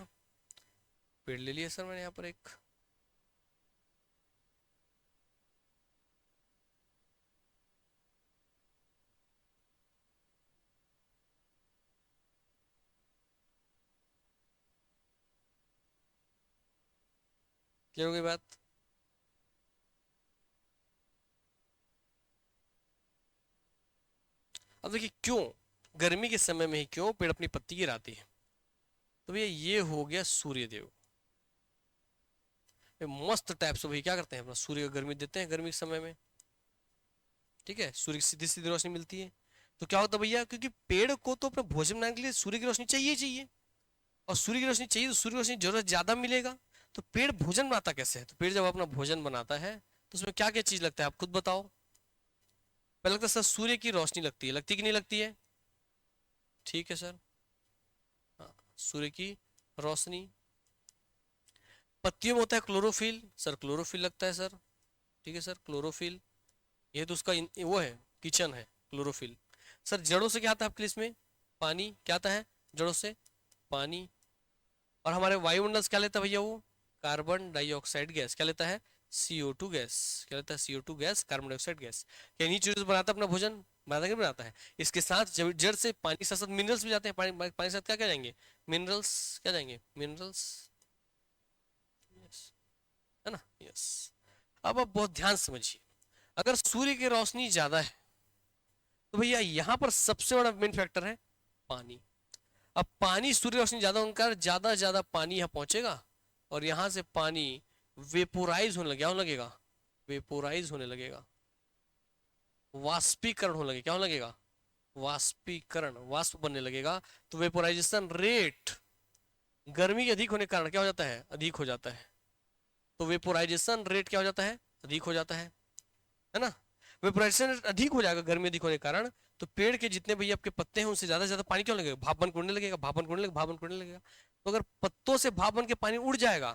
पेड़ ले लिया सर मैंने यहाँ पर एक, क्लियर हो गई बात। अब देखिए क्यों गर्मी के समय में ही क्यों पेड़ अपनी पत्ती गिराती है, तो भैया ये हो गया सूर्यदेव। ये मस्त टाइप से भाई क्या करते हैं अपना सूर्य को गर्मी देते हैं गर्मी के समय में, ठीक है सूर्य की सीधी सीधी रोशनी मिलती है। तो क्या होता है भैया क्योंकि पेड़ को तो अपना भोजन बनाने के लिए सूर्य की रोशनी चाहिए ही चाहिए, और सूर्य की रोशनी चाहिए तो सूर्य की रोशनी जरूरत ज्यादा मिलेगा। तो पेड़ भोजन बनाता कैसे है, तो पेड़ जब अपना भोजन बनाता है तो उसमें क्या क्या चीज लगता है आप खुद बताओ। पहले लगता है सर सूर्य की रोशनी लगती है, लगती कि नहीं लगती है, ठीक है सर। हाँ सूर्य की रोशनी, पत्तियों में होता है क्लोरोफिल, सर क्लोरोफिल लगता है सर, ठीक है सर क्लोरोफिल, ये तो उसका वो है किचन है क्लोरोफिल। सर जड़ों से क्या आता है आपके इसमें, पानी, क्या आता है जड़ों से पानी। और हमारे वायुमंडल से क्या लेता है भैया वो कार्बन डाइऑक्साइड गैस, क्या लेता है CO2 गैस, क्या लेता है CO2 gas carbon dioxide gas. क्या इन्हीं चीजों से बनाता है अपना भोजन, बनाता कि नहीं बनाता है। इसके साथ जड़ से पानी के साथ साथ मिनरल्स भी जाते हैं, पानी पानी के साथ क्या क्या जाएंगे मिनरल्स, क्या जाएंगे मिनरल्स, यस है ना यस। अब आप बहुत ध्यान से समझिए, अगर सूर्य की रोशनी ज्यादा है तो भैया यहाँ पर सबसे बड़ा मेन फैक्टर है पानी। अब पानी, सूर्य रोशनी ज्यादा होने के कारण ज्यादा ज्यादा पानी यहाँ पहुंचेगा और यहां से पानी वेपोराइज होने लगेगा, वेपोराइज होने लगेगा, वाष्पीकरण होने लगेगा। क्या होने लगेगा? वाष्पीकरण, वाष्प बनने लगेगा। तो वेपोराइजेशन रेट गर्मी के अधिक होने के कारण क्या हो जाता है? अधिक हो जाता है। तो वेपोराइजेशन रेट क्या हो जाता है? अधिक हो जाता है ना। वेपोराइजेशन रेट अधिक हो जाएगा गर्मी अधिक होने के कारण, तो पेड़ के जितने भी आपके पत्ते हैं उनसे ज्यादा से ज्यादा पानी क्यों लगेगा? भाप बन उड़ने लगेगा, भाप बन उड़ने लगेगा, भाप बन उड़ने लगेगा। तो अगर पत्तों से भाप बन के पानी उड़ जाएगा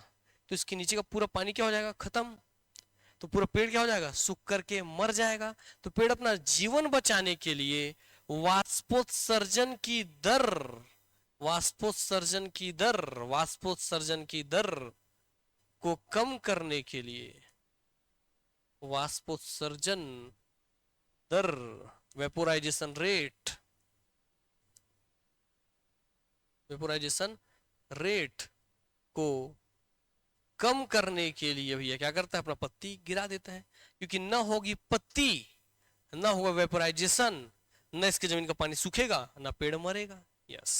तो इसके नीचे का पूरा पानी क्या हो जाएगा? खत्म। तो पूरा पेड़ क्या हो जाएगा? सूख करके मर जाएगा। तो पेड़ अपना जीवन बचाने के लिए वाष्पोत्सर्जन की दर, वाष्पोत्सर्जन की दर, वाष्पोत्सर्जन की दर को कम करने के लिए, वाष्पोत्सर्जन दर, वेपोराइजेशन रेट, वेपोराइजेशन रेट को कम करने के लिए भैया क्या करता है? अपना पत्ती गिरा देता है। क्योंकि ना होगी पत्ती, ना होगा वेपोराइजेशन, न इसके जमीन का पानी सूखेगा, ना पेड़ मरेगा। यस।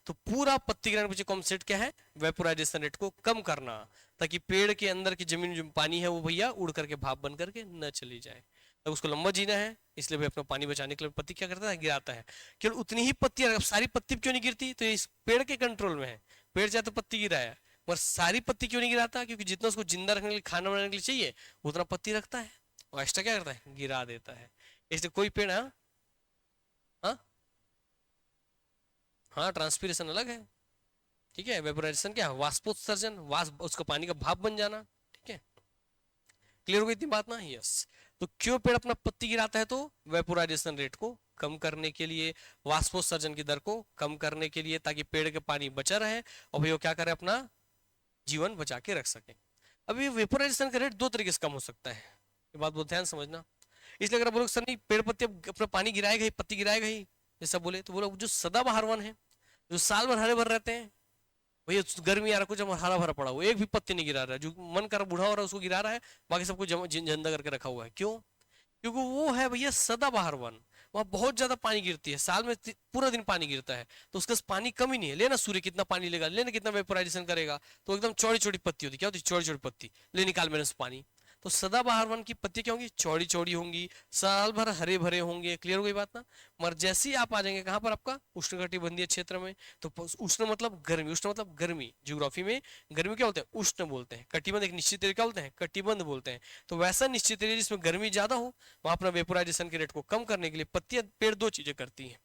तो पूरा पत्ती गिराने के पीछे कॉन्सेप्ट क्या है? वेपोराइजेशन रेट को कम करना, ताकि पेड़ के अंदर की जमीन जो पानी है वो भैया उड़ करके भाप बन करके न चली जाए। तो उसको लंबा जीना है, इसलिए भाई अपना पानी बचाने के लिए पत्ती क्या करता है? गिराता है। केवल उतनी ही पत्ती, अगर सारी पत्ती क्यों नहीं गिरती? तो इस पेड़ के कंट्रोल में है। पेड़ चाहे तो पत्ती गिराया, मगर सारी पत्ती क्यों नहीं गिराता? क्योंकि जितना उसको जिंदा रखने के लिए, खाना बनाने के लिए चाहिए, उतना पत्ती रखता है और एक्स्ट्रा क्या करता है? गिरा देता है। इसलिए कोई पेड़, हाँ हाँ हाँ, ट्रांसपीरेशन अलग है। ठीक है, वेपोराइजेशन क्या है? वाष्पोत्सर्जन, वाष्प, उसका पानी का भाप बन जाना। ठीक है, क्लियर हो गई इतनी बात ना? यस। तो क्यों पेड़ अपना पत्ती गिराता है? तो वेपोराइजेशन रेट को कम करने के लिए, वाष्पोत्सर्जन की दर को कम करने के लिए, ताकि पेड़ के पानी बचा रहे और भाई वो क्या करे? अपना जीवन बचा के रख सके। अभी वेपोराइजेशन का रेट दो तरीके से कम हो सकता है, ये बात बहुत ध्यान समझना। इसलिए अगर आप बोलोगे सर नहीं, पेड़ पत्ते अपना पानी गिराएगा ही, पत्ती गिराएगा ही, जैसा बोले, तो बोलो जो सदाबहार वन है, जो साल भर हरे भर रहते हैं, भैया गर्मी आ रहा, कुछ हरा भरा पड़ा हुआ, एक भी पत्ती नहीं गिरा रहा है, जो मन कर बूढ़ा हो रहा है उसको गिरा रहा है, बाकी सबको जिंदा करके रखा हुआ है। क्यों? क्योंकि वो है भैया सदाबहार वन, वहां बहुत ज्यादा पानी गिरती है, साल में पूरा दिन पानी गिरता है, तो उसका पानी कम ही नहीं है। लेना सूर्य कितना पानी लेगा, लेना कितना वेपोराइजेशन करेगा, तो एकदम चौड़ी चौड़ी पत्ती होती, क्या होती? चौड़ी चौड़ी पत्ती, ले निकाल मैंने से पानी। तो सदाबहार वन की पत्ती क्या होंगी? चौड़ी चौड़ी होंगी, साल भर हरे भरे होंगे। क्लियर हो गई बात ना? मगर जैसे ही आप आ जाएंगे कहां पर? आपका उष्णकटिबंधीय क्षेत्र में, तो उष्ण मतलब गर्मी, उष्ण मतलब गर्मी, ज्योग्राफी में गर्मी क्या बोलते हैं? उष्ण बोलते हैं। कटिबंध एक निश्चित एरिया क्या बोलते हैं? कटिबंध बोलते हैं। तो वैसा निश्चित एरिया जिसमें गर्मी ज्यादा हो, वहां अपना वेपोराइजेशन के रेट को कम करने के लिए पत्तियां, पेड़ दो चीजें करती हैं।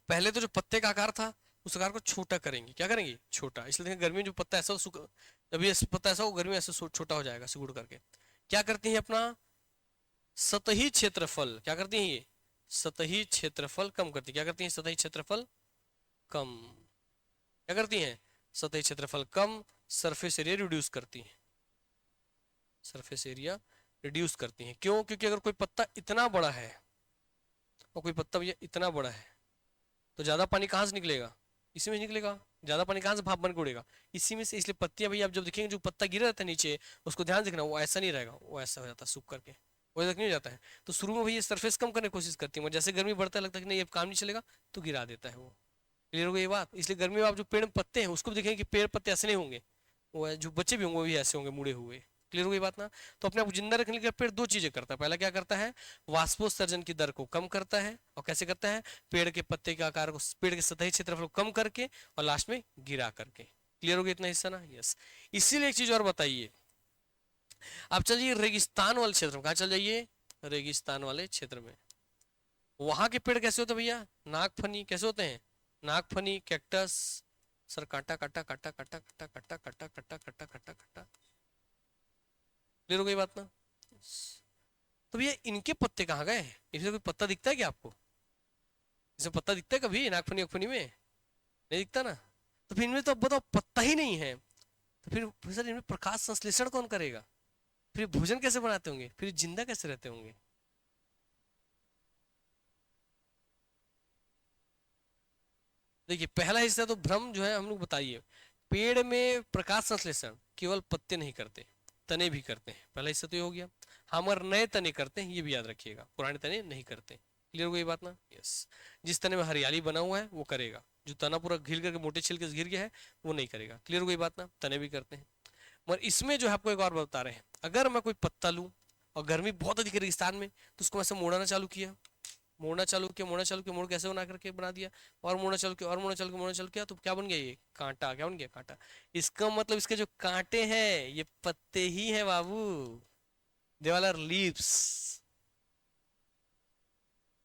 पहले तो जो पत्ते का आकार था उस आकार को छोटा करेंगे। क्या करेंगे? छोटा। इसलिए गर्मी में जो पत्ता ऐसा जब ये पत्ता ऐसा हो, गर्मी ऐसे छोटा हो जाएगा सिकुड़ करके। क्या करती है? अपना सतही क्षेत्रफल, क्या करती है ये? सतही क्षेत्रफल कम करती है। क्या करती है? सतही क्षेत्रफल कम। क्या करती हैं? सतही क्षेत्रफल कम, सरफेस एरिया रिड्यूस करती हैं, सरफेस एरिया रिड्यूस करती हैं। क्यों? क्योंकि अगर कोई पत्ता इतना बड़ा है और कोई पत्ता भैया इतना बड़ा है, तो ज्यादा पानी कहाँ से निकलेगा? इसी में निकलेगा। ज्यादा पानी कहाँ से भाप बन के उड़ेगा? इसी में से। इसलिए पत्तियां भैया आप जब देखेंगे जो पत्ता गिरा रहता है नीचे, उसको ध्यान देखना, वो ऐसा नहीं रहेगा, वो ऐसा हो जाता है सूख करके, वो तक नहीं हो जाता है। तो शुरू में भैया सरफेस कम करने की कोशिश करती है, मगर जैसे गर्मी बढ़ता है, लगता है कि नहीं अब काम नहीं चलेगा, तो गिरा देता है वो। क्लियर हो गई ये बात? इसलिए गर्मी में आप जो पेड़ में पत्ते हैं उसको भी देखेंगे कि पेड़ पत्ते ऐसे नहीं होंगे, वो जो बच्चे भी होंगे वो भी ऐसे होंगे, मुड़े हुए। क्लियर हो गई बात ना? तो अपने आप को जिंदा रखने के लिए पेड़ दो चीजें करता है। पहला क्या करता है? वाष्पोत्सर्जन की दर को कम करता है। और कैसे करता है? पेड़ के पत्ते के आकार को, पेड़ के सतही क्षेत्रफल को कम करके और लास्ट में गिरा करके। क्लियर हो गया इतना हिस्सा ना? यस। इसीलिए एक चीज और बताइए, आप चलिए रेगिस्तान वाले क्षेत्र में। कहा चल जाइए? रेगिस्तान वाले क्षेत्र में। वहां के पेड़ कैसे होते हैं भैया? नागफनी। कैसे होते हैं? नागफनी, कैक्टस। सर काटा काटा काटा काटा काटा काटा काटा काटा काटा काटा काटा। क्लियर हो गई बात ना? तो भैया इनके पत्ते कहाँ गए? इसमें कोई पत्ता दिखता है क्या आपको? इसमें पत्ता दिखता है कभी नागफनी वागफनी में? नहीं दिखता ना? तो फिर इनमें तो अब बताओ पत्ता ही नहीं है, तो फिर सर इनमें प्रकाश संश्लेषण कौन करेगा? फिर भोजन कैसे बनाते होंगे? फिर जिंदा कैसे रहते होंगे? देखिए पहला हिस्सा तो भ्रम जो है हम लोग बताइए, पेड़ में प्रकाश संश्लेषण केवल पत्ते नहीं करते, तने भी करते हैं। पहला हिस्सा तो ये हो गया। हमर नए तने करते हैं, ये भी याद रखिएगा, पुराने तने नहीं करते। क्लियर हो गई बात ना? यस। जिस तने में हरियाली बना हुआ है वो करेगा, जो तना पूरा घिर करके मोटे छिलके से घिर गया है वो नहीं करेगा। क्लियर हो गई बात ना, तने भी करते हैं। मगर इसमें जो है आपको एक और बता रहे हैं, अगर मैं कोई पत्ता लूं और गर्मी बहुत अधिक रेगिस्तान में, तो उसको ऐसे मोड़ना चालू किया, मोड़ना चालू किया, मोड़ना चालू किया, मोड़ कैसे बना करके बना दिया, और मोड़ना चालू किया, और मोड़ना चालू किया, मोड़ना चालू किया, तो क्या बन गया ये कांटा, क्या बन गया कांटा। इसका मतलब इसके जो कांटे हैं ये पत्ते ही हैं बाबू, दे वाला लीव्स।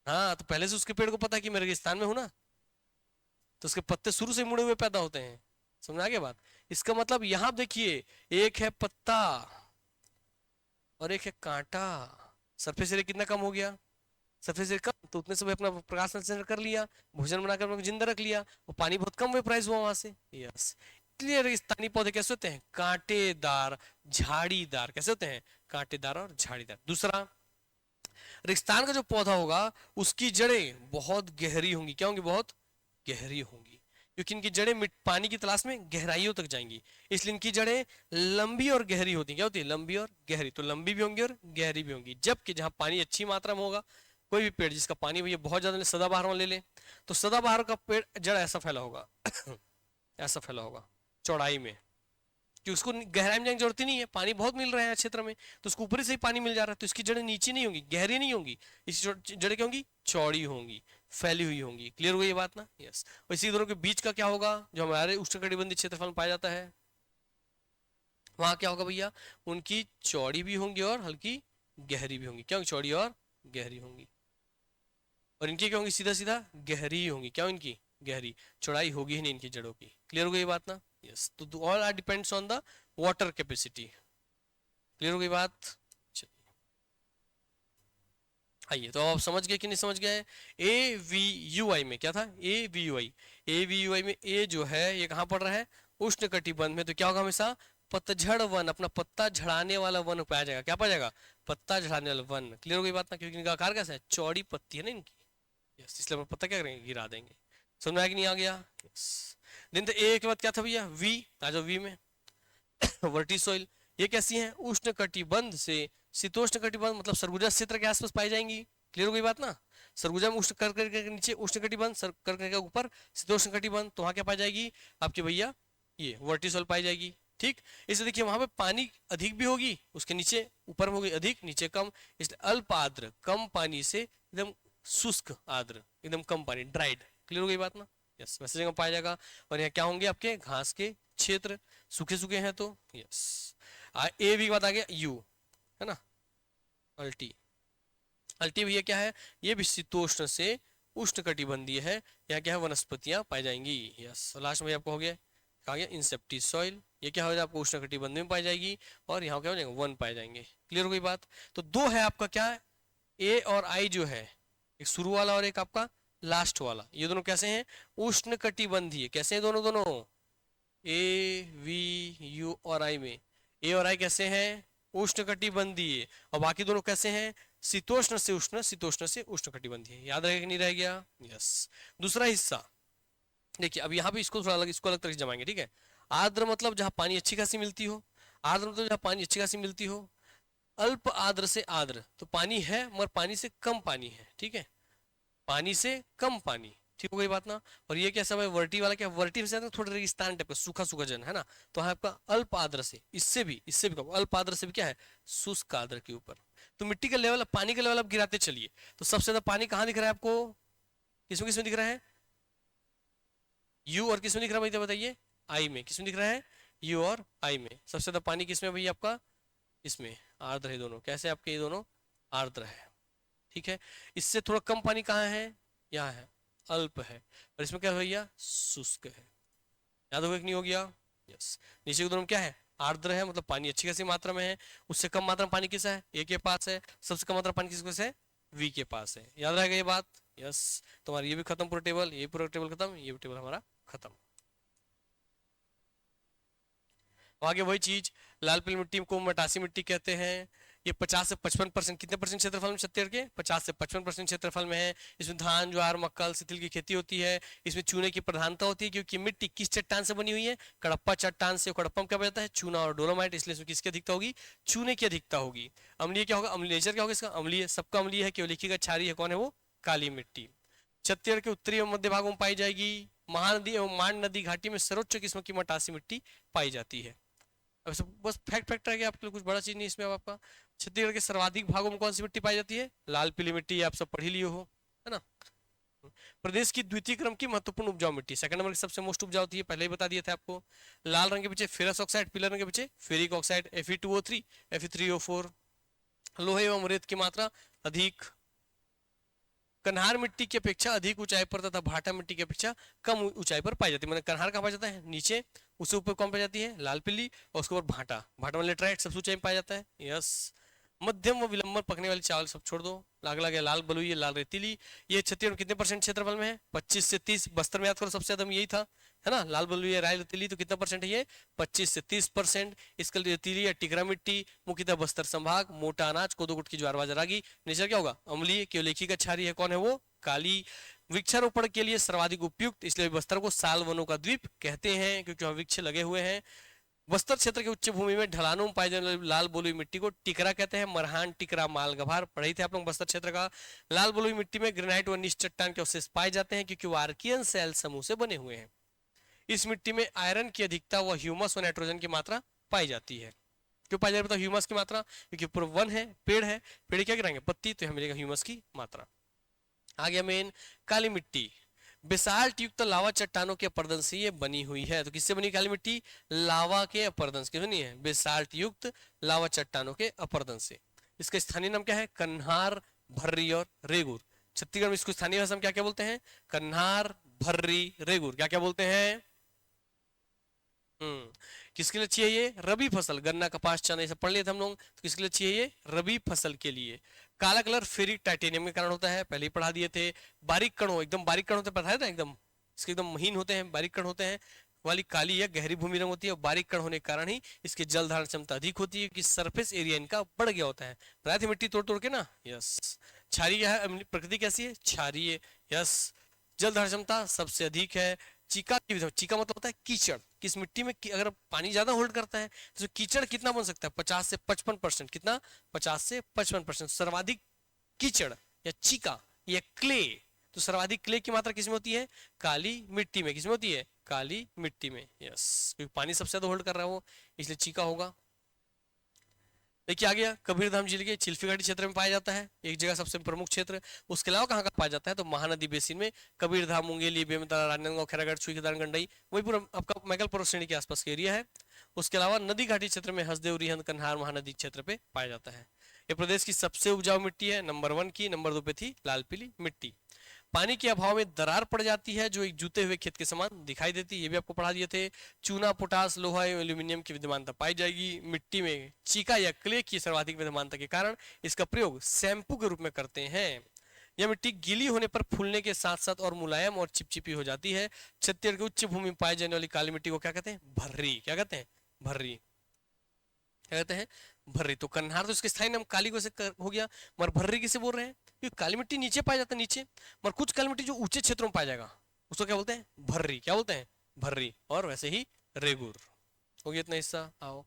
हाँ, तो पहले से उसके पेड़ को पता है कि मैं रेगिस्तान में हूं ना, तो उसके पत्ते शुरू से मुड़े हुए पैदा होते हैं। समझ आ गया बात। इसका मतलब यहां आप देखिए, एक है पत्ता और एक है कांटा। सरफेस एरिया कितना कम हो गया, सरफेस एरिया कम, तो उतने से अपना प्रकाश संश्लेषण कर लिया, भोजन बनाकर अपना जिंदा रख लिया, और पानी बहुत कम वेपराइज हुआ वहां से। यस, इसलिए रेगिस्तानी पौधे कैसे होते हैं, कांटेदार झाड़ीदार। कैसे होते हैं, कांटेदार और झाड़ीदार। दूसरा, रेगिस्तान का जो पौधा होगा उसकी जड़ें बहुत गहरी होंगी। क्या होंगी, बहुत गहरी होंगी, क्योंकि इनकी जड़ें पानी की तलाश में गहराइयों तक जाएंगी, इसलिए इनकी जड़ें लंबी और गहरी होती हैं। क्या होती है, लंबी और गहरी। तो लंबी भी होंगी और गहरी भी होंगी। जबकि जहां पानी अच्छी मात्रा में होगा, कोई भी पेड़ जिसका पानी भैया बहुत ज्यादा, सदाबहार में ले ले, तो सदाबहार का पेड़ जड़ ऐसा फैला होगा ऐसा फैला होगा चौड़ाई में, कि उसको गहराई में जाने की जरूरत ही नहीं है, पानी बहुत मिल रहा है क्षेत्र में, तो उसको ऊपर से ही पानी मिल जा रहा है, तो इसकी जड़ें नीचे नहीं होंगी, गहरी नहीं होंगी, इसकी जड़ें क्या होंगी, चौड़ी होंगी, फैली हुई होंगी। क्लियर हो गई ये बात ना। यस। और इसी दोनों के बीच का क्या होगा, जो हमारे उष्णकटिबंधीय क्षेत्रफल में पाया जाता है, वहां क्या होगा भैया, उनकी चौड़ी भी होंगी और हल्की गहरी भी होंगी। क्या होंगी, चौड़ी और गहरी होंगी। और इनकी क्या होंगी, सीधा सीधा गहरी होंगी। क्या इनकी, गहरी, चौड़ाई होगी ही नहीं इनकी जड़ों की। क्लियर हो गई बात ना। यस। तो all are depends on the water capacity. Clear हो गई बात। आइए, तो आप समझ गए कि नहीं समझ गए। ए वी यू आई में क्या था, A V U I, A V U I में ए जो है ये कहाँ पड़ रहा है, उष्ण कटिबंध में। तो क्या होगा, हमेशा पतझड़ वन, अपना पत्ता झड़ाने वाला वन पाया जाएगा। क्या पाया जाएगा, पत्ता झड़ाने वाला वन। क्लियर हो गई बात ना, क्योंकि इनका आकार कैसा है, चौड़ी पत्ती है ना इनकी। यस, इसलिए हम पत्ता क्या करेंगे, गिरा देंगे। समझ में आया कि नहीं आ गया। यस। दिन तो ए के बाद क्या था भैया, वी। आ जाओ वी में वर्टिसोइल, ये कैसी हैं, उष्ण कटिबंध से शीतोष्ण कटिबंध, मतलब सरगुजा क्षेत्र के आसपास पाई जाएंगी। क्लियर हो गई बात ना। सरगुजा में उष्ण कर्क के नीचे उष्ण कटिबंध, कर्क के ऊपर शीतोष्ण कटिबंध, तो वहां क्या पाई जाएगी आपके भैया, ये वर्टिसोल पाई जाएगी। ठीक, इसे देखिए वहां पे पानी अधिक भी होगी, उसके नीचे ऊपर में होगी अधिक, नीचे कम, इसलिए अल्प आर्द्र, कम पानी से एकदम शुष्क आर्द्र, एकदम कम पानी, ड्राइड। क्लियर हो गई बात ना। यस, वैसे जगह पाया जाएगा। और यहाँ क्या होंगे आपके, घास के क्षेत्र, सूखे सूखे हैं तो। यस। ए भी के बाद आ गया यू, है ना, अल्टी। अल्टी भैया क्या है, ये भी शीतोष्ण से उष्ण कटिबंधीय है। यहाँ क्या है, वनस्पतियां पाई जाएंगी। यस। लास्ट में आपको हो गया, कहा गया इंसेप्टिसॉइल, ये क्या हो जाएगा आपको, उष्ण कटिबंध में पाई जाएगी। और यहाँ क्या हो जाएगा, वन पाए जाएंगे। क्लियर हो गई बात। तो दो है आपका क्या है, ए और आई जो है, एक शुरू वाला और एक आपका लास्ट वाला, ये दोनों कैसे हैं, उष्ण कटिबंधीय। कैसे हैं दोनों, दोनों ए वी यू और आई में, ए और आई कैसे हैं, उष्ण कटिबंधीय, और बाकी दोनों कैसे हैं, शीतोष्ण से उष्ण, शीतोष्ण से उष्ण कटिबंधीय। याद रहेगा कि नहीं रह गया। यस। दूसरा हिस्सा देखिए, अब यहाँ पे इसको थोड़ा अलग, इसको अलग तरह से जमाएंगे। ठीक है, आर्द्र मतलब जहाँ पानी अच्छी खासी मिलती हो, आर्द्र मतलब जहाँ पानी अच्छी खासी मिलती हो। अल्प आर्द्र से आर्द्र, तो पानी है मगर पानी से कम पानी है। ठीक है, पानी से कम पानी। ठीक हो गई बात ना। और ये क्या सब है, वर्टी वाला, क्या वर्टी से थोड़ा रेगिस्तान टाइप का सूखा सूखा जन है ना, तो आपका अल्प आर्द्र से, इससे भी कम, अल्प आर्द्र से भी क्या है, शुष्क आर्द्र के ऊपर। तो मिट्टी का लेवल, पानी का लेवल आप गिराते चलिए, तो सबसे ज्यादा पानी कहाँ दिख रहा है आपको, किसमें किसमें दिख रहा है, यू और किसमें दिख रहा है भाई, बताइए, आई में। किसमें दिख रहा है, यू और आई में। सबसे ज्यादा पानी किसमें भाई आपका, इसमें। आर्द्र है दोनों, कैसे आपके ये दोनों आर्द्र है। ठीक है, इससे थोड़ा कम पानी कहाँ है, यहाँ है, अल्प है। और इसमें क्या है भैया, शुष्क है। याद होगा कि नहीं हो गया। यस। नीचे के दोनों क्या है, आर्द्र है, मतलब पानी अच्छी खासी मात्रा में है। उससे कम मात्रा में पानी किस है, ए के पास है। सबसे कम मात्रा में पानी किसके पास है, वी के पास है। याद रहेगा ये बात। यस। तुम्हारा ये भी खत्म पूरा टेबल, ये पूरा टेबल खत्म, ये भी टेबल हमारा खत्म। आगे वही चीज, लाल पीली मिट्टी को मटासी मिट्टी कहते हैं। ये 50 से 55%, कितने परसेंट क्षेत्रफल में, छत्तीसगढ़ के 50 से 55% क्षेत्रफल में है। इसमें धान, ज्वार, मक्का, सितिल की खेती होती है। इसमें चूने की प्रधानता होती है, क्योंकि मिट्टी किस चट्टान से बनी हुई है, कडप्पा चट्टान से। कडप्पा में क्या बन जाता है, चूना और डोलोमाइट, इसलिए इसमें किसकी अधिकता होगी, चूने की अधिकता होगी। अम्लीय क्या होगा, अम्लीय नेचर क्या होगा इसका, अम्लीय, सबका अम्लीय है, केवल एक ही का क्षारीय है, कौन है वो, काली मिट्टी। छत्तीसगढ़ के उत्तरी और मध्य भागों में पाई जाएगी। महानदी एवं मान नदी घाटी में सर्वोच्च किस्म की मटासी मिट्टी पाई जाती है। अब सब बस फैक्ट रह गया आपके लिए, कुछ बड़ा चीज नहीं इसमें। अब आपका छत्तीसगढ़ के सर्वाधिक भागों में कौन सी मिट्टी पाई जाती है? लाल पीली मिट्टी, आप सब पढ़ ही लिए हो, है ना। प्रदेश की द्वितीय क्रम की महत्वपूर्ण उपजाऊ मिट्टी, सेकंड नंबर की सबसे मोस्ट उपजाऊ होती है, पहले ही बता दिया था आपको। लाल रंग के पीछे फेरस ऑक्साइड, पीले रंग के पीछे फेरिक ऑक्साइड, Fe2O3, Fe3O4। लोहे एवं रेत की मात्रा अधिक, कन्हार मिट्टी की अपेक्षा अधिक ऊंचाई पर तथा भाटा मिट्टी की अपेक्षा कम ऊंचाई पर पाई जाती है। मतलब कन्हार कहाँ पाया जाता है? नीचे, उससे ऊपर कौन पाई जाती है? लाल पीली, और उसके ऊपर भाटा, भाटा में लेटराइट सबसे ऊंचाई में पाया जाता है। यस। मध्यम व विलंबन पकने वाली चावल सब छोड़ दो। अगला गया लाल बलुई, लाल रेतीली। ये छत्तीसगढ़ में कितने परसेंट क्षेत्रफल में है? 25 से 30। बस्तर में याद करो सबसे ज्यादा यही था, है ना, लाल बलुई राय रेतीली। तो कितना परसेंट है ये? 25 से 30%। इसके लिए रेतीली या टिकरा मिट्टी, मुख्यतः बस्तर संभाग। मोटा अनाज, कोदो कुटकी, ज्वार बाजरा रागी। नेचर क्या होगा? अम्लीय। केवल एक ही का क्षारीय है, कौन है वो? काली। वृक्षारोपण के लिए सर्वाधिक उपयुक्त, इसलिए बस्तर को साल वनों का द्वीप कहते हैं, क्योंकि वहां वृक्ष लगे हुए हैं। बस्तर क्षेत्र के उच्च भूमि में ढलानों में पाई जाने वाली लाल बलुई मिट्टी को टिकरा कहते हैं। मरहान, टिकरा, मालगभार पढ़े थे आप लोग बस्तर क्षेत्र का। लाल बलुई मिट्टी में ग्रेनाइट व नीच चट्टान के अवशेष पाए जाते हैं, क्योंकि वो आर्कियन सेल समूह से बने हुए हैं। इस मिट्टी में आयरन की अधिकता व ह्यूमस व नाइट्रोजन की मात्रा पाई जाती है। क्यों पाई जाती है? ह्यूमस की मात्रा, क्योंकि पूरा वन है, पेड़ है, पेड़ क्या गिराएंगे? पत्ती, तो हमें मिलेगा ह्यूमस की मात्रा। आ गया मेन काली मिट्टी, बेसाल्ट युक्त लावा चट्टानों के अपर्दन से ये बनी हुई है। तो किससे बनी काली मिट्टी? लावा के अपर्दन से बनी है, बेसाल्ट युक्त लावा चट्टानों के अपर्दन से। इसका स्थानीय नाम क्या है? कन्हार, भर्री और रेगुर। छत्तीसगढ़ में इसको स्थानीय भाषा में क्या क्या बोलते हैं? कन्हार, भर्री, रेगुर। क्या क्या बोलते हैं? किसके लिए अच्छी है ये? रबी फसल, गन्ना, कपास, चना, ये सब पढ़ लिए थे हम लोग। तो किसके लिए अच्छी है ये? रबी फसल के लिए। काला कलर फेरिक टाइटेनियम के कारण होता है, पहले ही पढ़ा दिए थे। बारीक कण हो, एकदम बारीक कण होते हैं, पता है ना, एकदम इसके एकदम महीन होते हैं, बारीक कण होते हैं वाली काली या गहरी भूमि रंग होती है। और बारीक कण होने के कारण ही इसकी जल धारण क्षमता अधिक होती है, कि सरफेस एरिया इनका बढ़ गया होता है। बताए थे मिट्टी तोड़ तोड़ के ना। यस। क्षारीय है, प्रकृति कैसी है? क्षारीय। यस। जल धारण क्षमता सबसे अधिक है। चीका की विधि, चीका मतलब होता है कीचड़। किस मिट्टी में अगर पानी ज्यादा होल्ड करता है तो कीचड़ कितना बन सकता है? 50 से 55%। कितना? 50 से 55%। सर्वाधिक कीचड़ या चीका या क्ले, तो सर्वाधिक क्ले की मात्रा किसमें होती है? काली मिट्टी में। किसमें होती है? काली मिट्टी में। यस, क्योंकि पानी सबसे ज्यादा होल्ड कर रहा है वो, इसलिए चीका होगा। देखिए आ गया कबीरधाम जिले के चिल्फी घाटी क्षेत्र में पाया जाता है, एक जगह सबसे प्रमुख क्षेत्र। उसके अलावा कहाँ का पाया जाता है? तो महानदी बेसिन में, कबीरधाम, मुंगेली, बेमेतरा, राजनांदगांव, खैरागढ़, छुईखदान, गंडई, वही पूरा आपका मैकलपुर श्रेणी के आसपास का एरिया है। उसके अलावा नदी घाटी क्षेत्र में हसदेव, रिहंद, कन्हार, महानदी क्षेत्र पे पाया जाता है। ये प्रदेश की सबसे उपजाऊ मिट्टी है, नंबर 1 की। नंबर 2 पे थी लाल पीली मिट्टी। पानी के अभाव में दरार पड़ जाती है, जो एक जूते हुए खेत के समान दिखाई देती है, ये भी आपको पढ़ा दिए थे। चूना, पोटास, लोहा एवं एल्यूमिनियम की विद्यमानता पाई जाएगी। मिट्टी में चीका या क्ले की सर्वाधिक विद्यमानता के कारण इसका प्रयोग शैम्पू के रूप में करते हैं। यह मिट्टी गीली होने पर फूलने के साथ साथ और मुलायम और चिपचिपी हो जाती है। छत्तीसगढ़ की उच्च भूमि में पाई जाने वाली काली मिट्टी को क्या कहते हैं? भर्री। क्या कहते हैं? भर्री। क्या कहते हैं? भर्री। तो कन्हार तो इसके स्थायी नाम काली को से हो गया, मगर भर्री किसे बोल रहे हैं? क्योंकि काली मिट्टी नीचे पाया जाता है, नीचे। मगर कुछ काली मिट्टी जो ऊंचे क्षेत्रों में पाया जाएगा उसको क्या बोलते हैं? भर्री। क्या बोलते हैं? भर्री। और वैसे ही रेगुर। हो गया इतना हिस्सा। आओ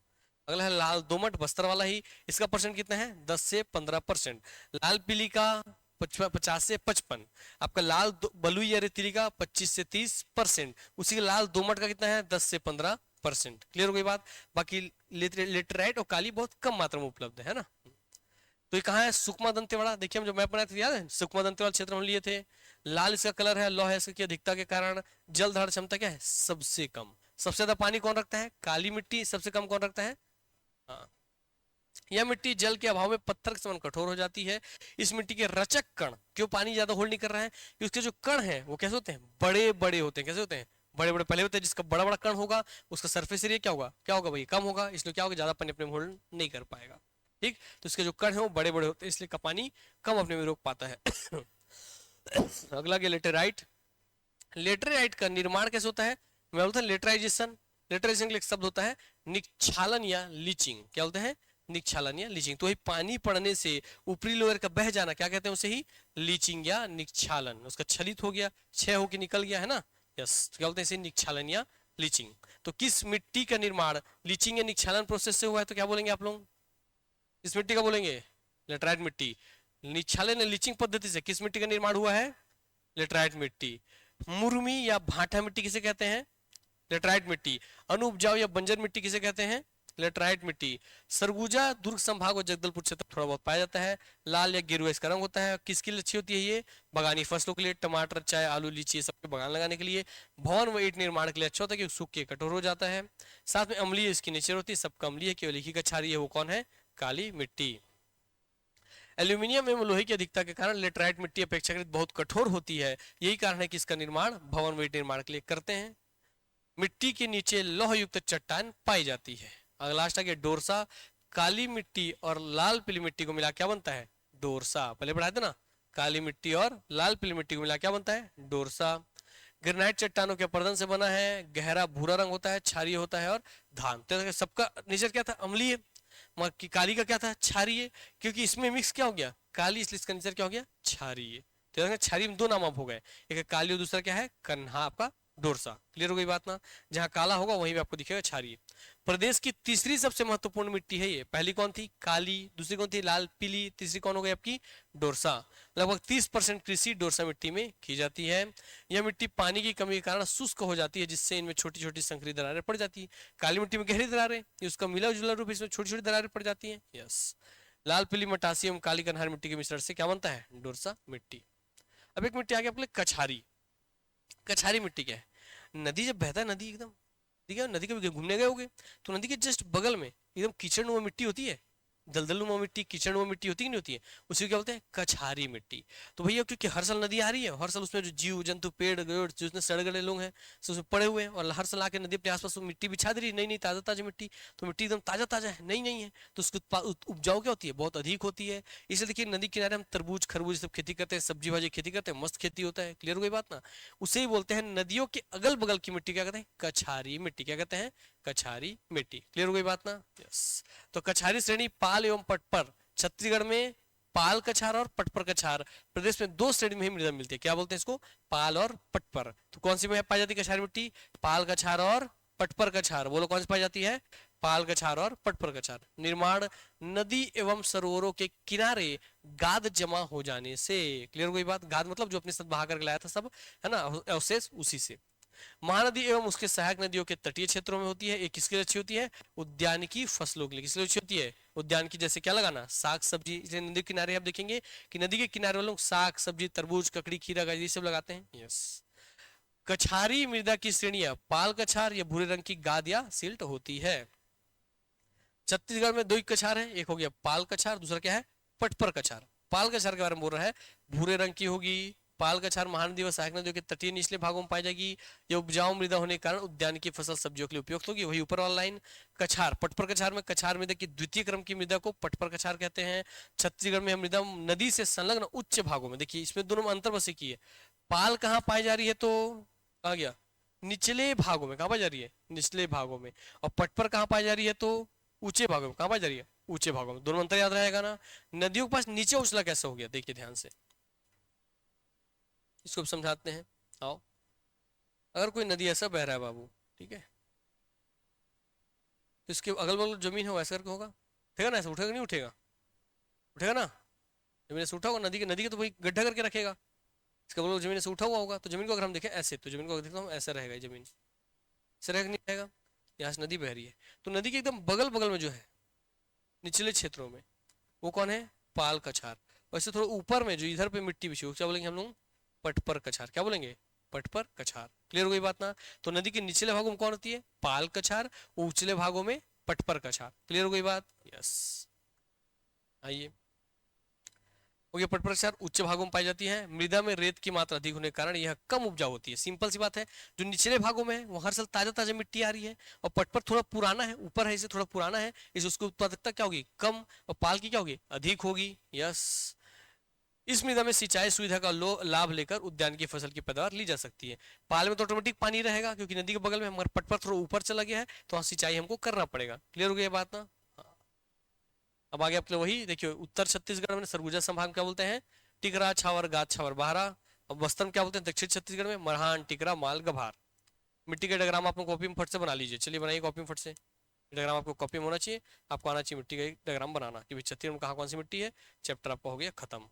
अगला है लाल दोमट, बस्तर वाला ही। इसका परसेंट कितना है? 10 से 15%। लाल पीली का 50 से 55। आपका लाल बलुई या रेतीली का 25 से 30%। उसी के लाल दोमट का कितना है? 10 से 15%। क्लियर हो गई बात। बाकी लेटराइट और काली बहुत कम मात्रा में उपलब्ध है ना। तो ये कहाँ है? सुकमा दंतेवाड़ा। देखिए हम जो मैप बनाए थे याद है, सुकमा दंतेवाड़ा क्षेत्र हम लिए थे। लाल इसका कलर है, लौह है इसकी अधिकता के कारण। जल धारण क्षमता क्या है? सबसे कम। सबसे ज्यादा पानी कौन रखता है? काली मिट्टी। सबसे कम कौन रखता है? हाँ। यह मिट्टी जल के अभाव में पत्थर के समान कठोर हो जाती है। इस मिट्टी के रचक कण, क्यों पानी ज्यादा होल्ड नहीं कर रहा है? कि उसके जो कण हैं वो कैसे होते हैं? बड़े बड़े होते हैं। कैसे होते हैं? बड़े बड़े पहले होते हैं। जिसका बड़ा बड़ा कण होगा उसका सरफेस एरिया क्या होगा? क्या होगा भाई? कम होगा। इसलिए क्या होगा? ज्यादा पानी अपने में होल्ड नहीं कर पाएगा। ठीक, तो इसके जो कण है वो बड़े बड़े होते हैं, इसलिए का पानी कम अपने में रोक पाता है। अगला के लेटेराइट। लेटेराइट का निर्माण कैसे होता है? मैं बोलता हूँ लेटराइजेशन। लेटराइजेशन के लिए एक शब्द होता है निक्षालन या लीचिंग। क्या बोलते हैं? निक्षालन या लीचिंग। तो वही पानी पड़ने से ऊपरी लेयर का बह जाना क्या कहते हैं? उसे ही लीचिंग या निक्षालन। उसका छलित हो गया, क्षय होकर निकल गया है ना। यस, तो क्या बोलते हैं इसे? निक्षालन या लीचिंग। तो किस मिट्टी का निर्माण लीचिंग या निक्षालन प्रोसेस से हुआ है? तो क्या बोलेंगे आप लोग? किस मिट्टी का बोलेंगे? लेटराइट मिट्टी। निक्षालन या लीचिंग पद्धति से किस मिट्टी का निर्माण हुआ है? लेटराइट मिट्टी। मुर्मी या भाटा मिट्टी किसे कहते हैं? लेटराइट मिट्टी। अनुपजाऊ या बंजर मिट्टी किसे कहते हैं? लेटराइट मिट्टी। सरगुजा दुर्ग संभाग और जगदलपुर क्षेत्र में थोड़ा बहुत पाया जाता है। लाल या गेरुआ इसका रंग होता है। किसके लिए अच्छी होती है ये? बागानी फसलों के लिए, टमाटर, चाय, आलू, लीची, सबके बागान लगाने के लिए। भवन व ईंट निर्माण के लिए अच्छा होता है क्योंकि सूख के कठोर हो जाता है। साथ में अम्लीय इसकी नेचर होती है, सबका अम्लीय है, केवल एक ही का क्षारीय है, वो कौन है? काली मिट्टी। एल्यूमिनियम एवं लोहे की अधिकता के कारण लेटराइट मिट्टी अपेक्षाकृत बहुत कठोर होती है। यही कारण है कि इसका निर्माण भवन व ईंट निर्माण के लिए करते हैं। मिट्टी के नीचे लौह युक्त चट्टान पाई जाती है। अगला लास्ट आ गया डोरसा। काली मिट्टी और लाल पीली मिट्टी को मिला क्या बनता है? डोरसा। पहले पढ़ाए थे ना, काली मिट्टी और लाल पीली मिट्टी को मिला क्या बनता है? डोरसा। ग्रेनाइट चट्टानों के अपर्दन से बना है, गहरा भूरा रंग होता है, क्षारीय होता है और धान। तो सबका नेचर क्या था? अम्लीय। मगर की काली का क्या था? क्षारीय। क्योंकि इसमें मिक्स क्या हो गया? काली, इसलिए इसका नेचर क्या हो गया? क्षारीय। तो क्षारीय में दो नाम आप हो गए, एक है काली और दूसरा क्या है? कन्हा, आपका डोरसा। क्लियर हो गई बात ना? जहां काला होगा वहीं भी आपको दिखेगा क्षारीय। प्रदेश की तीसरी सबसे महत्वपूर्ण मिट्टी है ये। पहली कौन थी? काली। दूसरी कौन थी? लाल पीली। तीसरी कौन हो गई आपकी? डोरसा। लगभग 30% कृषि डोरसा मिट्टी में की जाती है। यह मिट्टी पानी की कमी के कारण शुष्क हो जाती है, जिससे इनमें छोटी छोटी संकरी दरारें पड़ जाती है। काली मिट्टी में गहरी दरारें, उसका मिला जुला रूप, इसमें छोटी छोटी दरारें पड़ जाती है। यस। लाल पीली मटासी एवं काली कन्हार मिट्टी के मिश्रण से क्या बनता है? डोरसा मिट्टी। अब एक मिट्टी आ गई आपके लिए कछारी। कछारी मिट्टी क्या है? नदी जब बहता है, नदी एकदम, ठीक है, नदी कभी घूमने गए होगे तो नदी के जस्ट बगल में एकदम कीचड़नुमा मिट्टी होती है, दलदलनुमा मिट्टी, कीचड़नुमा मिट्टी होती है कि नहीं होती है? उसी को क्या बोलते हैं? कछारी मिट्टी। तो भैया क्योंकि हर साल नदी आ रही है, हर साल उसमें जो जीव जंतु पेड़ जो उसमें सड़ गए लोग हैं सो उसमें पड़े हुए हैं, और हर साल आके नदी अपने आसपास मिट्टी बिछा दे रही है, नई नई ताजा ताजा मिट्टी। तो मिट्टी एकदम ताजा ताजा है, नई नई है, तो उसकी उपजाऊ क्या होती है? बहुत अधिक होती है। इसलिए देखिए नदी किनारे हम तरबूज खरबूज सब खेती करते हैं, सब्जी भाजी खेती करते हैं, मस्त खेती होता है। क्लियर हो गई बात ना? उसे ही बोलते हैं नदियों के अगल बगल की मिट्टी क्या कहते हैं? कछारी मिट्टी। क्या कहते हैं? कछारी मिट्टी। क्लियर हो गई बात ना? यस। तो कछारी श्रेणी पाल एवं पटपर, छत्तीसगढ़ में पाल कछार और पटपर कछार, प्रदेश में दो श्रेणी में ही मृदा मिलती है। क्या बोलते हैं इसको? पाल और पटपर। तो कौन सी में पाई जाती है कछारी मिट्टी? पाल कछार और पटपर कछार। बोलो कौन सी पाई जाती है? पाल कछार और पटपर कछार। निर्माण नदी एवं सरोवरों के किनारे गाद जमा हो जाने से। क्लियर हो गई बात? गाद मतलब जो अपने साथ बहा करके लाया था सब, है ना, अवशेष, उसी से। महानदी एवं उसके सहायक नदियों के तटीय क्षेत्रों में होती है। एक किसके लिए अच्छी होती है? उद्यानिकी फसलों के लिए। किसके लिए अच्छी होती है? उद्यान की, जैसे क्या लगाना? साग सब्जी। जैसे नदी के किनारे आप देखेंगे कि नदी के किनारे वाले लोग साग सब्जी, तरबूज, ककड़ी, खीरा, गाजर ये सब लगाते हैं। यस। कछारी मृदा की श्रेणियां पाल कछार या भूरे रंग की गाद या सिल्ट होती है। छत्तीसगढ़ में दो ही कछार है, एक हो गया पाल कछार, दूसरा क्या है? पटपर कछार। पाल कछार के बारे में बोल रहा है, भूरे रंग की होगी। पाल कछार महानदी व सहायक नदियों के तटीय निचले भागों में पाई जाएगी। यह उपजाऊ मृदा होने के कारण उद्यान की फसल सब्जियों के लिए उपयुक्त होगी। वही ऊपर वाला लाइन। कछार, पटपर कछार में कछार मृदा की द्वितीय क्रम की मृदा को पटपर कछार कहते हैं। छत्तीसगढ़ में मृदा नदी से संलग्न उच्च भागों में, देखिए इसमें दोनों में अंतर बस एक ही है। पाल कहाँ पाई जा रही है? तो आ गया निचले भागों में। कहाँ पाई जा रही है? निचले भागों में। और पटपर कहाँ पाई जा रही है? तो ऊंचे भागों में। कहाँ पाई जा रही है? ऊंचे भागों में। दोनों अंतर याद रहेगा ना? नदियों के पास नीचे उछला कैसे हो गया? देखिए ध्यान से, इसको समझाते हैं। आओ, अगर कोई नदी ऐसा बह रहा है बाबू, ठीक है, तो इसके अगल बगल जमीन हो ऐसा करके होगा, उठेगा ना? ऐसा उठेगा नहीं? उठेगा, उठेगा ना? जमीन से उठा होगा, नदी के तो वही गड्ढा करके रखेगा। इसका बगल जमीन से उठा हुआ होगा, तो जमीन को अगर हम देखें ऐसे, तो जमीन को देखता हूँ ऐसा रहेगा, जमीन ऐसा रहेगा नहीं रहेगा? यहाँ से नदी बह रही है, तो नदी के एकदम बगल बगल में जो है निचले क्षेत्रों में, वो कौन है? पाल कछार। वैसे थोड़ा ऊपर में जो इधर पे मिट्टी बिछी, क्या बोलेंगे हम लोग? पटपर कछार। क्या बोलेंगे? पटपर कछार। क्लियर हो गई बात ना? तो नदी के निचले भागों में कौन होती है? पाल कछार। ऊंचले भागों में पटपर कछार। क्लियर हो गई बात? यस। आइए, हो गया पटपर कछार। उच्च भागों में पाई जाती है। मृदा में रेत की मात्रा अधिक होने के कारण यह कम उपजाऊ होती है। सिंपल सी बात है, जो निचले भागों में है वो हर साल ताजा ताजा मिट्टी आ रही है, और पटपर थोड़ा पुराना है, ऊपर है इसे थोड़ा पुराना है, इस उसकी उत्पादकता क्या होगी? कम। और पाल की क्या होगी? अधिक होगी। यस। इस मृदा में सिंचाई सुविधा का लाभ लेकर उद्यान की फसल की पैदावार ली जा सकती है। पाल में तो ऑटोमेटिक पानी रहेगा क्योंकि नदी के बगल में, हमारे पटपर थोड़ा ऊपर चला गया है, तो वहाँ सिंचाई हमको करना पड़ेगा। क्लियर हो गई बात ना? हाँ। अब आगे आपके वही देखियो, उत्तर छत्तीसगढ़ में सरगुजा संभाग क्या बोलते हैं? टिकरा, छावर, गाद, छावर, बहारा। अब बस्तर में क्या बोलते हैं? दक्षिण छत्तीसगढ़ में मरहान, टिकरा, माल, गभार। मिट्टी के डायग्राम आप लोग कॉपी में फट से बना लीजिए। चलिए बनाइए कॉपी में फट से डायग्राम। आपको कॉपी में होना चाहिए, आपको आना चाहिए मिट्टी का एक डायग्राम बनाना कि भाई छत्तीसगढ़ में कहाँ कौन सी मिट्टी है। चैप्टर आपका हो गया खत्म।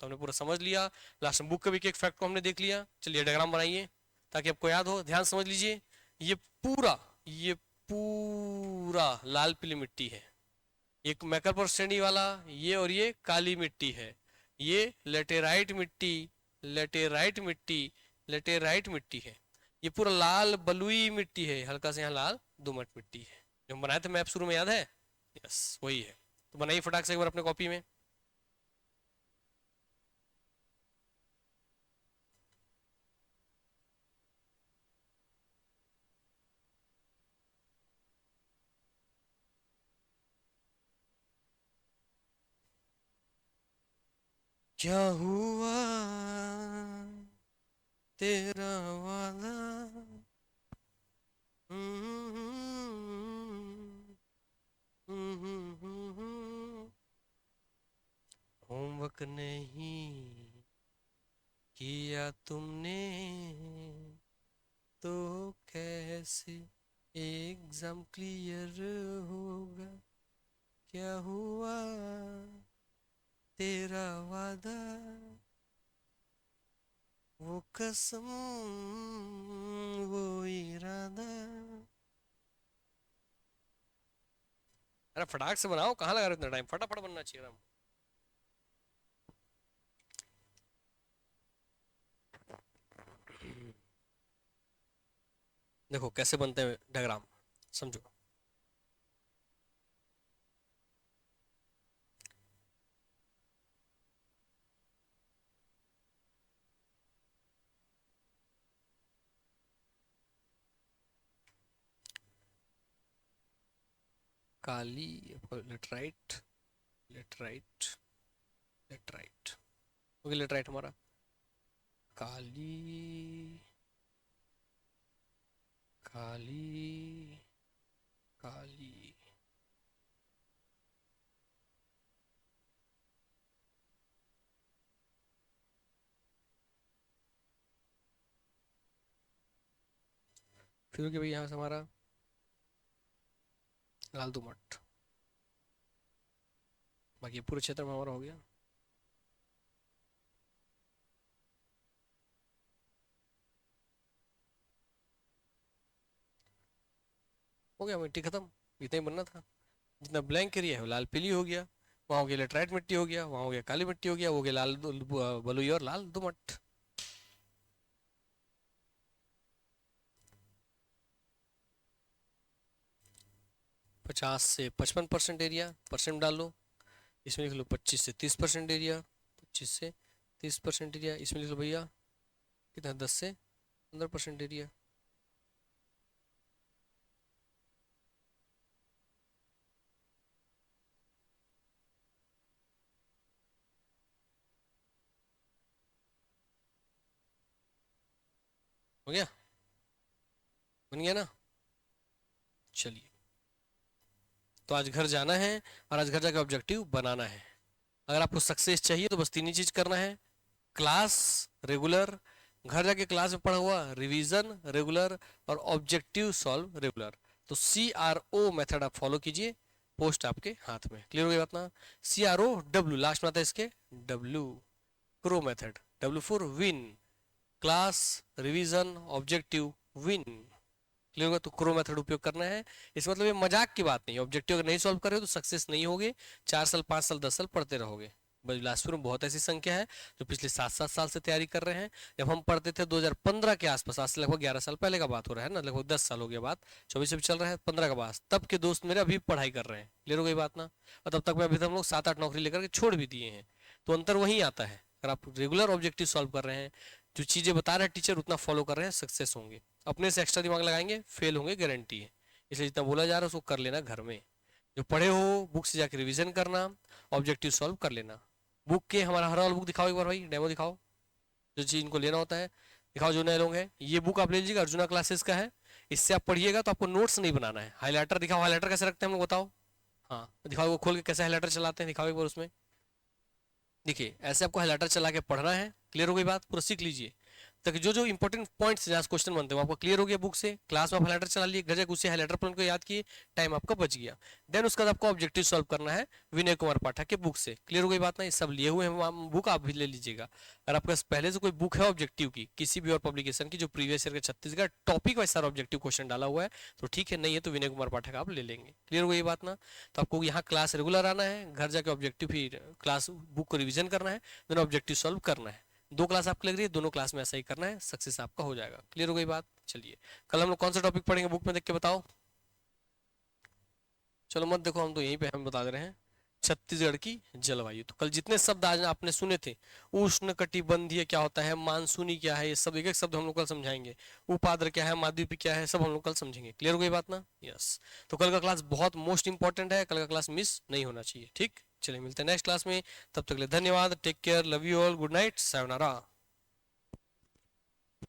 तो हमने पूरा समझ लिया। लास्ट में बुक के भी एक फैक्ट को हमने देख लिया। चलिए डायग्राम बनाइए ताकि आपको याद हो। ध्यान समझ लीजिए, ये पूरा लाल पीली मिट्टी है, एक मैकरपर श्रेणी वाला ये, और ये काली मिट्टी है, ये लेटेराइट मिट्टी, लेटेराइट मिट्टी, लेटेराइट मिट्टी है। ये पूरा लाल बलुई मिट्टी है, हल्का से यहाँ लाल दोमट मिट्टी है। जो हम बनाए थे मैप शुरू में, याद है? यस, वही है। तो बनाइए फटाक से एक बार अपने कॉपी में। क्या हुआ तेरा वादा, होमवर्क नहीं किया तुमने तो कैसे एग्जाम क्लियर होगा। क्या हुआ तेरा वादा, वो कसम, वो इरादा। अरे फटाक से बनाओ, कहाँ लगा रहे हो इतना टाइम? फटाफट बनना चाहिए। देखो कैसे बनते हैं डायग्राम, समझो। काली, laterite, laterite, laterite, okay laterite हमारा काली, काली, काली। फिर भाई यहाँ से हमारा लाल दोमट, बाकी पूरे क्षेत्र में हमारा हो गया। हो गया, मिट्टी खत्म, इतना ही बनना था। जितना ब्लैंक एरिया है वो लाल पीली हो गया, वहाँ हो गया लेटराइट मिट्टी हो गया, वहाँ हो गया काली मिट्टी हो गया, वो हो गया लाल बलुई और लाल दोमट। 50 से 55% एरिया, परसेंट डाल लो, इसमें लिख लो 25 से 30% एरिया, 25 से 30% एरिया, इसमें लिख लो भैया कितना, 10 से 15% एरिया। हो गया, बन गया ना? चलिए, तो आज घर जाना है और आज घर जाकर ऑब्जेक्टिव बनाना है। अगर आपको सक्सेस चाहिए तो बस तीन ही चीज करना है, क्लास रेगुलर, घर जाके क्लास में पढ़ा हुआ रिवीजन रेगुलर, और ऑब्जेक्टिव सॉल्व रेगुलर। तो CRO मेथड आप फॉलो कीजिए, पोस्ट आपके हाथ में। क्लियर हो गई बात ना? CROW लास्ट में आता है इसके, W, crow method, W for win, class revision objective win. Clear होगा? तो क्रो मेथड उपयोग करना है। इस मतलब ये मजाक की बात नहीं है, ऑब्जेक्टिव अगर नहीं सॉल्व कर रहे हो तो सक्सेस नहीं होगे, 4 साल 5 साल 10 साल पढ़ते रहोगे। बिलासपुर में बहुत ऐसी संख्या है जो पिछले 7-7 साल से तैयारी कर रहे हैं। जब हम पढ़ते थे 2015 के आसपास, आज से लगभग 11 साल पहले का बात हो रहा है ना, लगभग 10 साल हो गया बात, 24 से भी चल रहा है, 15 का बात, तब के दोस्त मेरे अभी पढ़ाई कर रहे हैं। क्लियर हो गई बात ना? और तब तक मैं अभी तक हम लोग 7-8 नौकरी लेकर के छोड़ भी दिए हैं। तो अंतर वही आता है, अगर आप रेगुलर ऑब्जेक्टिव सॉल्व कर रहे हैं, जो चीजें बता रहे हैं टीचर उतना फॉलो कर रहे हैं, सक्सेस होंगे। अपने से एक्स्ट्रा दिमाग लगाएंगे फेल होंगे, गारंटी है। इसलिए जितना बोला जा रहा है उसको कर लेना घर में, जो पढ़े हो बुक से जाकर रिवीजन करना, ऑब्जेक्टिव सॉल्व कर लेना। बुक के हमारा हर वाला बुक दिखाओ एक बार भाई, डेमो दिखाओ, जो चीज इनको लेना होता है दिखाओ। जो नए लोग हैं ये बुक आप ले लीजिएगा, अर्जुना क्लासेस का है, इससे आप पढ़िएगा। तो आपको नोट्स नहीं बनाना है। हाईलाइटर दिखाओ, हाईलाइटर कैसे रखते हैं हम लोग बताओ? हाँ दिखाओ, वो खोल के कैसे हाईलाइटर चलाते हैं दिखाओ एक बार उसमें। देखिए ऐसे आपको हाईलाइटर चला के पढ़ना है। क्लियर हो गई बात? पूरा सीख लीजिए। तक जो जो इंपॉर्टेंट पॉइंट्स जहाँ क्वेश्चन बनते हैं वो आपको क्लियर हो गया बुक से, क्लास में आप हाइलाइटर चला लिए, गजक उसे हाइलाइटर पॉइंट को याद किए, टाइम आपका बच गया। देन उसके बाद आपको ऑब्जेक्टिव सॉल्व करना है विनय कुमार पाठक के बुक से। क्लियर हो गई बात ना, ये सब लिए हुए हैं बुक, आप भी ले लीजिएगा। अगर आपके पास पहले से कोई बुक है ऑब्जेक्टिव की किसी भी और पब्लिकेशन की जो प्रीवियस ईयर के छत्तीसगढ़ टॉपिक वाइज सारा ऑब्जेक्टिव क्वेश्चन डाला हुआ है तो ठीक है, नहीं है तो विनय कुमार पाठक आप ले लेंगे। क्लियर हो गई बात ना। तो आपको यहाँ क्लास रेगुलर आना है, घर जाके ऑब्जेक्टिव फिर क्लास बुक को रिविजन करना है, देन ऑब्जेक्टिव सॉल्व करना है। 2 क्लास आपको लग रही है, दोनों क्लास में ऐसा ही करना है, सक्सेस आपका हो जाएगा। क्लियर हो गई बात। चलिए कल हम लोग कौन सा टॉपिक पढ़ेंगे बुक में देख के बताओ। चलो मत देखो, हम तो यहीं पे हम बता दे रहे हैं, छत्तीसगढ़ की जलवायु। तो कल जितने शब्द आज आपने सुने थे, उष्ण कटिबंधीय क्या होता है, मानसूनी क्या है, ये सब एक एक शब्द हम लोग कल समझाएंगे। उपाद्र क्या है, माध्यपी क्या है, सब हम लोग कल समझेंगे। क्लियर हो गई बात ना। यस, तो कल का क्लास बहुत मोस्ट इंपॉर्टेंट है, कल का क्लास मिस नहीं होना चाहिए। ठीक, चलिए मिलते हैं नेक्स्ट क्लास में, तब तक के लिए धन्यवाद, take care, love you all, good night, sayonara.